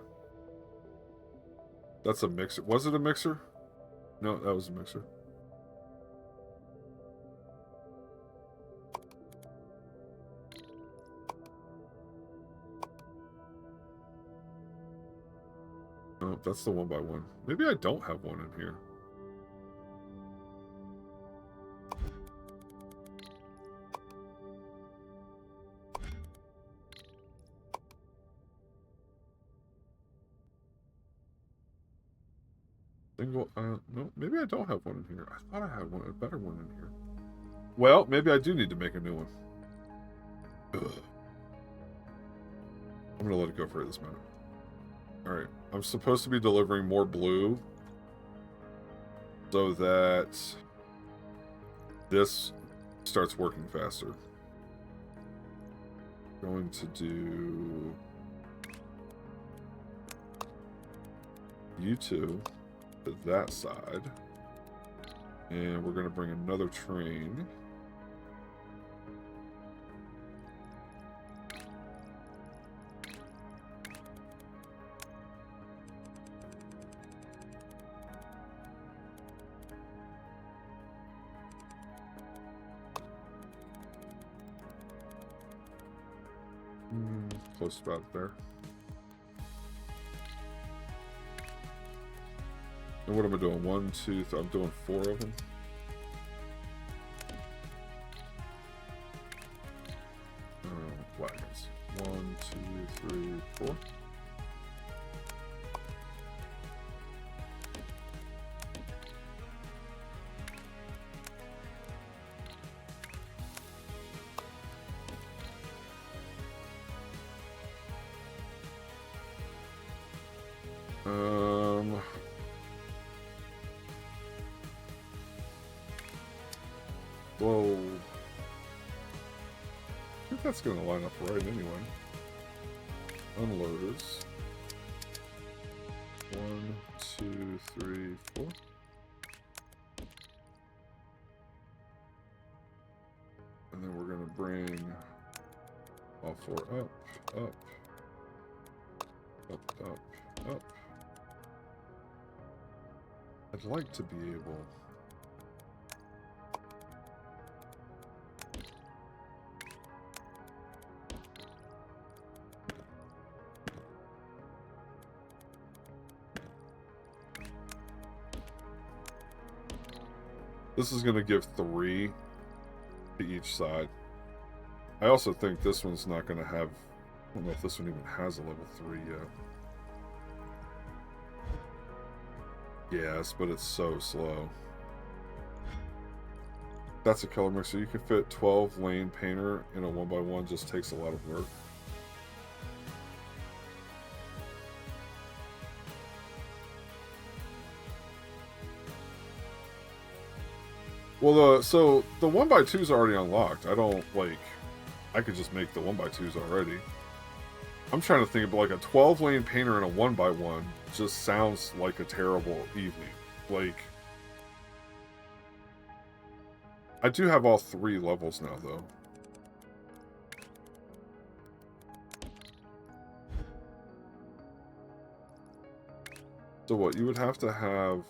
That's a mixer. Was it a mixer? No, that was a mixer. No, that's the 1x1. Maybe I don't have one in here. No, maybe I don't have one in here. I thought I had a better one in here. Well, maybe I do need to make a new one. Ugh. I'm gonna let it go for this minute. Alright, I'm supposed to be delivering more blue so that this starts working faster. Going to do you two to that side, and we're going to bring another train. Close about there. And what am I doing? 1, 2, 3. I'm doing 4 of them. Wagons. 1, 2, 3, 4. Whoa. I think that's going to line up right anyway. Unloaders. 1, 2, 3, 4. And then we're going to bring all 4 up, up, up, up, up. I'd like to be able... This is going to give 3 to each side. I also think this one's not going to have... I don't know if this one even has a level 3 yet. Yes, but it's so slow. That's a color mixer. You can fit 12 lane painter in a 1x1. Just takes a lot of work. Well, so the 1x2 is already unlocked. I don't, like... I could just make the 1x2s already. I'm trying to think of, like, a 12-lane painter and a 1x1 just sounds like a terrible evening. Like... I do have all 3 levels now, though. So what, you would have to have...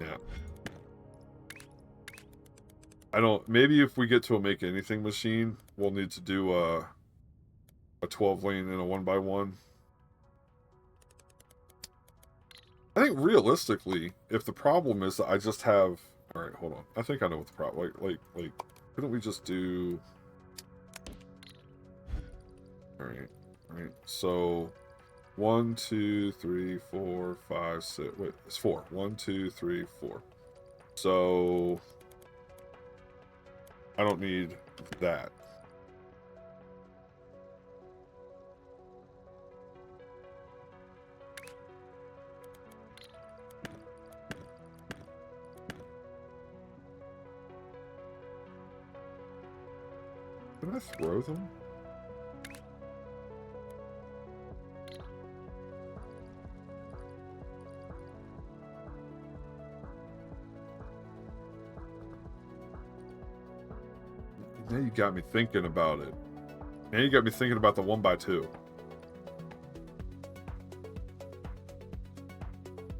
Yeah. I don't... Maybe if we get to a make anything machine, we'll need to do a 12-lane and a 1x1. I think realistically, if the problem is that I just have... Alright, hold on. I think I know what the problem... Like, couldn't we just do... Alright, so... 1, 2, 3, 4, 5, 6... Wait, it's 4. 1, 2, 3, 4. So... I don't need that. Can I throw them? Now you got me thinking about it. Now you got me thinking about the 1x2.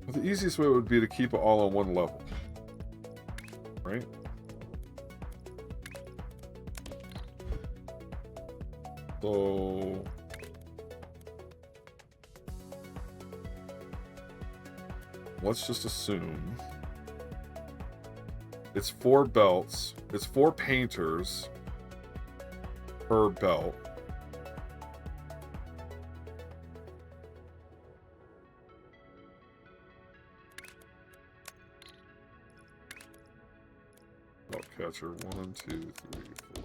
Well, the easiest way would be to keep it all on one level. Right? So... let's just assume... it's 4 belts. It's 4 painters per belt. Belt catcher, 1, 2, 3, 4.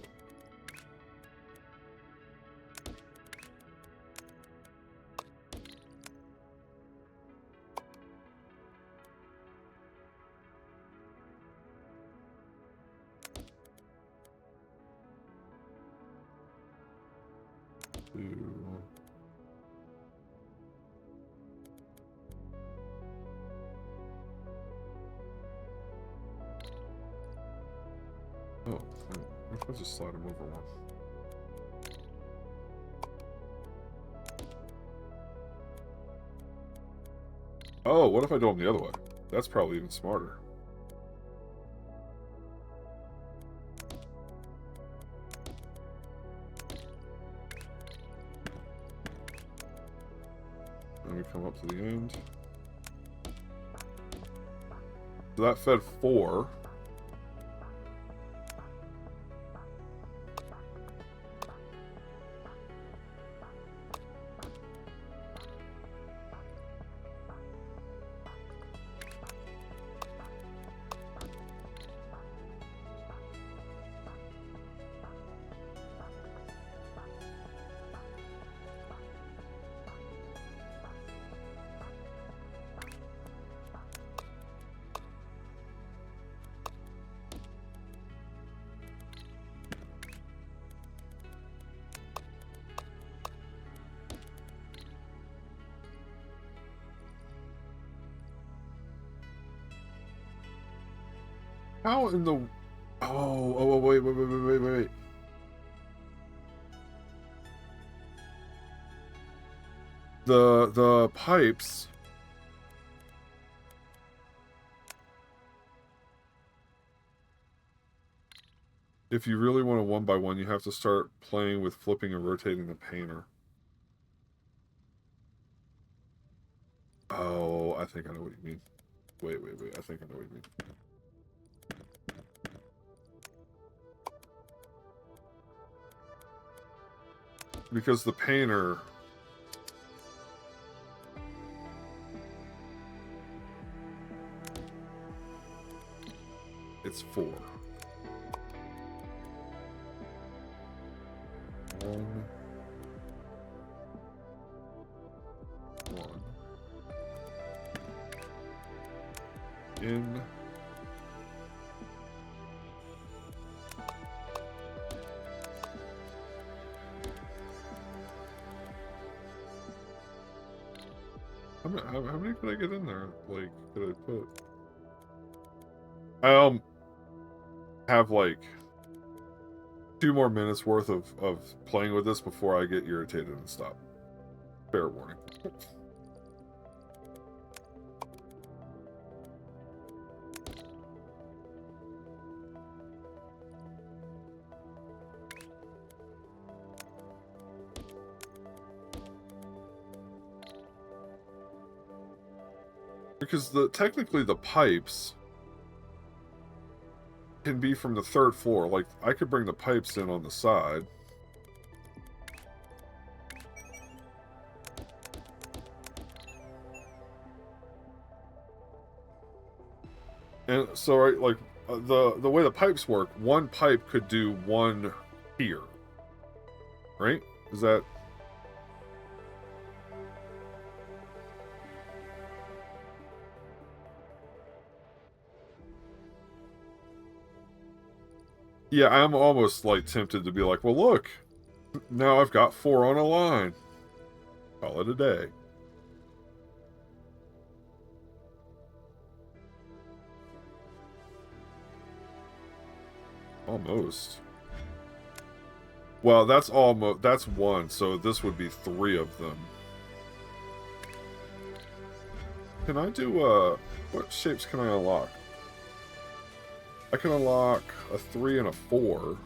Oh, what if I just slide him over one? Oh, what if I do them the other way? That's probably even smarter. Then we come up to the end. So that fed 4. How in the... Oh, wait. The pipes... If you really want a 1x1, you have to start playing with flipping and rotating the painter. Oh, I think I know what you mean. Wait. I think I know what you mean. Because the painter... it's 4. 1... in. How many could I get in there? Like, could I put? I have like 2 more minutes worth of playing with this before I get irritated and stop. Fair warning. Because technically the pipes can be from the 3rd floor. Like, I could bring the pipes in on the side. And so, right, like, the way the pipes work, one pipe could do one here. Right? Is that... Yeah, I'm almost, like, tempted to be like, well, look, now I've got 4 on a line. Call it a day. Almost. Well, that's almost... That's 1, so this would be 3 of them. Can I do, what shapes can I unlock? I can unlock a 3 and a 4.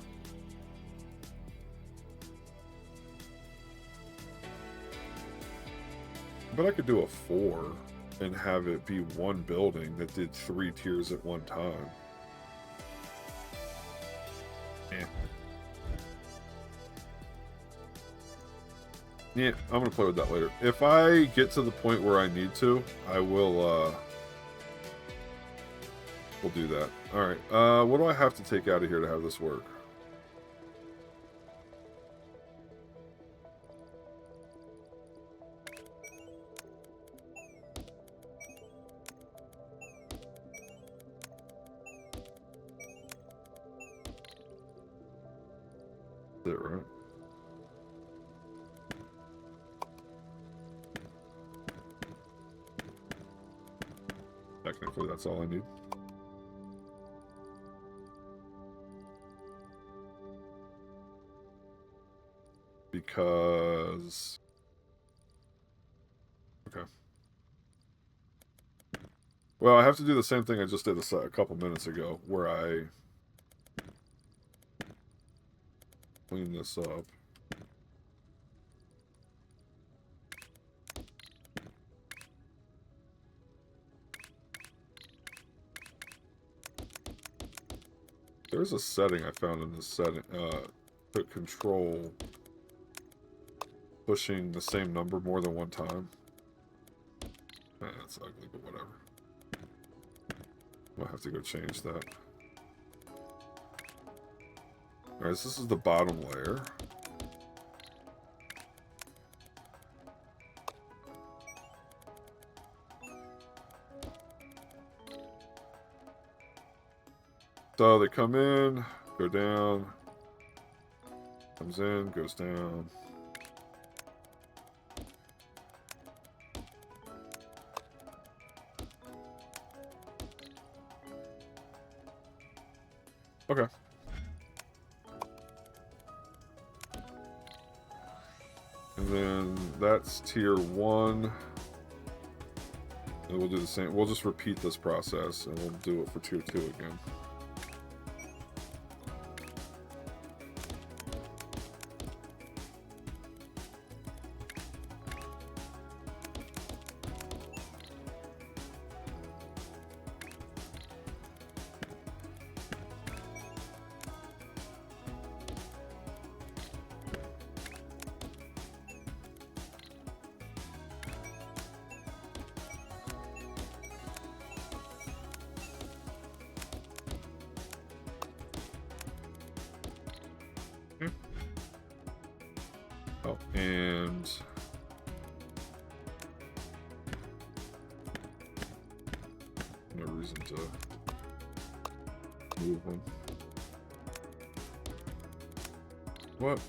But I could do a 4 and have it be one building that did 3 tiers at one time. Yeah. Yeah, I'm gonna play with that later. If I get to the point where I need to, I will, we'll do that. Alright, what do I have to take out of here to have this work? Is it right? Technically, that's all I need. Because... Okay. Well, I have to do the same thing I just did a couple minutes ago, where I clean this up. There's a setting I found in this setting, to control pushing the same number more than one time. That's ugly, but whatever. I'll have to go change that. Alright, so this is the bottom layer. So they come in, go down, comes in, goes down. Okay. And then that's tier 1. And we'll do the same. We'll just repeat this process and we'll do it for tier 2 again. Oh, and no reason to move them. What?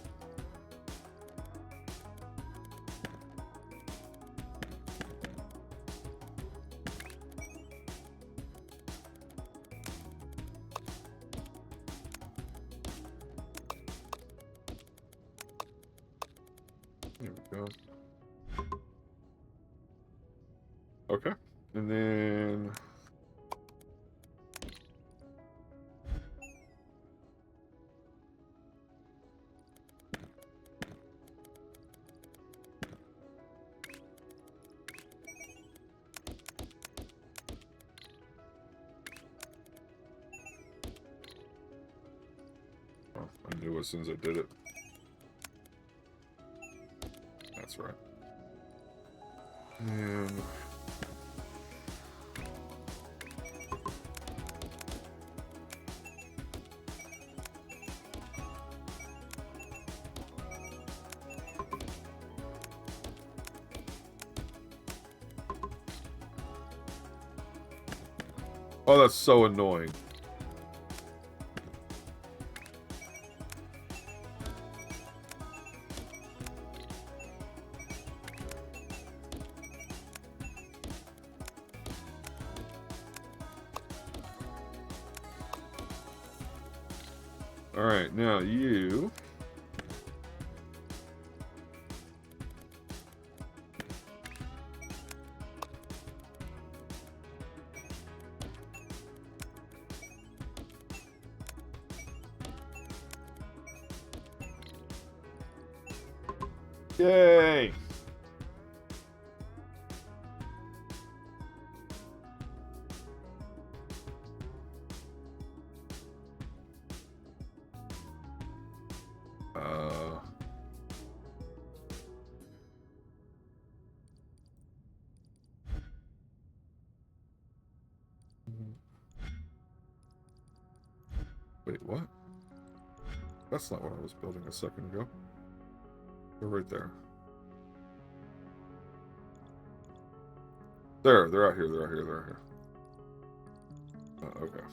There we go. Okay. And then oh, I knew as soon as I did it. That's right. And oh, that's so annoying. All right, now you. Yay! Wait, what? That's not what I was building a second ago. They're right there. There, they're out here, they're out here, they're out here. Okay.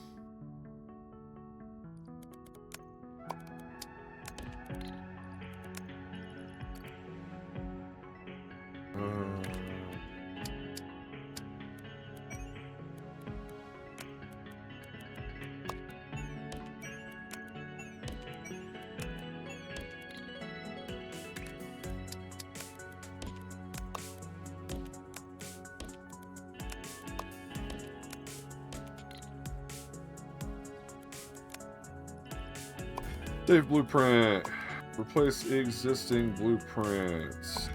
Save blueprint. Replace existing blueprints.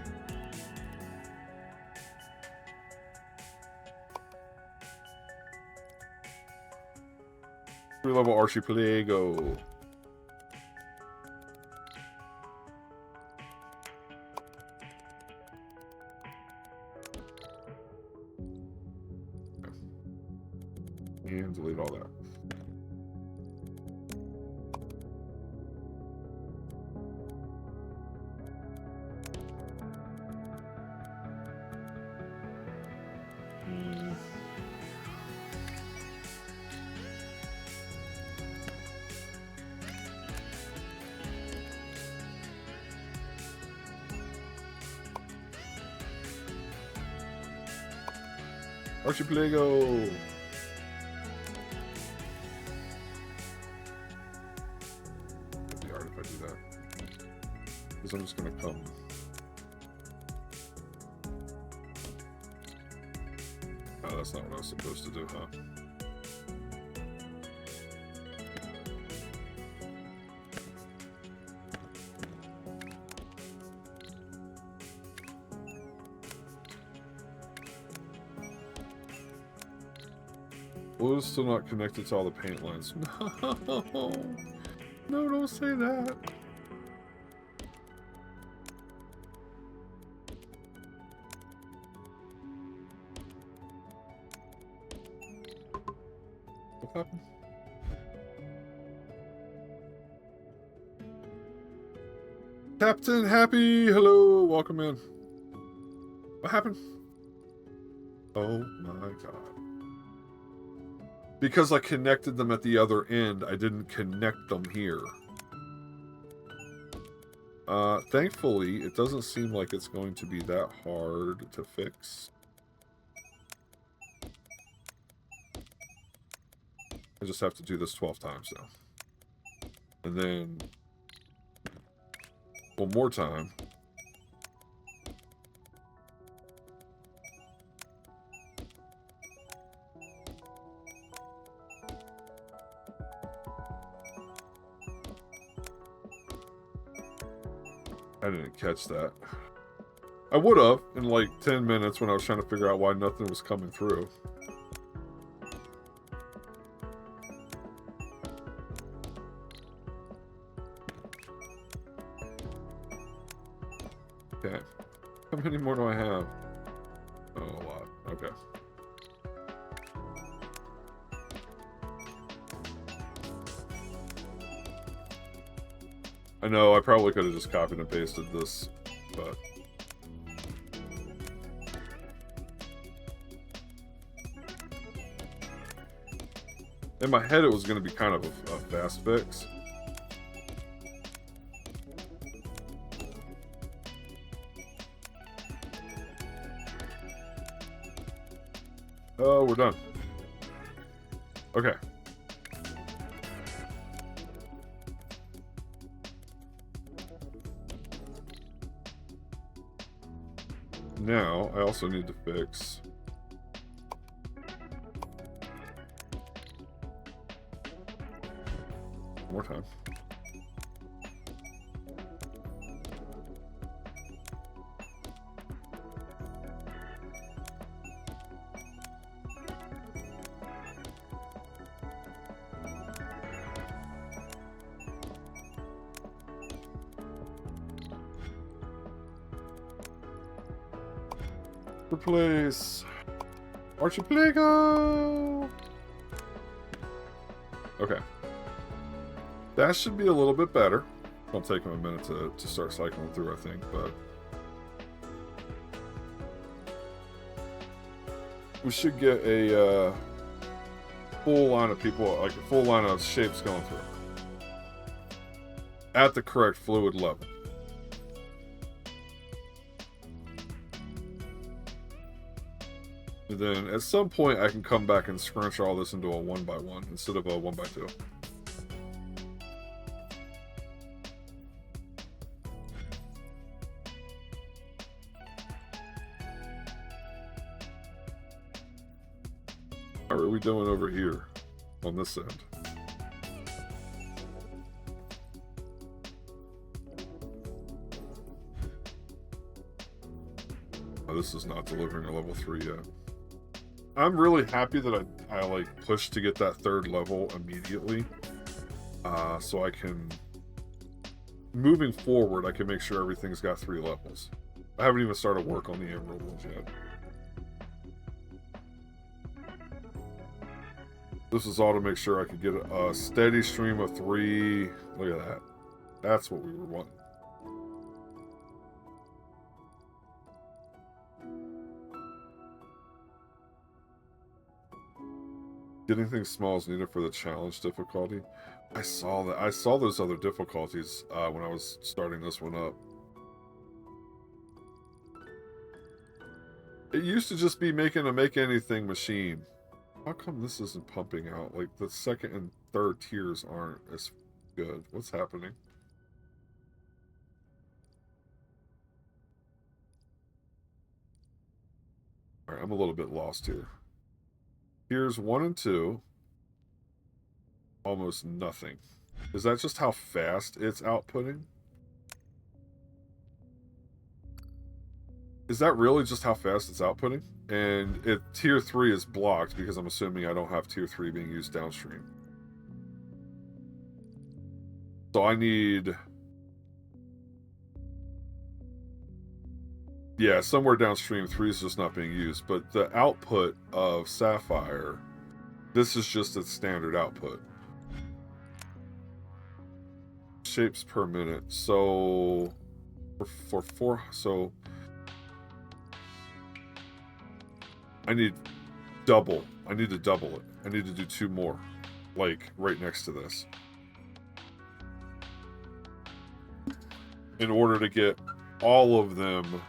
3-level archipelago. And delete all that. Archipelago. It'd be hard if I do that. Because I'm just gonna come. Oh, that's not what I was supposed to do, huh? Well, it's still not connected to all the paint lines. No! No, don't say that. What happened? Captain Happy! Hello, welcome in. What happened? Oh my god. Because I connected them at the other end, I didn't connect them here. Thankfully, it doesn't seem like it's going to be that hard to fix. I just have to do this 12 times now. And then one more time. I didn't catch that. I would have in like 10 minutes when I was trying to figure out why nothing was coming through. Okay. How many more do I have? Oh, a lot. Okay. I know, I probably could have just copied and pasted this, but... in my head, it was going to be kind of a fast fix. Oh, we're done. Okay. Now, I also need to fix... one more time. Replace Archipelago. Okay. That should be a little bit better. It'll take him a minute to start cycling through, I think, but... we should get a full line of people, like a full line of shapes going through. At the correct fluid level. And then at some point I can come back and scrunch all this into a 1x1 instead of a 1x2. How are we doing over here on this end? Oh, this is not delivering a level 3 yet. I'm really happy that I like pushed to get that third level immediately. So I can, moving forward, I can make sure everything's got 3 levels. I haven't even started work on the emerald ones yet. This is all to make sure I could get a steady stream of 3. Look at that. That's what we were wanting. Getting things small is needed for the challenge difficulty. I saw that. I saw those other difficulties when I was starting this one up. It used to just be making a make anything machine. How come this isn't pumping out? Like the second and third tiers aren't as good. What's happening? Alright, I'm a little bit lost here. Tiers 1 and 2. Almost nothing. Is that just how fast it's outputting? Is that really just how fast it's outputting? And tier 3 is blocked because I'm assuming I don't have tier 3 being used downstream. So I need... yeah, somewhere downstream 3 is just not being used. But the output of Sapphire, this is just its standard output. Shapes per minute. So for 4, so I need double I need to double it. I need to do 2 more, like right next to this, in order to get all of them.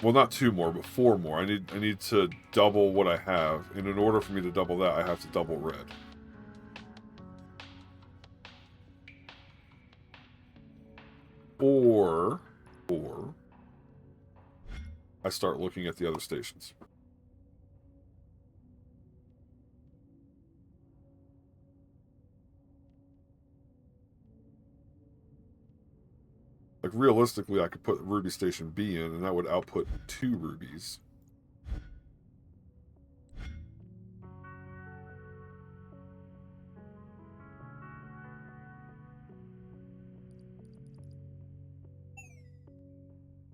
Well, not 2 more, but 4 more. I need to double what I have, and in order for me to double that, I have to double red. Or I start looking at the other stations. Like, realistically, I could put Ruby Station B in, and that would output 2 rubies.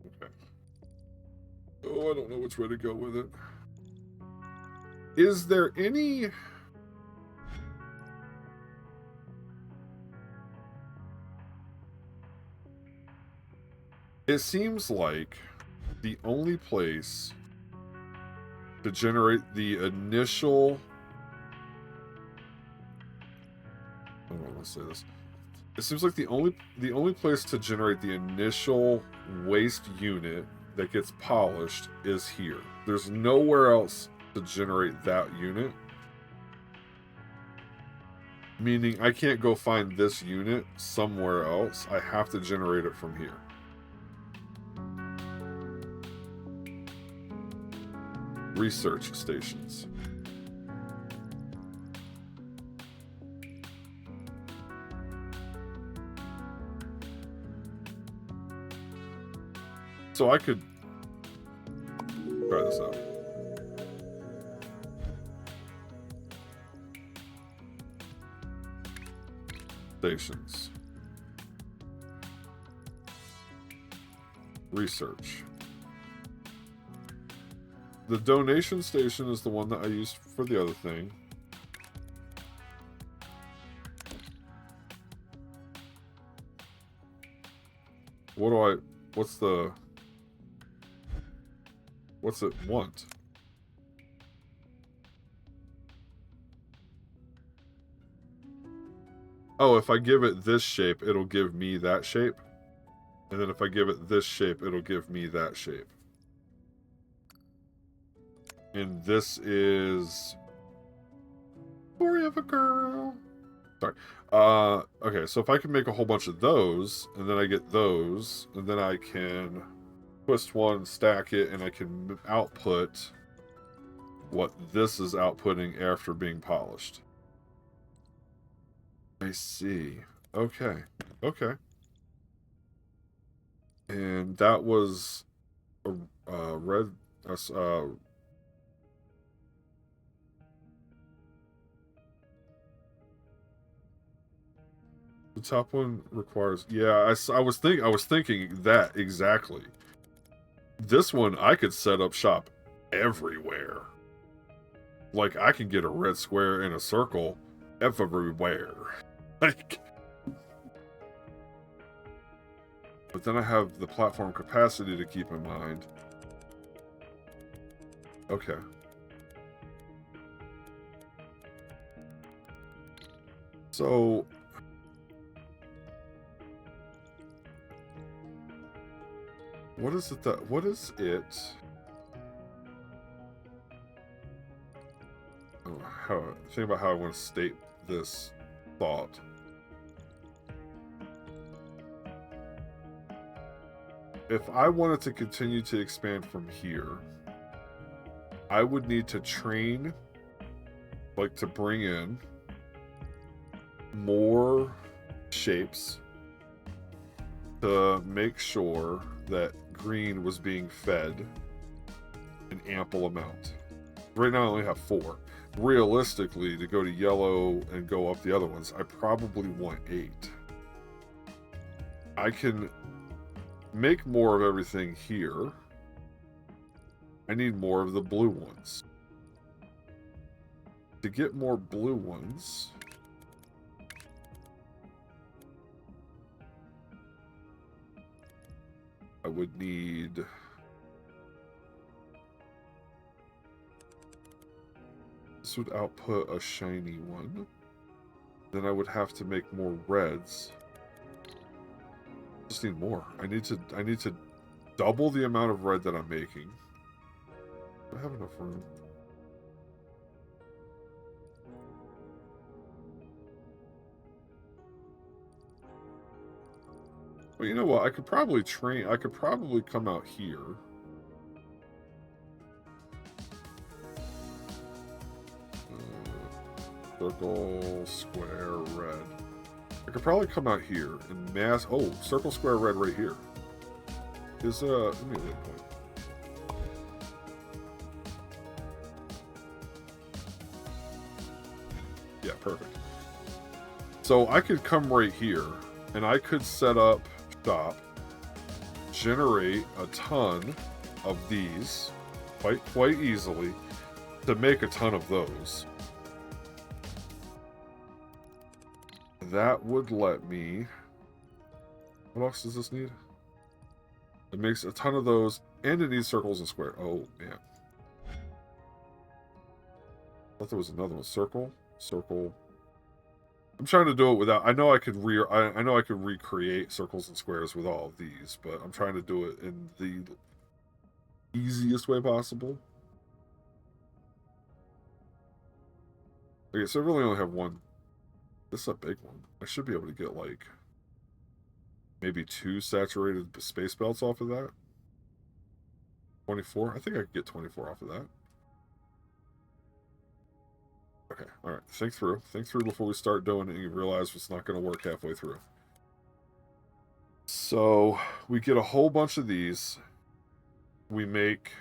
Okay. Oh, I don't know which way to go with it. Is there any... It seems like the only place to generate the initial... I don't want to say this. It seems like the only place to generate the initial waste unit that gets polished is here. There's nowhere else to generate that unit. Meaning I can't go find this unit somewhere else. I have to generate it from here. Research stations. So I could try this out. Stations. Research. The donation station is the one that I used for the other thing. What's it want? Oh, if I give it this shape, it'll give me that shape. And then if I give it this shape, it'll give me that shape. And this is... Story of a girl. Sorry. Okay, so if I can make a whole bunch of those, and then I get those, and then I can twist one, stack it, and I can output what this is outputting after being polished. I see. Okay. Okay. And that was a red... the top one requires... Yeah, I was thinking that exactly. This one, I could set up shop everywhere. Like, I can get a red square and a circle everywhere. Like... But then I have the platform capacity to keep in mind. Okay. So... What is it that... What is it... Oh, think about how I want to state this thought. If I wanted to continue to expand from here, I would need to train, like, to bring in more shapes to make sure that green was being fed an ample amount. Right now I only have 4. Realistically, to go to yellow and go up the other ones, I probably want 8. I can make more of everything here. I need more of the blue ones. To get more blue ones, I would need This would output a shiny one. Then I would have to make more reds. Just need more. I need to double the amount of red that I'm making. Do I have enough room? Well, you know what? I could probably come out here. Circle, square, red. I could probably come out here and mass. Oh, circle, square, red right here. Is let me wait a point. Yeah, perfect. So I could come right here and I could set up shop, generate a ton of these quite easily to make a ton of those. That would let me... What else does this need? It makes a ton of those, and it needs circles and square. Oh, man. I thought there was another one. Circle, circle. I'm trying to do it without... I know I could recreate circles and squares with all of these, but I'm trying to do it in the easiest way possible. Okay, so I really only have one. This is a big one. I should be able to get, like, maybe 2 saturated space belts off of that. 24? I think I could get 24 off of that. Okay, alright. Think through. Think through before we start doing it and you realize it's not going to work halfway through. So, we get a whole bunch of these. We make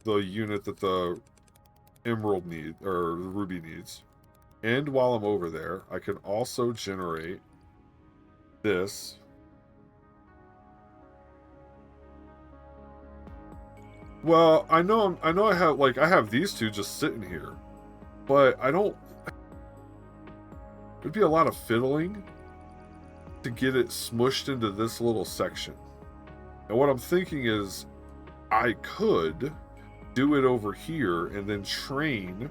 the unit that the emerald need, or the ruby needs. And while I'm over there, I can also generate this. Well, I know I have these two just sitting here, but I don't... It'd be a lot of fiddling to get it smushed into this little section. And what I'm thinking is I could do it over here and then train,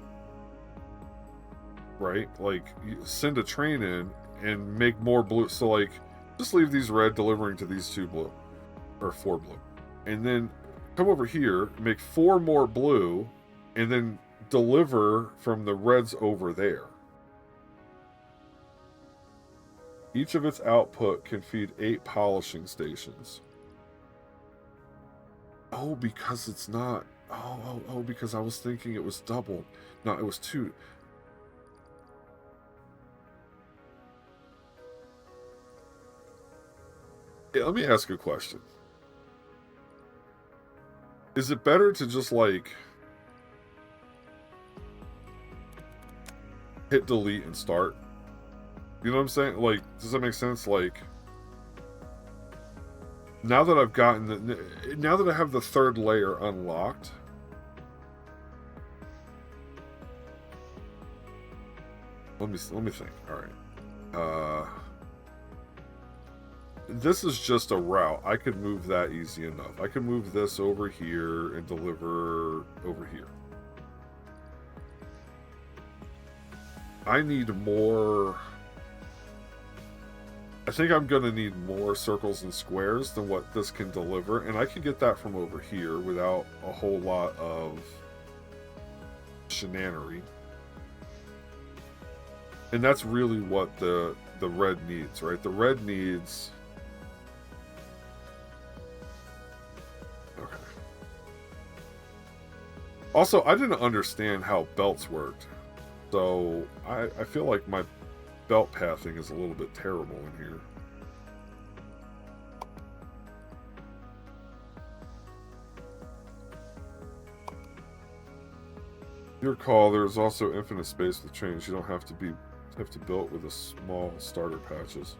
right? Like, send a train in and make more blue. So, like, just leave these red, delivering to these 2 blue, or 4 blue. And then come over here, make 4 more blue, and then deliver from the reds over there. Each of its output can feed 8 polishing stations. Oh, because it's not... Oh, because I was thinking it was double. No, it was 2. Yeah, let me ask you a question. Is it better to just, like, hit delete and start? You know what I'm saying? Like, does that make sense? Like, now that I've gotten now that I have the 3rd layer unlocked, let me think. All right. This is just a route. I could move that easy enough. I could move this over here and deliver over here. I need more... I think I'm going to need more circles and squares than what this can deliver, and I can get that from over here without a whole lot of shenanery. And that's really what the red needs, right? The red needs... Okay. Also, I didn't understand how belts worked, so I feel like my belt pathing is a little bit terrible in here. Your call. There's also infinite space with trains. You don't have to build with a small starter patches.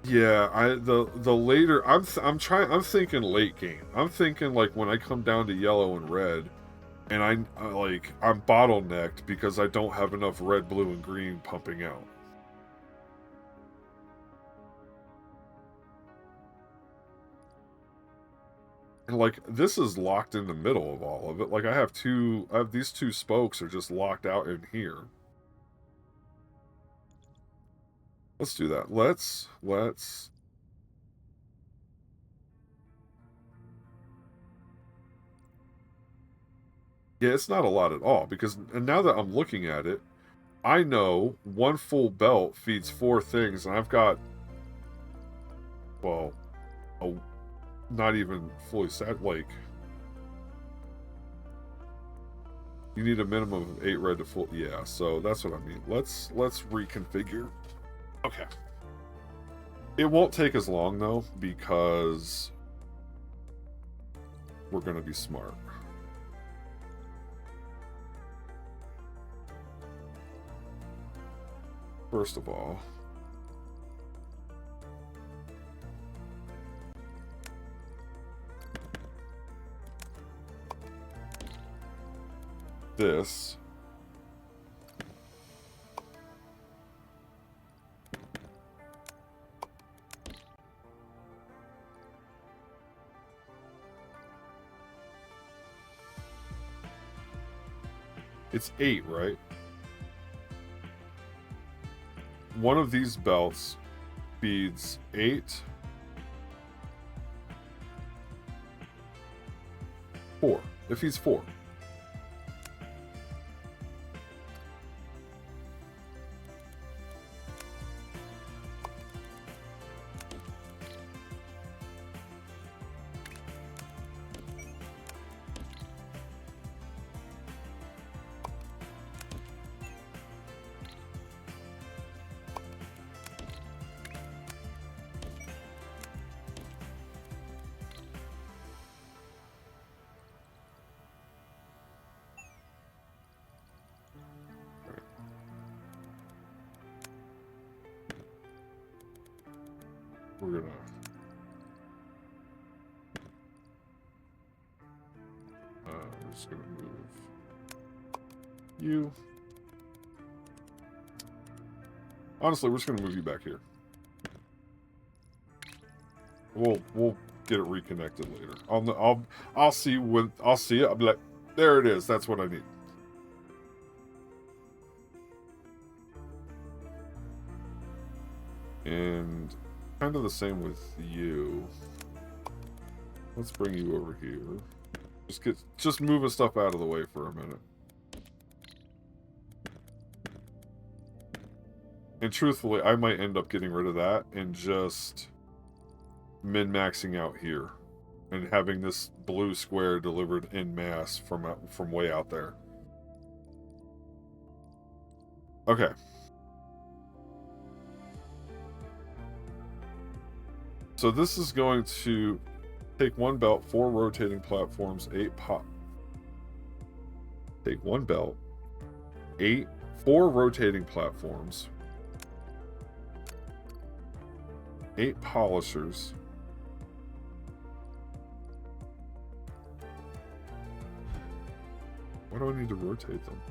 Yeah, the later I'm thinking late game. I'm thinking like when I come down to yellow and red, and I'm bottlenecked because I don't have enough red, blue, and green pumping out. like, this is locked in the middle of all of it. Like, I have these two spokes are just locked out in here. Let's do that. Let's yeah, it's not a lot at all, because, and now that I'm looking at it, I know one full belt feeds 4 things, and I've got, well, not even fully set, like, you need a minimum of 8 red to full, yeah, so that's what I mean. Let's reconfigure. Okay. It won't take as long, though, because we're going to be smart. First of all, this it's 8, right? One of these belts feeds 8, 4. It feeds 4. We're just gonna move you. Honestly, we're just gonna move you back here. We'll get it reconnected later. I'll see when I'll see it. I'll be like, there it is. That's what I need. And kind of the same with you. Let's bring you over here. Just moving stuff out of the way for a minute. And truthfully, I might end up getting rid of that and just min-maxing out here and having this blue square delivered en masse from way out there. Okay. So this is going to take 1 belt, 4 rotating platforms, 8 pop. Take 1 belt, 4 rotating platforms, 8 polishers, why do I need to rotate them?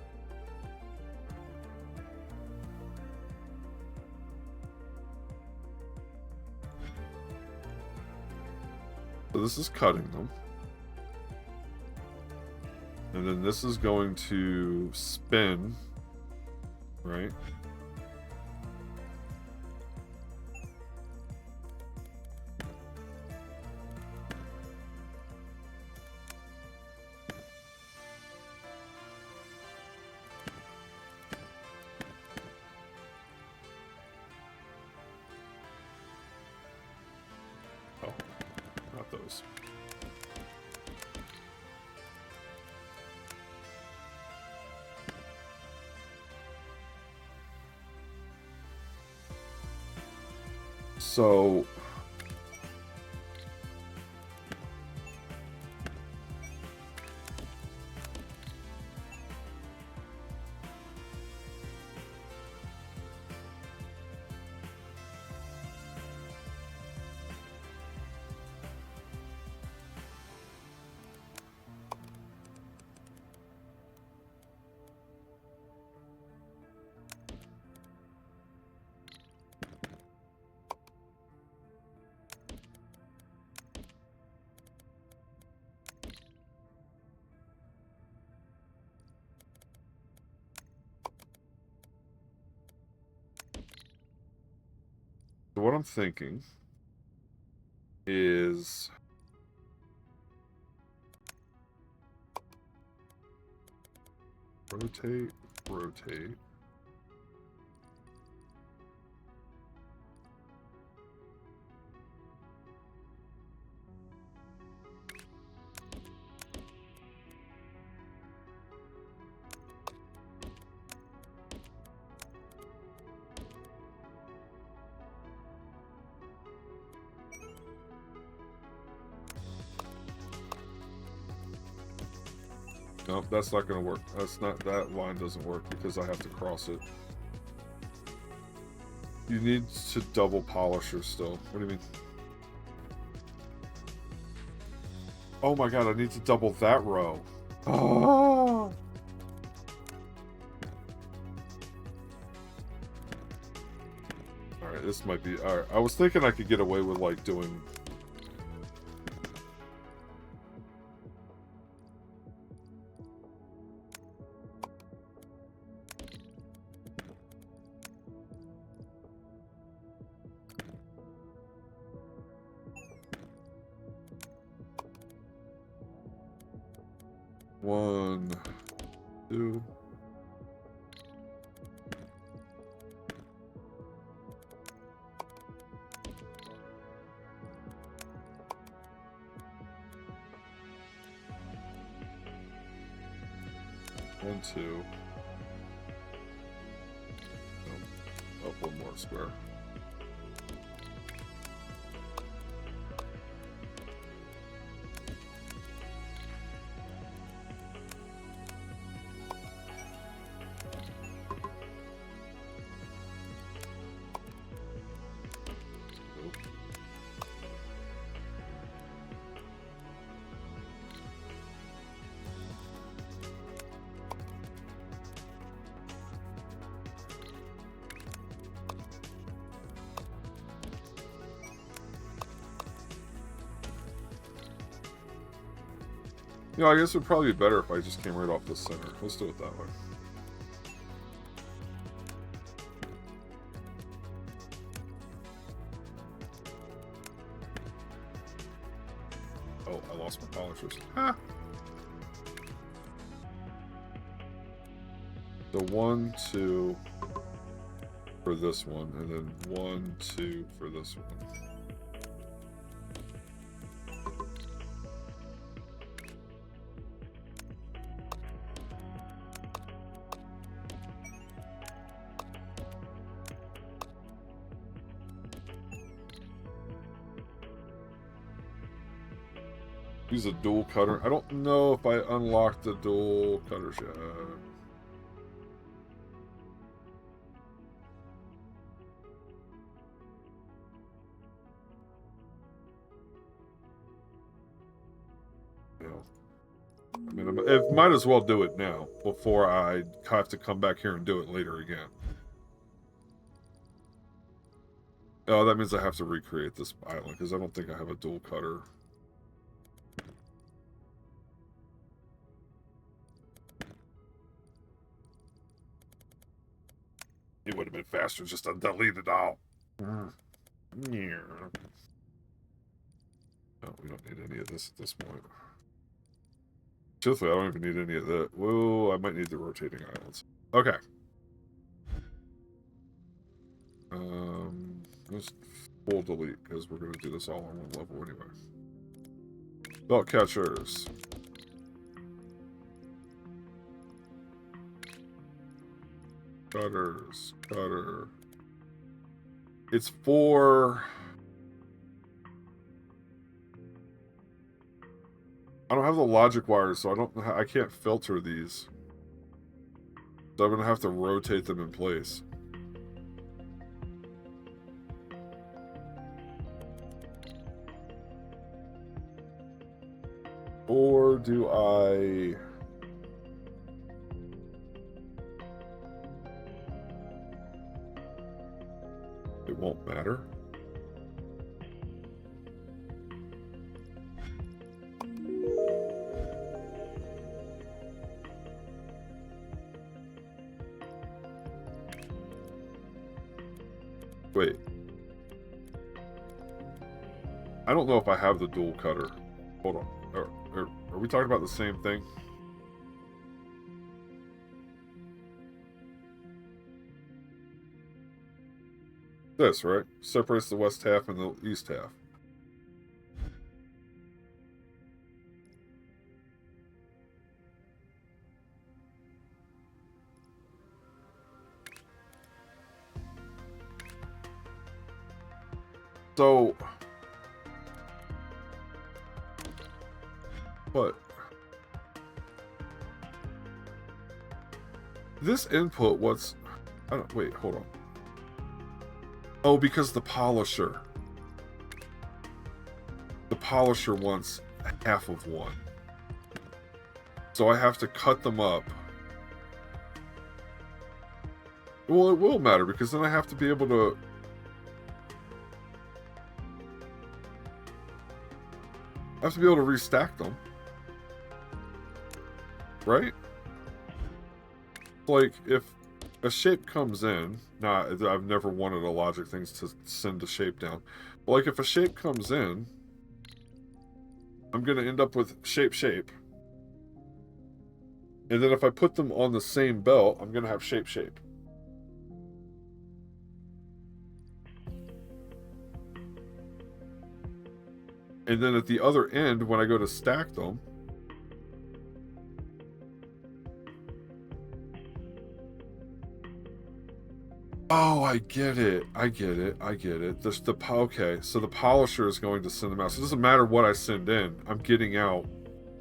So this is cutting them. And then this is going to spin, right? Oh, not those. So So what I'm thinking is rotate, rotate. Nope, that's not going to work. That's not, that line doesn't work because I have to cross it. You need to double polisher still. What do you mean? Oh my god, I need to double that row. Oh. Alright, this might be... Alright, I was thinking I could get away with, like, doing... One, two... 1, 2. Oh, up one more square. You know, I guess it would probably be better if I just came right off the center. Let's do it that way. Oh, I lost my polishers. Ha! So 1, 2 for this one, and then 1, 2 for this one. Use a dual cutter. I don't know if I unlocked the dual cutters yet. Yeah. I mean, it might as well do it now before I have to come back here and do it later again. Oh, that means I have to recreate this island because I don't think I have a dual cutter. It would have been faster just to delete it all. No, we don't need any of this at this point. Truthfully, I don't even need any of that. Whoa, I might need the rotating islands. Okay. Let's full delete because we're going to do this all on one level anyway. Belt catchers. Cutters. Cutter. It's for... I don't have the logic wires, so I can't filter these. So I'm going to have to rotate them in place. Or do I... It won't matter. Wait. I don't know if I have the dual cutter. Hold on. Are we talking about the same thing? This, right? Separates the west half and the east half. So, but this input, I don't, wait, hold on. Oh, because the polisher wants half of one. So I have to cut them up. Well, it will matter because then I have to be able to... I have to be able to restack them. Right? Like, if a shape comes in... Nah, I've never wanted a logic things to send a shape down. But like, if a shape comes in, I'm going to end up with shape. And then if I put them on the same belt, I'm going to have shape. And then at the other end, when I go to stack them... Oh, I get it. Okay, so the polisher is going to send them out. So it doesn't matter what I send in. I'm getting out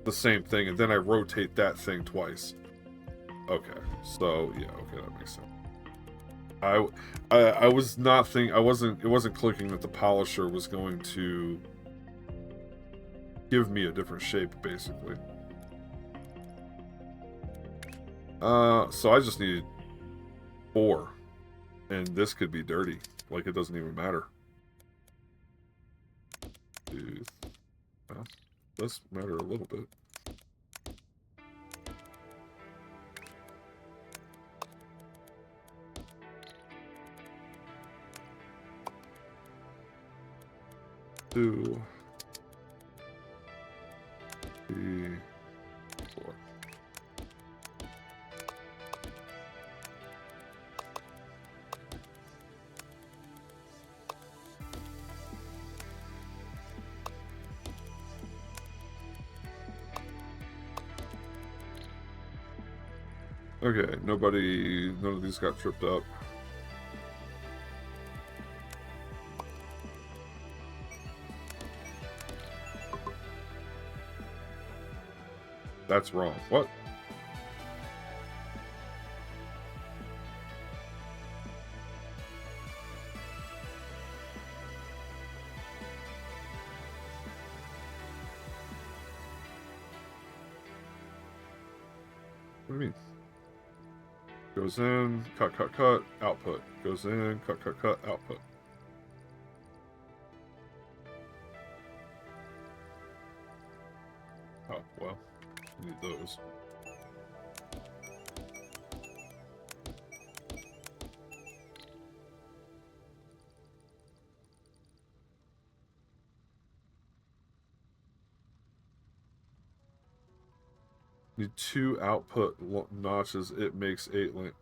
the same thing, and then I rotate that thing twice. Okay, so yeah, okay, that makes sense. I was not thinking. It wasn't clicking that the polisher was going to give me a different shape, basically. So I just needed 4. And this could be dirty. Like, it doesn't even matter. Dude. Well, does matter a little bit. Two. 3. 4. Okay, none of these got tripped up. That's wrong. What? What do you mean? Goes in, cut, output. Goes in, cut, output. Oh, well, I need those. Need 2 output notches. It makes 8 link.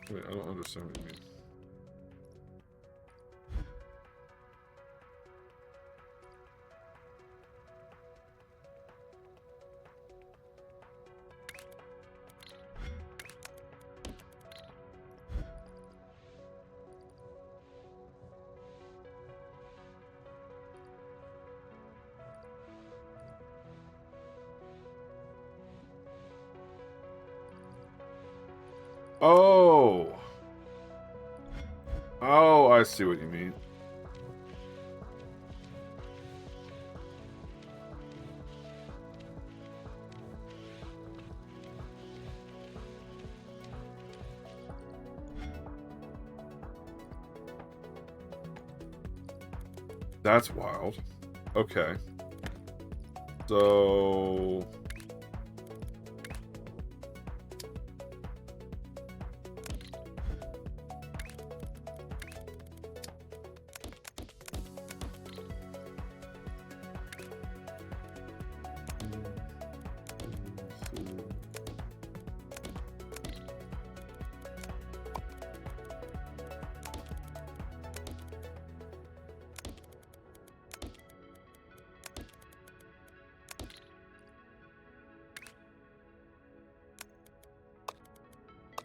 Wait, I don't understand what you mean. Oh! Oh, I see what you mean. That's wild. Okay. So...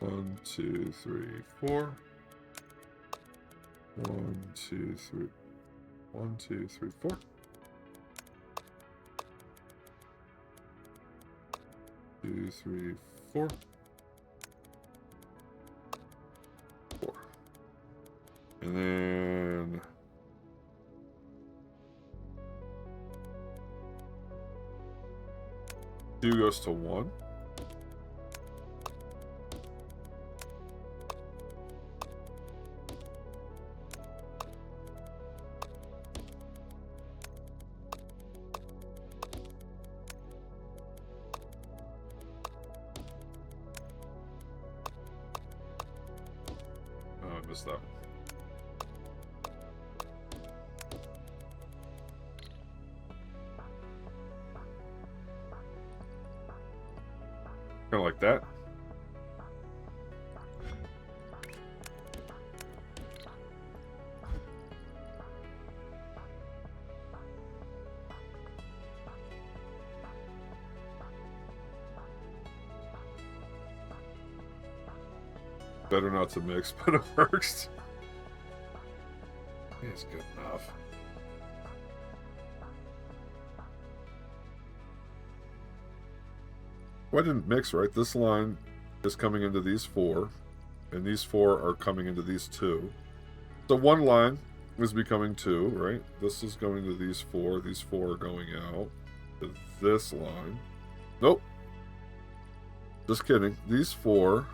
1, 2, 3, 4. 1, 2, 3. 1, 2, 3, 4. 2, 3, 4. 4. And then 2 goes to 1. Oh, I missed that. Kind of like that. Better not to mix, but it works. It's good enough. Well, I didn't mix, right? This line is coming into these 4, and these 4 are coming into these 2. So one line is becoming 2, right? This is going to these 4. These 4 are going out to this line. Nope. Just kidding. These 4...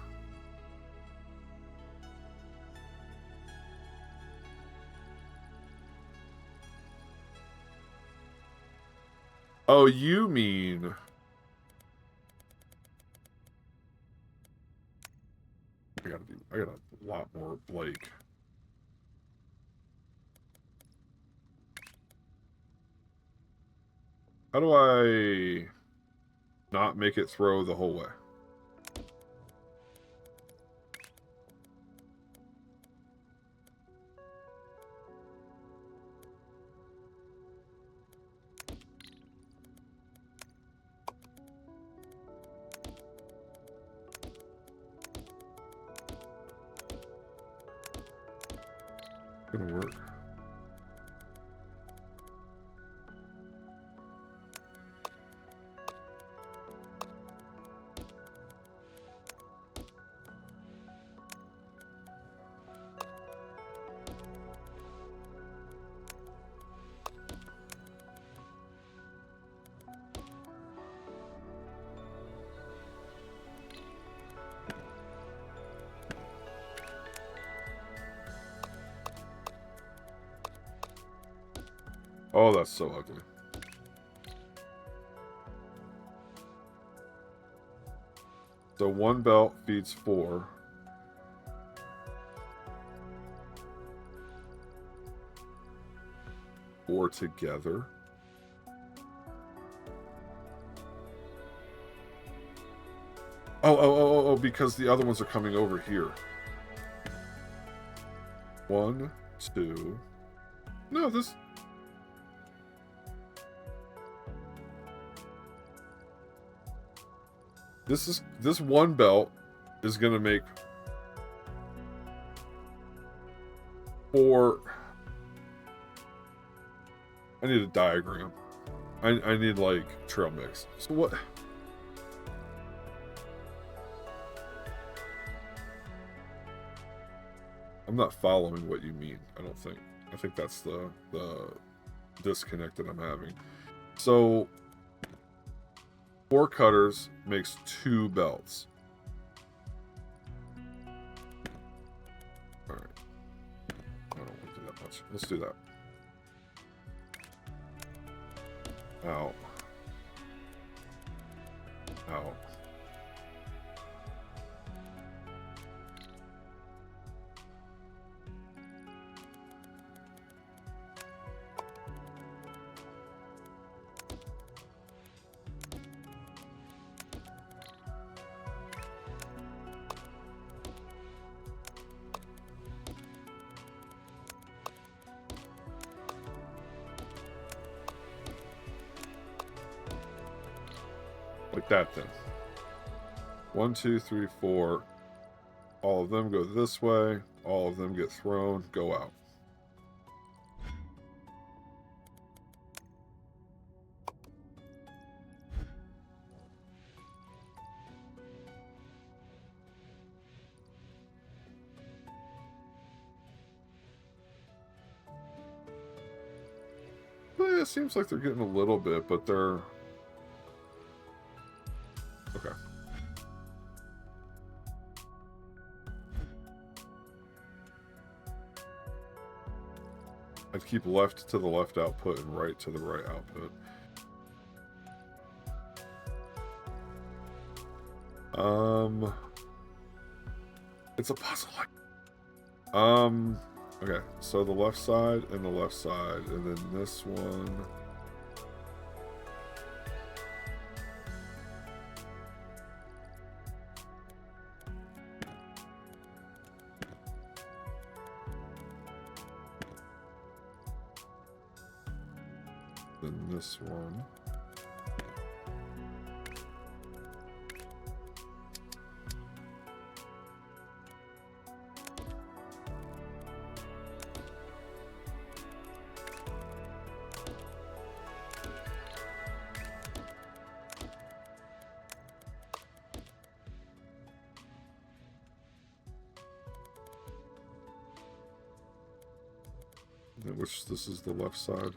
Oh, you mean... I got a lot more Blake. How do I not make it throw the whole way? Gonna work. Oh, that's so ugly. So one belt feeds 4. Four together. Oh, because the other ones are coming over here. 1, 2. No, this... This one belt is going to make 4. I need a diagram. I need like trail mix. So what? I'm not following what you mean. I don't think. I think that's the disconnect that I'm having. So 4 cutters makes 2 belts. All right. I don't want to do that much. Let's do that. Out. Out. Like that then. 1, 2, 3, 4. All of them go this way. All of them get thrown, go out. It seems like they're getting a little bit, but they're... Okay. I'd keep left to the left output and right to the right output. It's a puzzle. Okay, so the left side and the left side, and then this one. Then this one. Which this is the left side.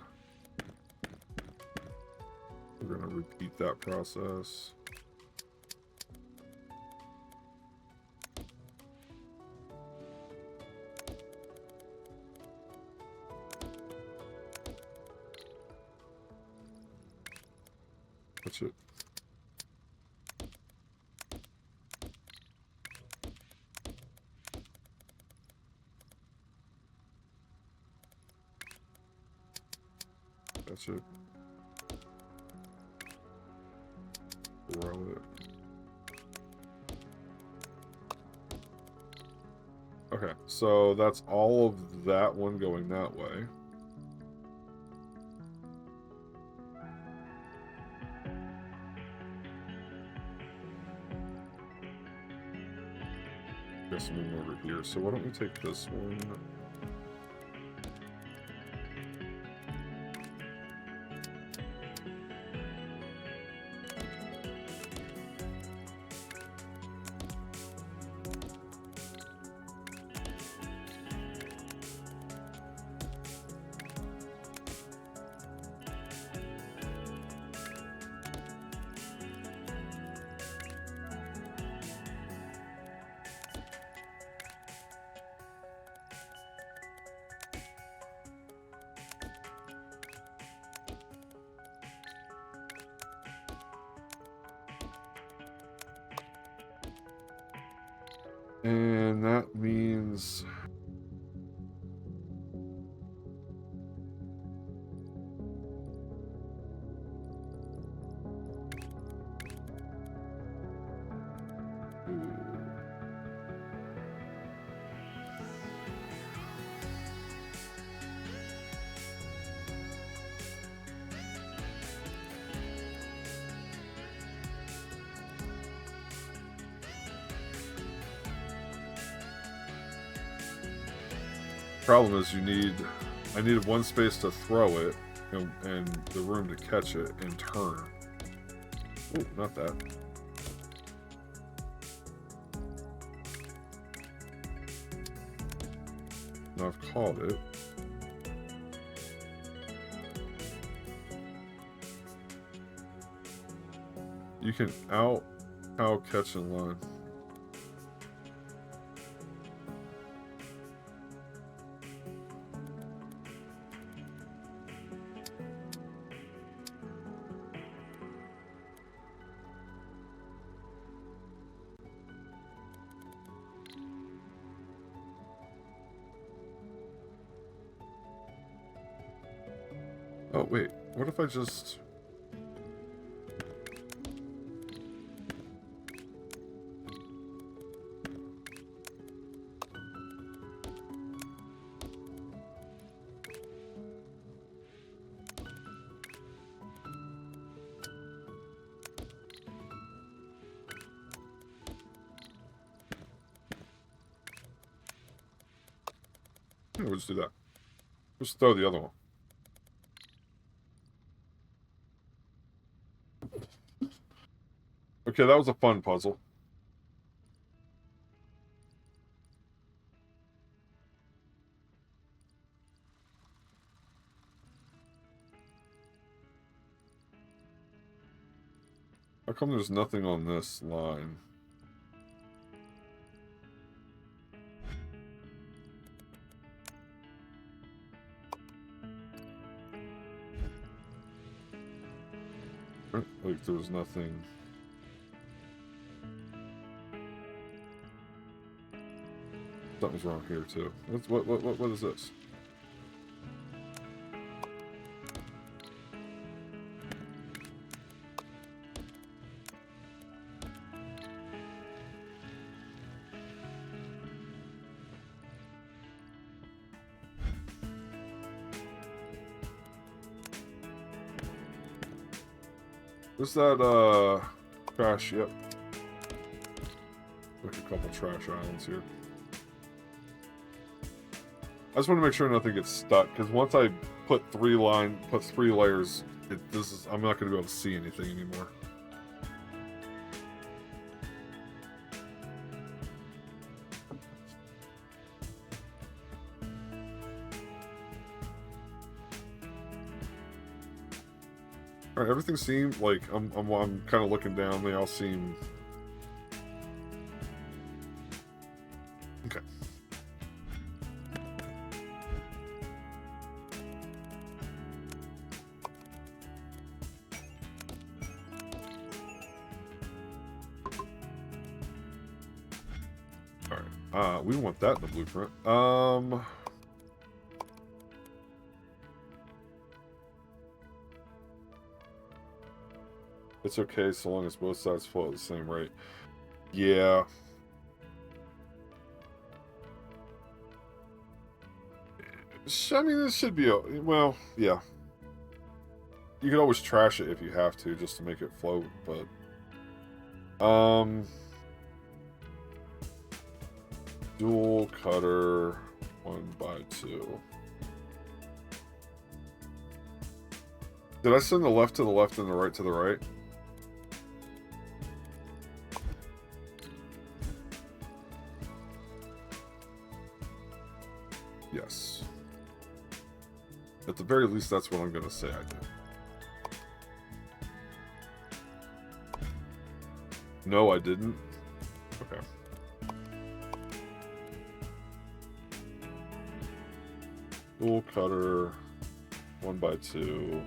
We're going to repeat that process. That's it. That's it. Throw it. Okay, so that's all of that one going that way. Guess I'm over here. So why don't we take this one? And that means... problem is I needed one space to throw it and the room to catch it and turn. Oh, not that. Now I've caught it. You can how catch in line. Oh, wait. What if I just... Yeah, we'll just do that. Just throw the other one. Okay, that was a fun puzzle. How come there's nothing on this line? Like there was nothing. Something's wrong here too. What is this? What's that, trash? Yep. Like a couple trash islands here. I just want to make sure nothing gets stuck, because once I put three layers, I'm not going to be able to see anything anymore. All right, everything seemed like I'm kind of looking down. They all seem okay. All right, we want that in the blueprint. It's okay so long as both sides flow at the same rate. Yeah. I mean, this should be... Well, yeah. You could always trash it if you have to, just to make it float, but... Dual cutter 1x2. Did I send the left to the left and the right to the right? Yes. At the very least, that's what I'm going to say I did. No, I didn't. Okay. Dual cutter 1x2.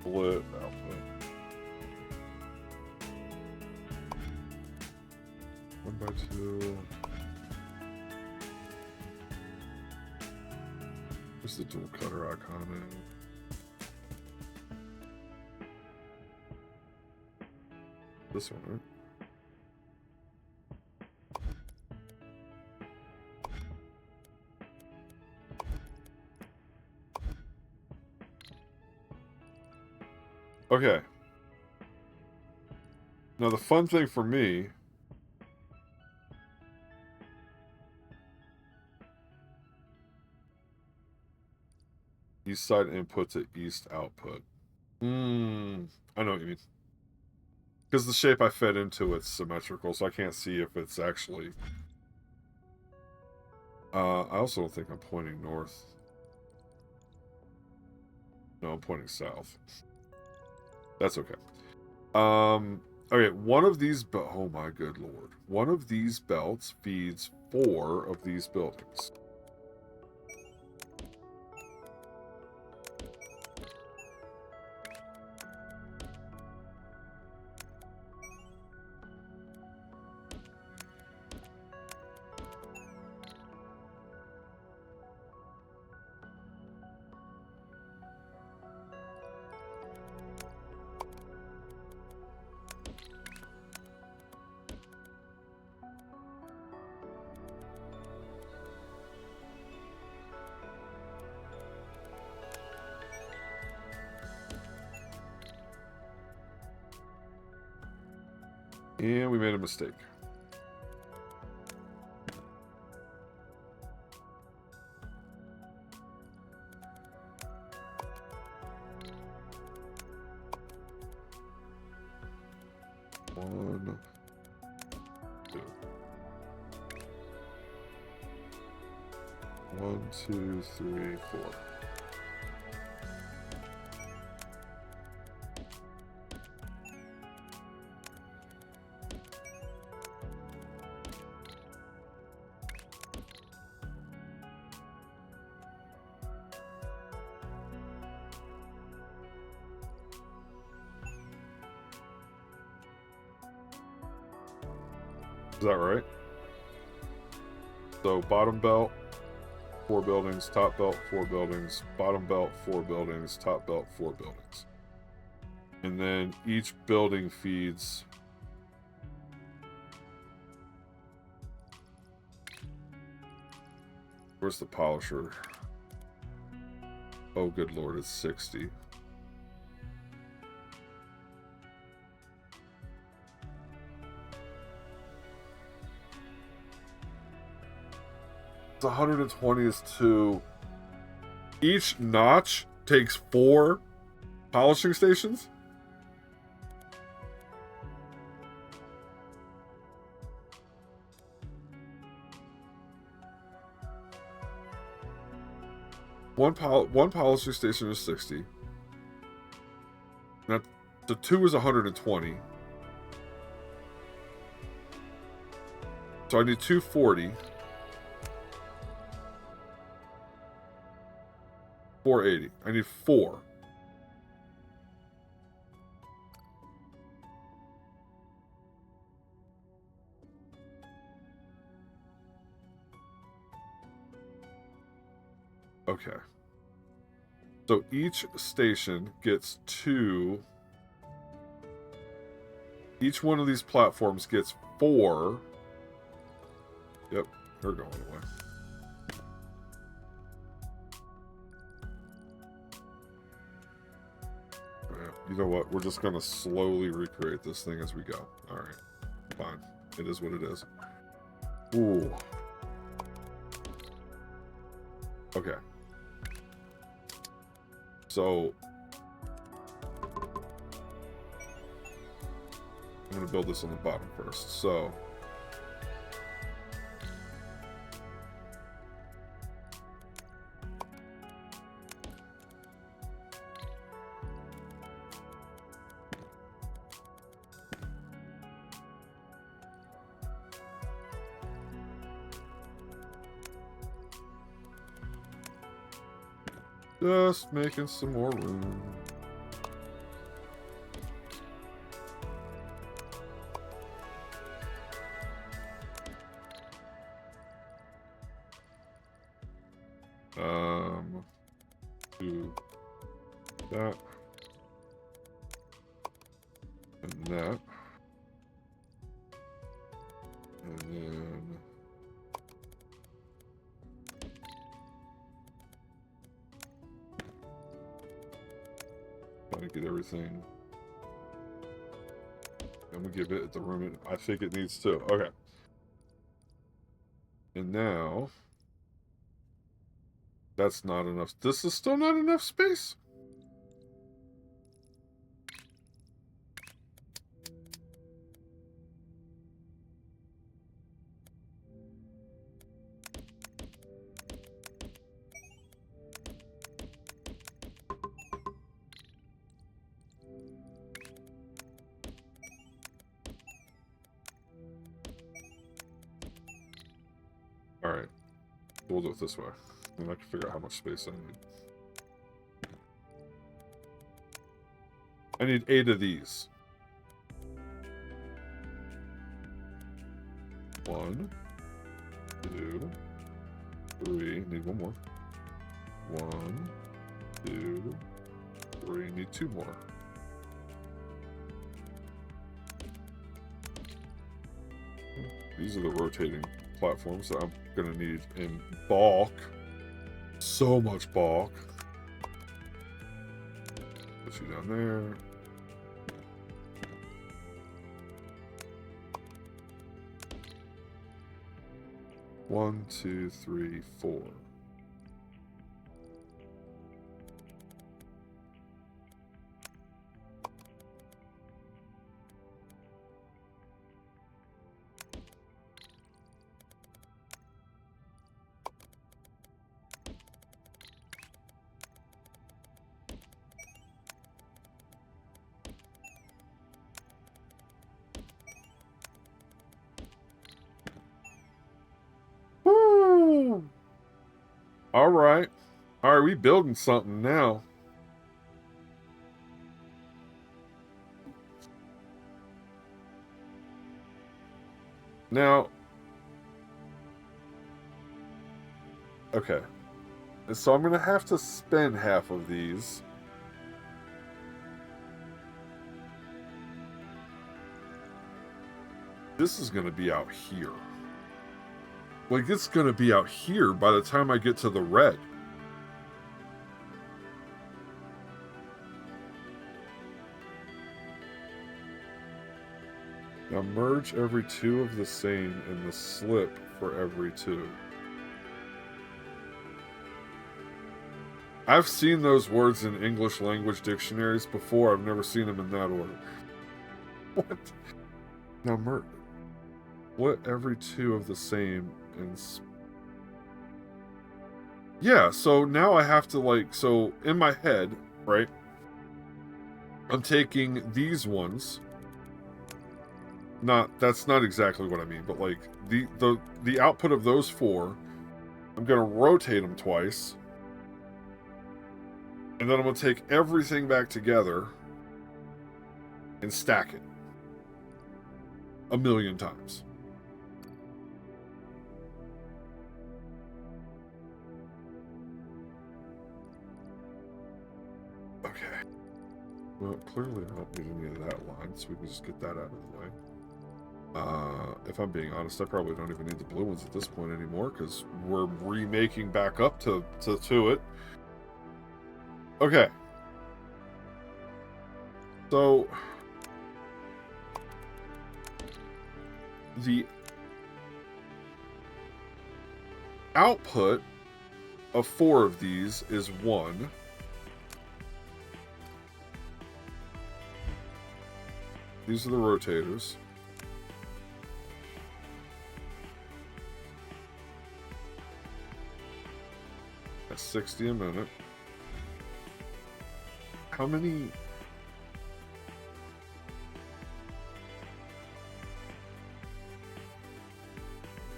Split output. 1x2. Where's the dual cutter icon in? This one, right? Okay. Now the fun thing for me east side input to east output. I know what you mean. Because the shape I fed into it's symmetrical, so I can't see if it's actually... I also don't think I'm pointing north. No, I'm pointing south. That's okay. Okay, one of these... Oh my good lord. One of these belts feeds 4 of these buildings. And we made a mistake. One, two. 1, 2, 3, 4. Is that right? So bottom belt, 4 buildings, top belt, 4 buildings, bottom belt, 4 buildings, top belt, 4 buildings. And then each building feeds where's the polisher? Oh good lord, it's 60. It's 120 is 2. Each notch takes 4 polishing stations? One polishing station is 60. Now, the 2 is 120. So I need 240. 480. I need 4. Okay. So each station gets 2. Each one of these platforms gets 4. Yep, they're going away. You know what? We're just going to slowly recreate this thing as we go. Alright. Fine. It is what it is. Ooh. Okay. So I'm going to build this on the bottom first. So just making some more room. Do that and that, and then trying to get everything. I'm gonna give it the room I think it needs to. Okay. And now that's not enough. This is still not enough space. All right, we'll do it this way. And I can figure out how much space I need. I need 8 of these. 1, 2, 3. Need 1 more. 1, 2, 3. Need 2 more. These are the rotating platforms that I'm gonna need in bulk. So much bulk. Put you down there. 1, 2, 3, 4. Woo! All right. All right, we building something now. Now, okay. So I'm going to have to spend half of these. This is going to be out here. Like, it's going to be out here by the time I get to the red. Now merge every 2 of the same in the slip for every 2. I've seen those words in English language dictionaries before. I've never seen them in that order. What? Now merge. What every 2 of the same in... Yeah, so now I have to, like... So, in my head, right? I'm taking these ones... That's not exactly what I mean, but like the output of those 4, I'm gonna rotate them twice, and then I'm gonna take everything back together and stack it 1,000,000 times. Okay. Well, clearly I don't need any of that line, so we can just get that out of the way. If I'm being honest, I probably don't even need the blue ones at this point anymore, because we're remaking back up to it. Okay. So, the output of 4 of these is 1. These are the rotators. That's 60 a minute. How many...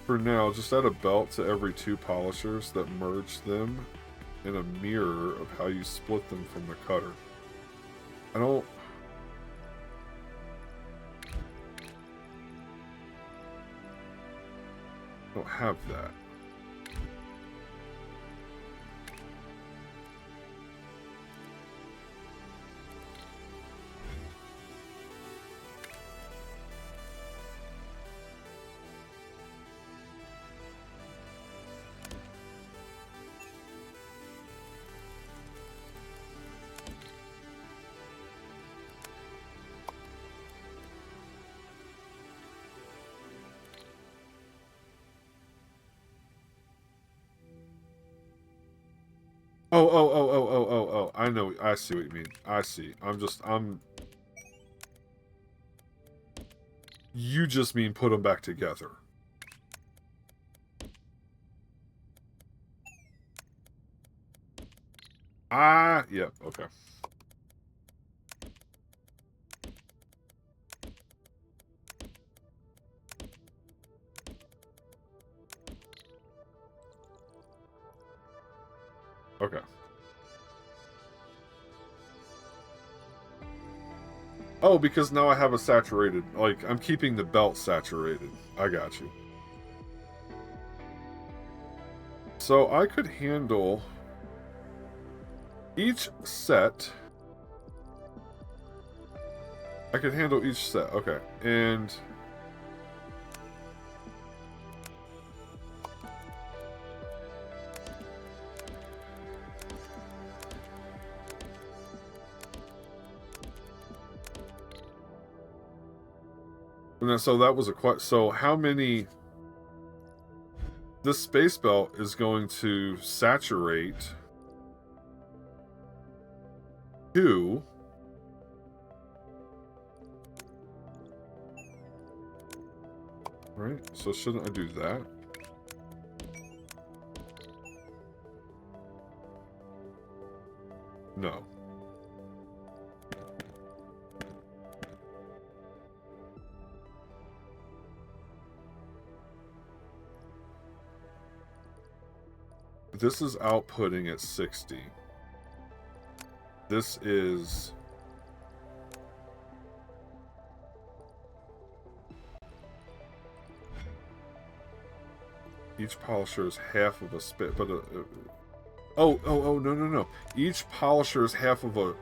For now, just add a belt to every 2 polishers that merge them in a mirror of how you split them from the cutter. I don't have that. Oh. I know. I see what you mean. I see. You just mean put them back together. Yep, okay. Okay. Oh, because now I have a saturated... Like, I'm keeping the belt saturated. I got you. So I could handle each set. I could handle each set. Okay. And... so that was a question. So how many... this space belt is going to saturate to right. So shouldn't I do that? No. This is outputting at 60. This is... Each polisher is half of a spit, but oh, no. Each polisher is half of a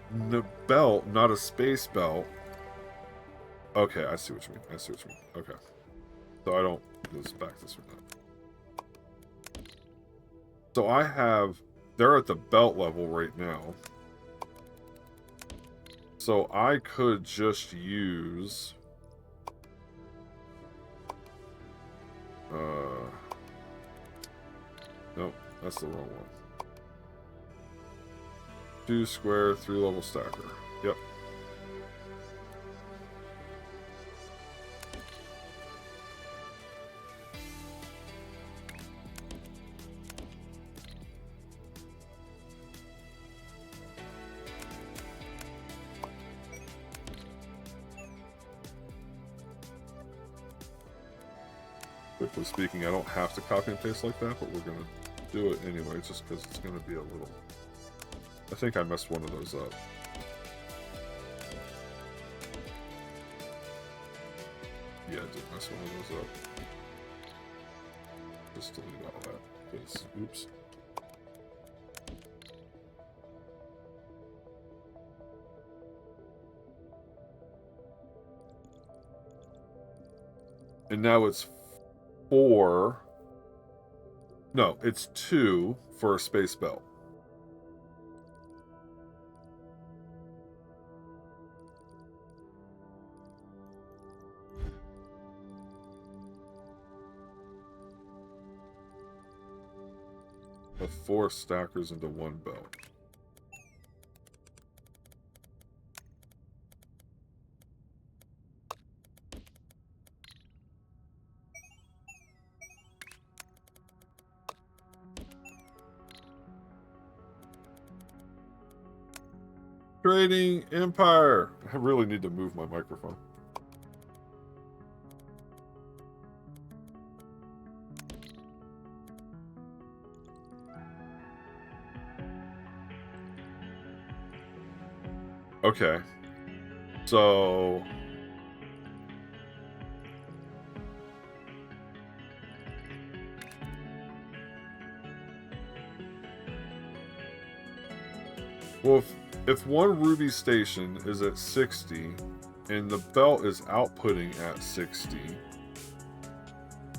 belt, not a space belt. Okay, I see what you mean. Okay. So I don't... Let's back this one up. So I have... They're at the belt level right now. So I could just use... Nope, that's the wrong one. 2 square, 3 level stacker. Yep. Quickly speaking, I don't have to copy and paste like that, but we're going to do it anyway, just because it's going to be a little... I think I messed one of those up. Yeah, I did mess one of those up. Just delete all that, because, oops. And now it's 4... No, it's 2 for a space belt. Of 4 stackers into 1 belt. Trading Empire. I really need to move my microphone. Okay. So... Well, if one ruby station is at 60 and the belt is outputting at 60,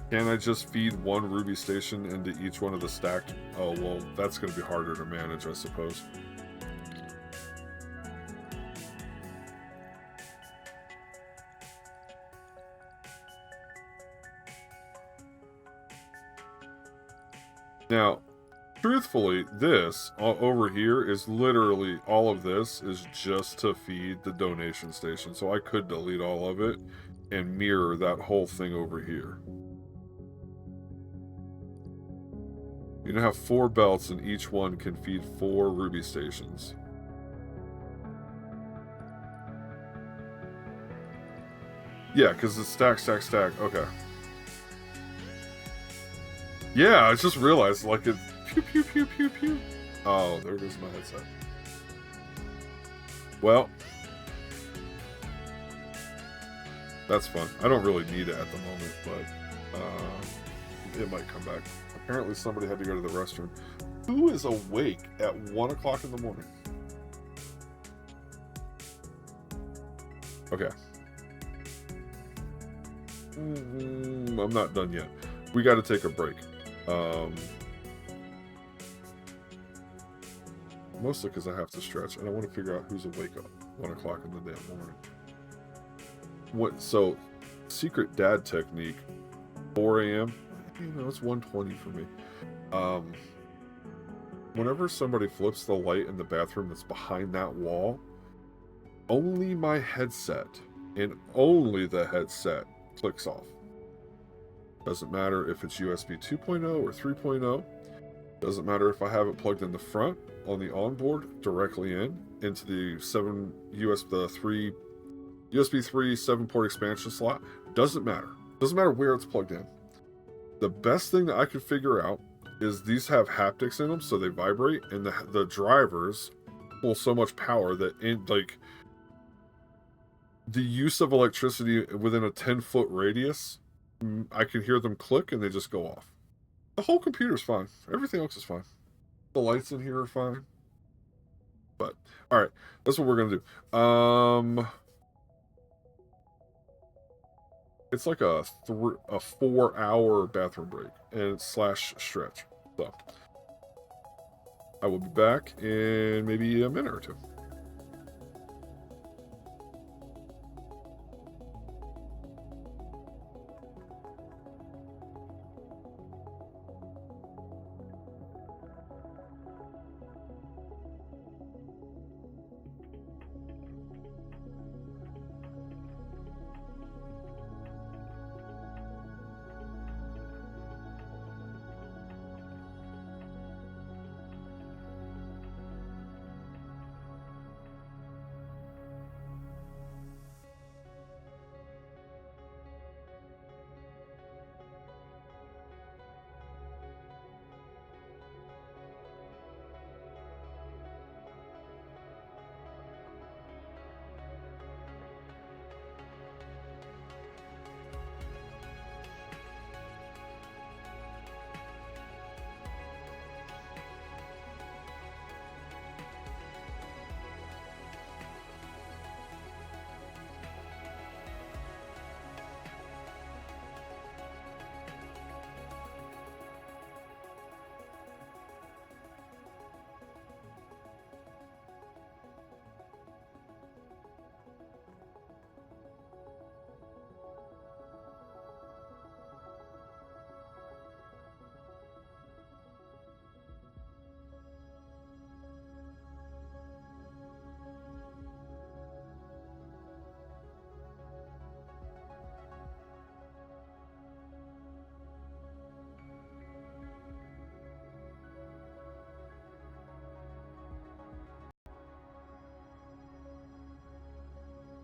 can I just feed one ruby station into each one of the stacked? Oh, well, that's going to be harder to manage, I suppose. Now, truthfully, this over here is literally, all of this is just to feed the donation station. So I could delete all of it and mirror that whole thing over here. You now have 4 belts and each one can feed 4 ruby stations. Yeah, because it's stack, stack, stack. Okay. Yeah, I just realized, like, it... Pew, pew, pew, pew, pew. Oh, there goes my headset. Well, that's fun. I don't really need it at the moment, but it might come back. Apparently somebody had to go to the restroom. Who is awake at 1 o'clock in the morning? Okay. I'm not done yet. We got to take a break. Mostly because I have to stretch, and I want to figure out who's awake at 1 o'clock in the damn morning. What? So, secret dad technique, 4 a.m. you know, it's 120 for me. Whenever somebody flips the light in the bathroom that's behind that wall, only my headset, and only the headset, clicks off. Doesn't matter if it's USB 2.0 or 3.0. Doesn't matter if I have it plugged in the front on the onboard directly into the USB 3 7-port expansion slot. Doesn't matter. Doesn't matter where it's plugged in. The best thing that I could figure out is these have haptics in them, so they vibrate, and the drivers pull so much power that the use of electricity within a 10-foot radius, I can hear them click and they just go off. The whole computer's fine. Everything else is fine. The lights in here are fine. But, alright, that's what we're going to do. It's like a 4-hour bathroom break and / stretch. So, I will be back in maybe a minute or two.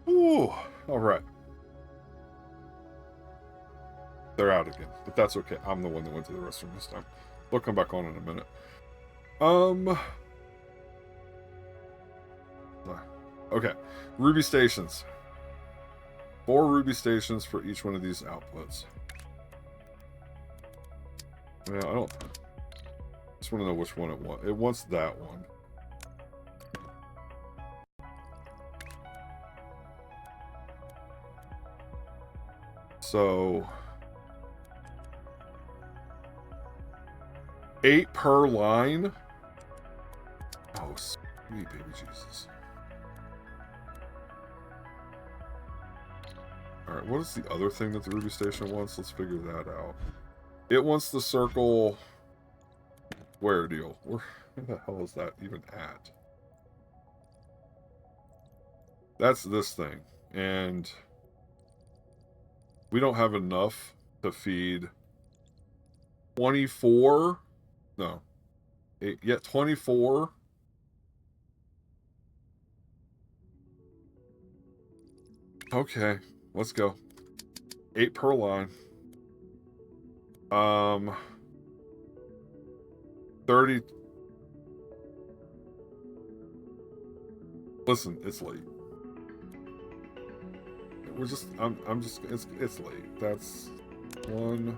Ooh, all right. They're out again, but that's okay. I'm the one that went to the restroom this time. They'll come back on in a minute. Okay. Ruby stations. 4 Ruby stations for each one of these outputs. Yeah, I don't... just want to know which one it wants. It wants that one. So... 8 per line? Oh, sweet baby Jesus. Alright, what is the other thing that the Ruby Station wants? Let's figure that out. It wants the circle... where deal? Where the hell is that even at? That's this thing. And... we don't have enough to feed 24... no. 8, yeah, 24... okay, let's go. 8 per line. 30. Listen, it's late. We're just, I'm just, it's late. That's 1,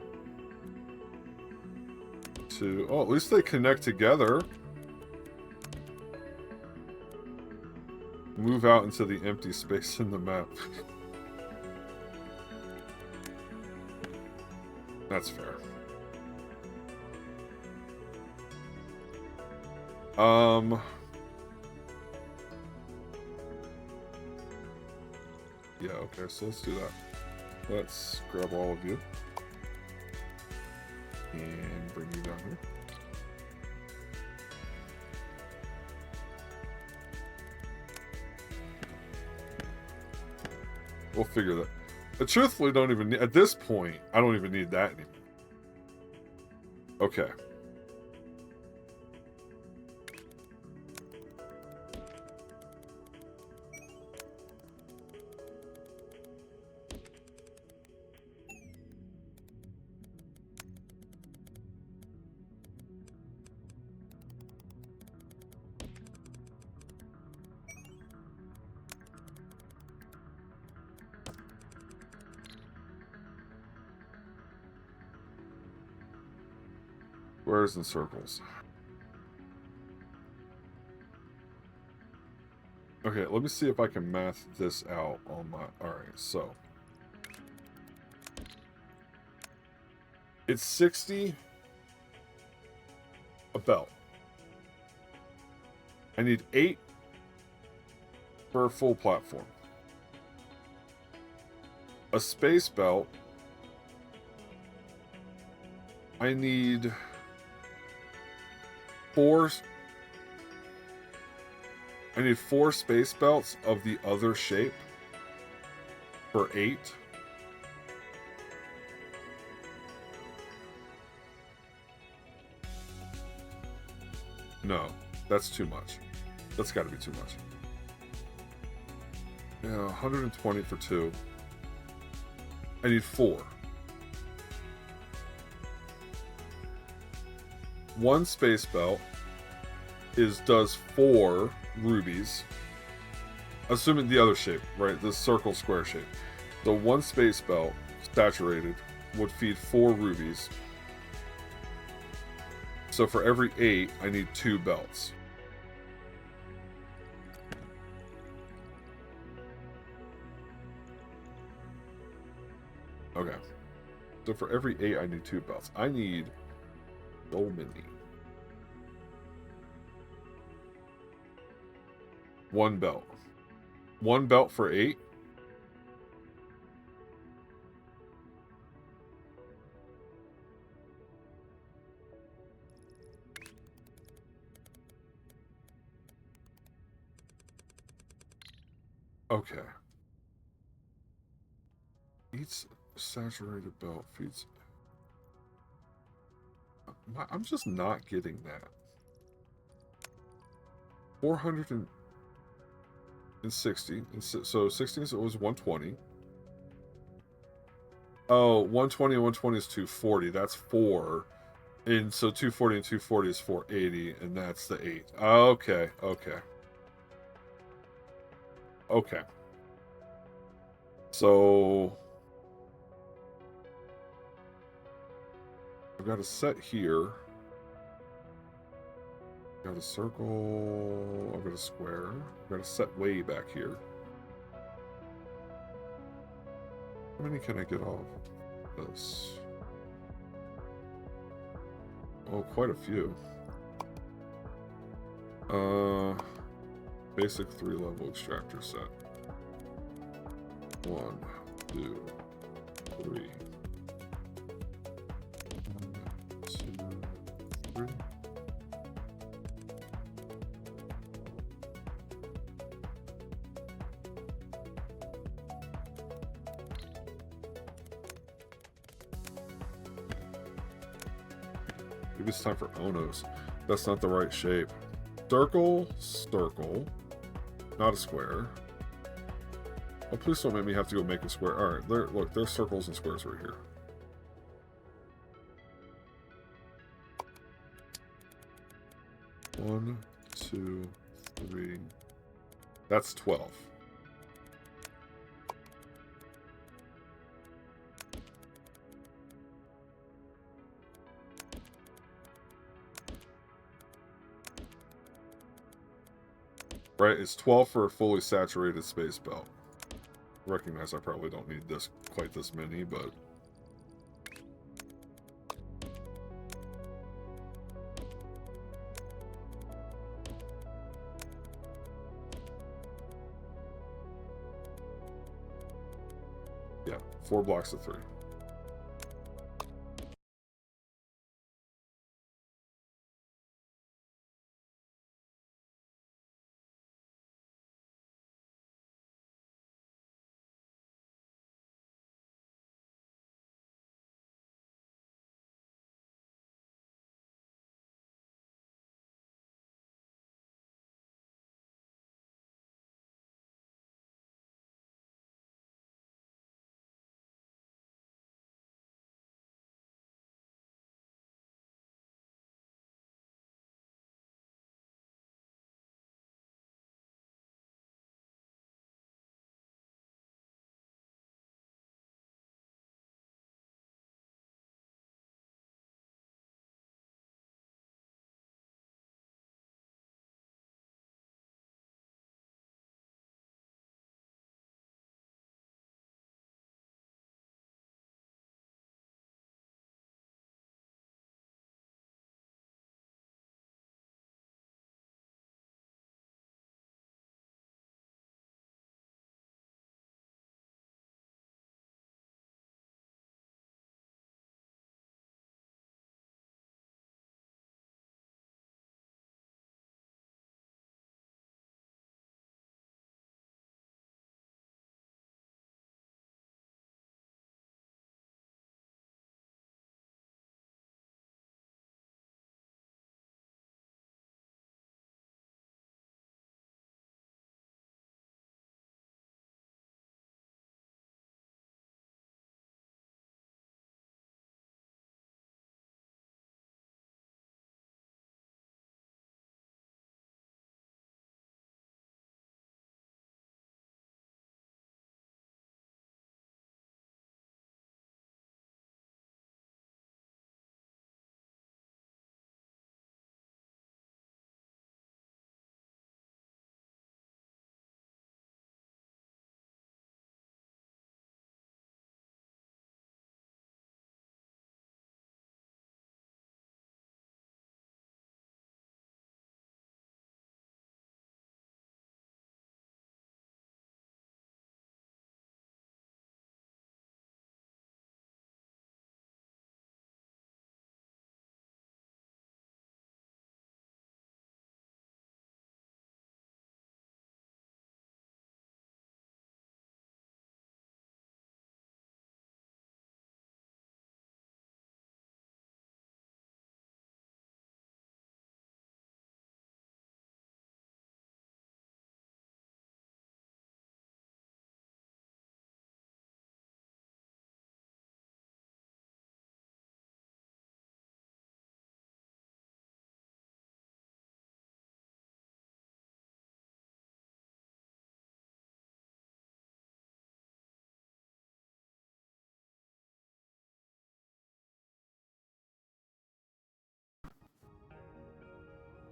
2. Oh, at least they connect together. Move out into the empty space in the map. That's fair. Yeah, okay, so let's do that. Let's grab all of you. And bring you down here. We'll figure that. I truthfully don't even need, at this point, I don't even need that anymore. Okay. Squares and circles. Okay, let me see if I can math this out on my... Alright, so... It's 60 a belt. I need 8 for a full platform. A space belt. I need 4... I need 4 space belts of the other shape for 8. No, that's too much. That's got to be too much. Yeah, 120 for 2. I need 4. 1 space belt does 4 rubies. Assuming the other shape, right? The circle square shape. The 1 space belt, saturated, would feed 4 rubies. So for every 8, I need 2 belts. Okay. So for every 8, I need 2 belts. I need so many. 1 belt. 1 belt for 8? Okay. Each saturated belt feeds... I'm just not getting that. 460. So 60 was 120. Oh, 120 and 120 is 240. That's 4. And so 240 and 240 is 480. And that's the 8. Okay. Okay. Okay. So... I've got a set here. Got a circle. I've got a square. I've got a set way back here. How many can I get off this? Oh, quite a few. Basic 3-level extractor set. 1, 2, 3. 1, 2, 3. Maybe it's time for Onos. That's not the right shape. Circle, circle. Not a square. Oh, please don't make me have to go make a square. Alright, look, there's circles and squares right here. One, 2, 3. That's 12. Right, it's 12 for a fully saturated space belt. Recognize I probably don't need quite this many, but... Yeah, 4 blocks of 3.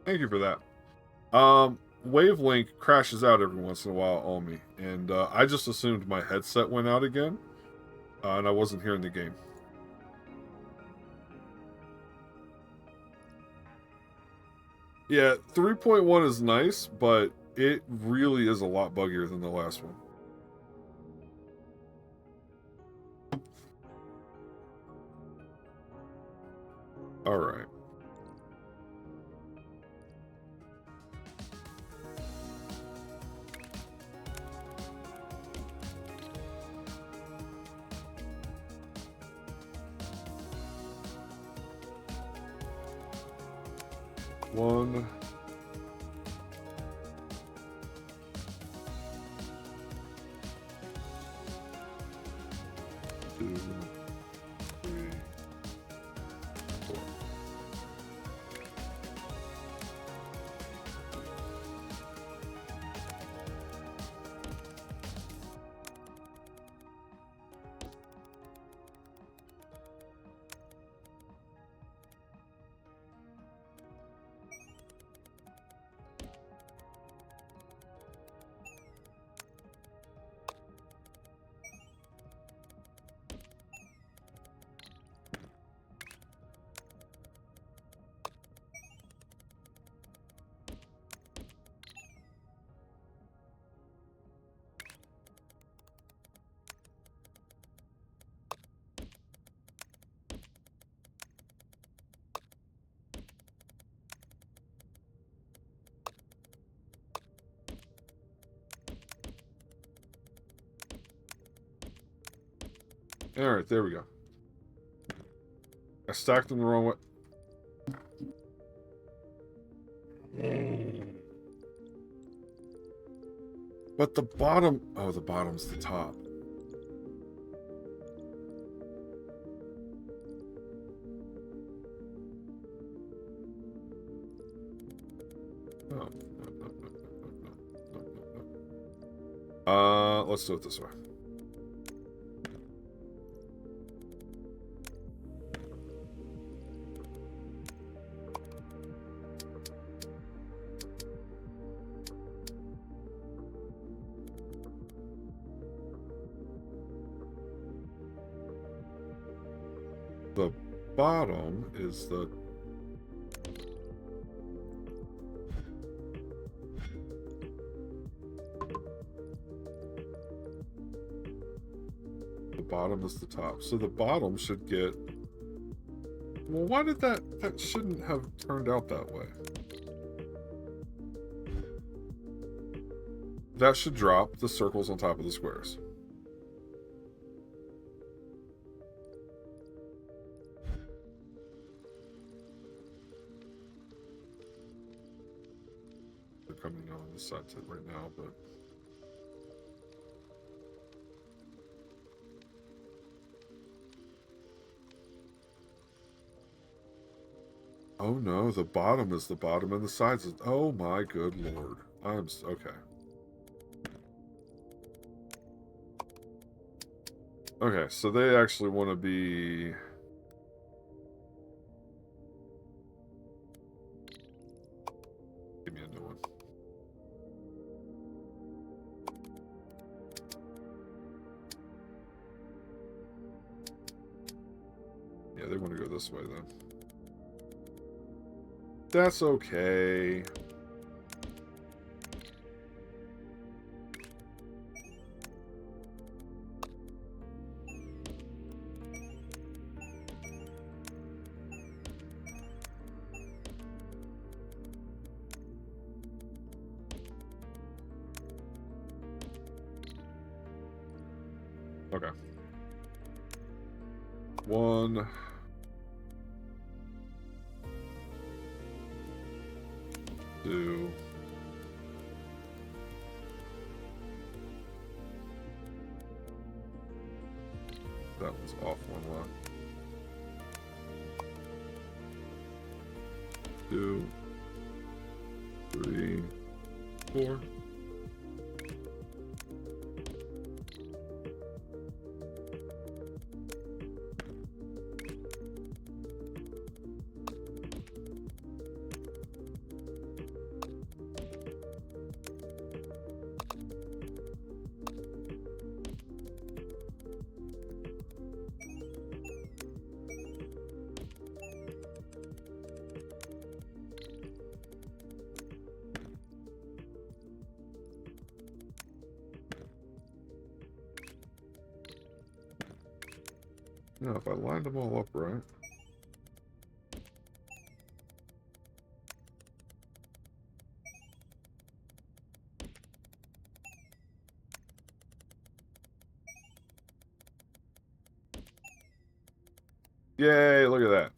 Thank you for that. Wavelink crashes out every once in a while on me, and I just assumed my headset went out again, and I wasn't hearing the game. Yeah, 3.1 is nice, but it really is a lot buggier than the last one. All right. One. Two. Three. Four. All right, there we go. I stacked them the wrong way. But the bottom... Oh, the bottom's the top. Oh. No. Let's do it this way. The bottom is the... The bottom is the top. So the bottom should get... Well, why did that... That shouldn't have turned out that way. That should drop the circles on top of the squares. They're coming on this side right now, but... Oh no, the bottom is the bottom and the sides is... Oh my good lord. Okay. Okay, so they actually want to be... Give me a new one. Yeah, they want to go this way then. That's okay. Okay. 1... 2... That one's off one lot. 2... 3... 4... No, if I lined them all up right. Yay, look at that.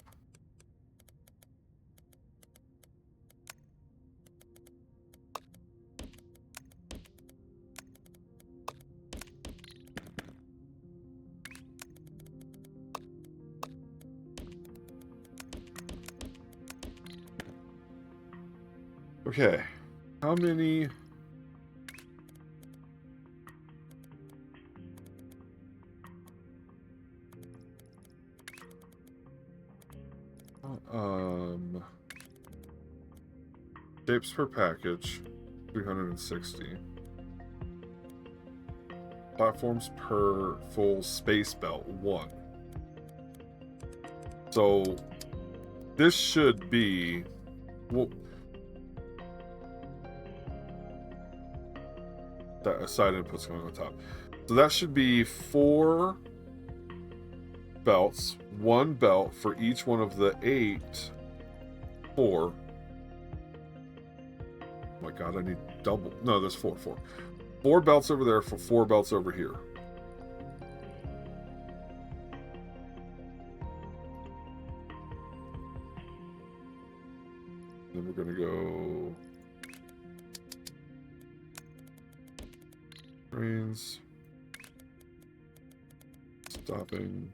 Okay, how many... Shapes per package, 360. Platforms per full space belt, 1. So, this should be... Well, that side input's going on top. So that should be 4 belts, 1 belt for each one of the 8. 4. Oh my god, I need double. No, there's 4. 4 belts over there for 4 belts over here. Then we're gonna go trains, stopping.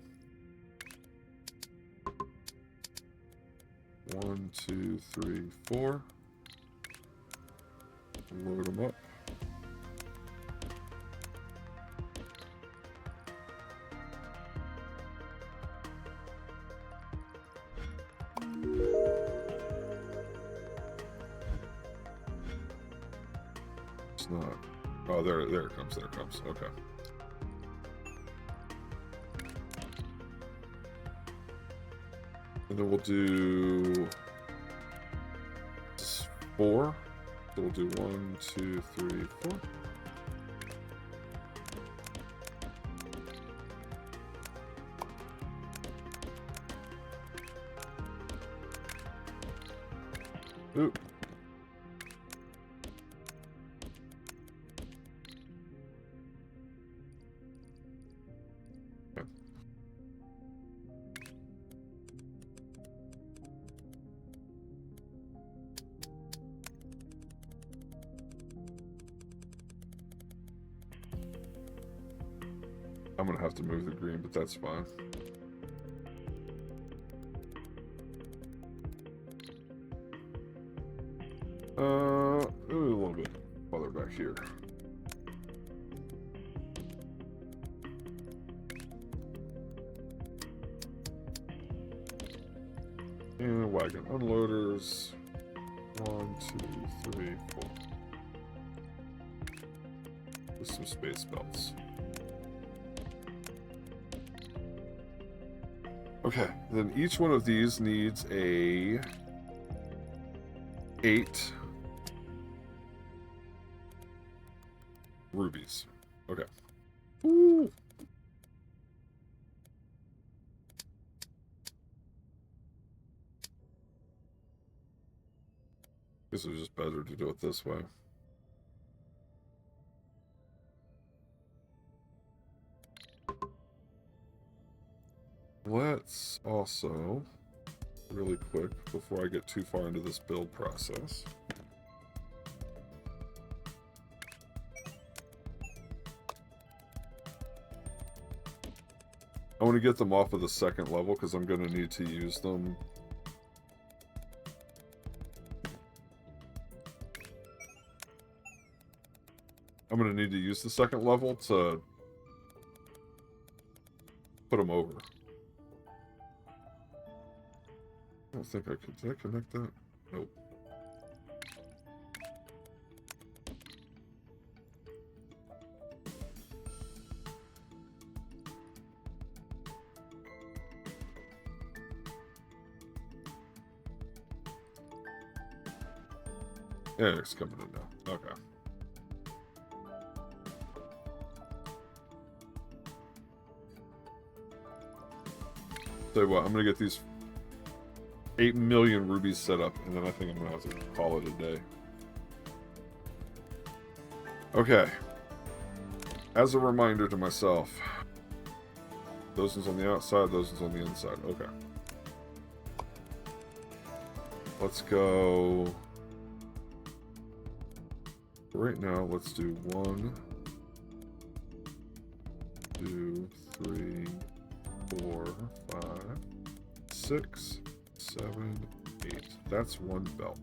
1, 2, 3, 4. Load them up. It's not. Oh, there it comes. There it comes. Okay. And then we'll do 4. So we'll do 1, 2, 3, 4. Ooh. Okay. I'm gonna have to move the green, but that's fine. A little bit farther back here. And wagon unloaders. 1, 2, 3, 4. With some space belts. Okay, then each one of these needs a 8 rubies. Okay. Ooh. Guess it was just better to do it this way. Let's also, really quick, before I get too far into this build process, I want to get them off of the second level because I'm going to need to use them. I'm going to need to use the second level to put them over. I don't think I could. Did I connect that? Nope. Yeah, it's coming in now. Okay. Tell you what, I'm gonna get these 8 million rubies set up, and then I think I'm gonna have to call it a day. Okay. As a reminder to myself, those ones on the outside, those ones on the inside. Okay. Let's go. Right now, let's do 1, 2, 3, 4, 5, 6, 7, 8. That's one belt.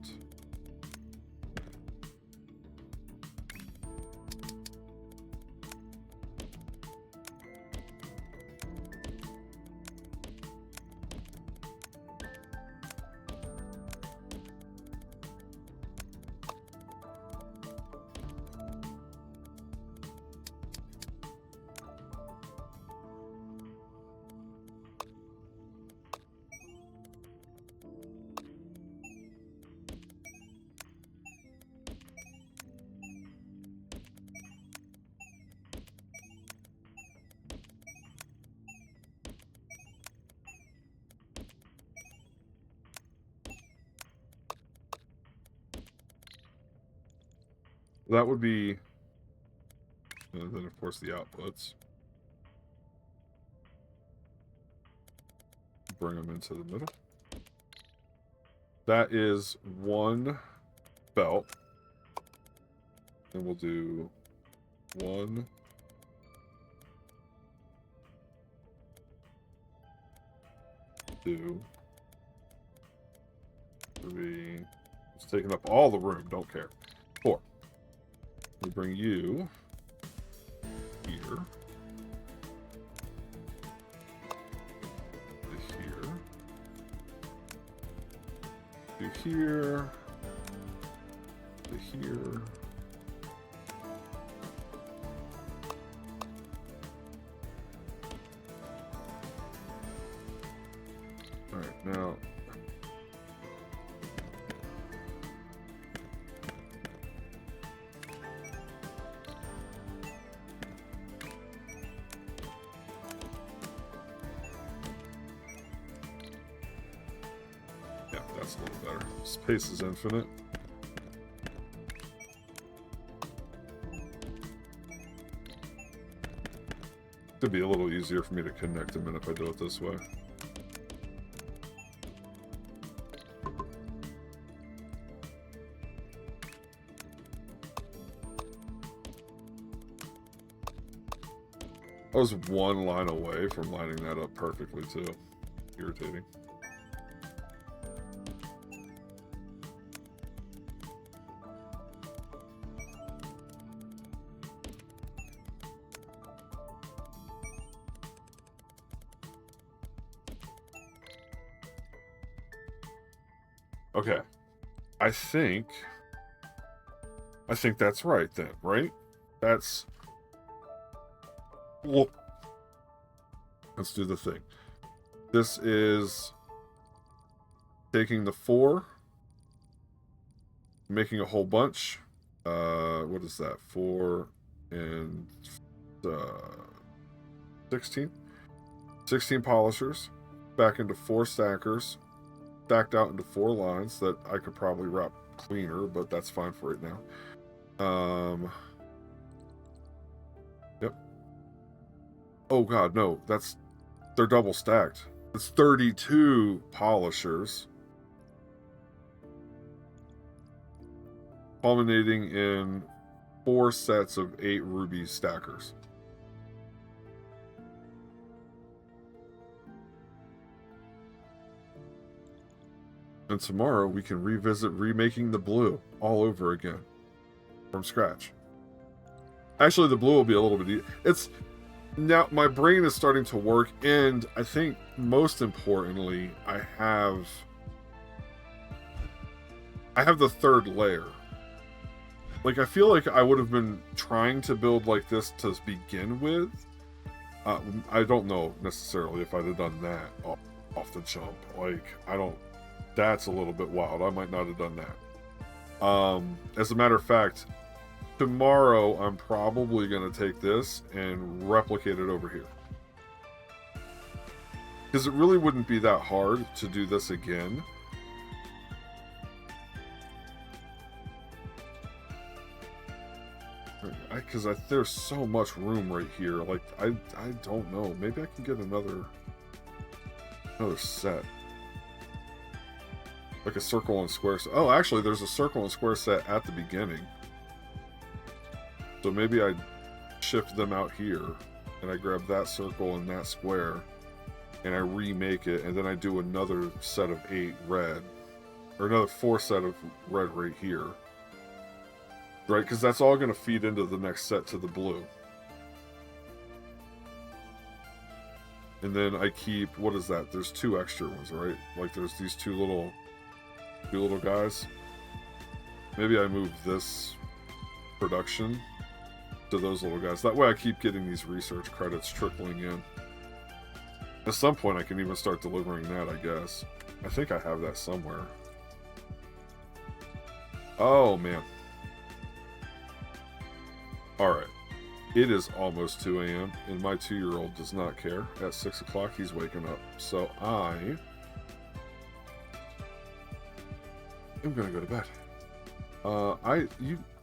That would be, and then of course the outputs. Bring them into the middle. That is one belt. And we'll do 1, 2, 3. It's taking up all the room, don't care. 4. We bring you here. To here. To here. To here. Alright, now that's a little better. Space is infinite. It'd be a little easier for me to connect them in if I do it this way. I was one line away from lining that up perfectly too. Irritating. Okay, I think that's right then, right? That's, well, let's do the thing. This is taking the 4, making a whole bunch. What is that? 4 and 16? 16 polishers back into 4 stackers. Stacked out into 4 lines that I could probably wrap cleaner, but that's fine for right now. Yep. Oh god, no, they're double stacked. It's 32 polishers, culminating in 4 sets of 8 ruby stackers. And tomorrow we can revisit remaking the blue all over again from scratch. Actually, the blue will be a little bit it's now my brain is starting to work, and I think most importantly, I have the 3rd layer. Like, I feel like I would have been trying to build like this to begin with. I don't know necessarily if I'd have done that off the jump. Like, that's a little bit wild. I might not have done that. As a matter of fact, tomorrow I'm probably going to take this and replicate it over here. Because it really wouldn't be that hard to do this again. Because there's so much room right here. Like, I don't know. Maybe I can get another set. Like a circle and square set. Oh, actually, there's a circle and square set at the beginning. So maybe I shift them out here, and I grab that circle and that square, and I remake it, and then I do another set of 8 red. Or another 4 set of red right here. Right, because that's all going to feed into the next set to the blue. And then I keep, what is that? There's 2 extra ones, right? Like there's these two little guys. Maybe I move this production to those little guys. That way I keep getting these research credits trickling in. At some point I can even start delivering that, I guess. I think I have that somewhere. Oh, man. Alright. It is almost 2 a.m. and my 2-year-old does not care. At 6 o'clock he's waking up. So I am going to go to bed.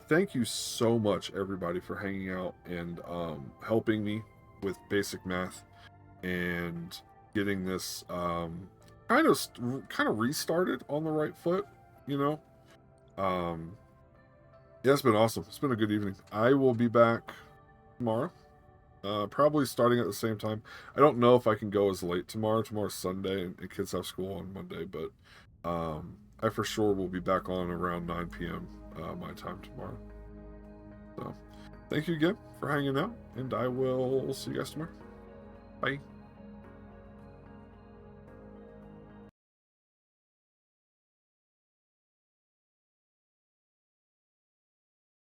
Thank you so much, everybody, for hanging out and helping me with basic math and getting this kind of restarted on the right foot, you know. Yeah, it's been awesome. It's been a good evening. I will be back tomorrow, probably starting at the same time. I don't know if I can go as late tomorrow. Tomorrow's Sunday and kids have school on Monday, but I for sure will be back on around 9 p.m. My time tomorrow. So thank you again for hanging out, and I will see you guys tomorrow. Bye.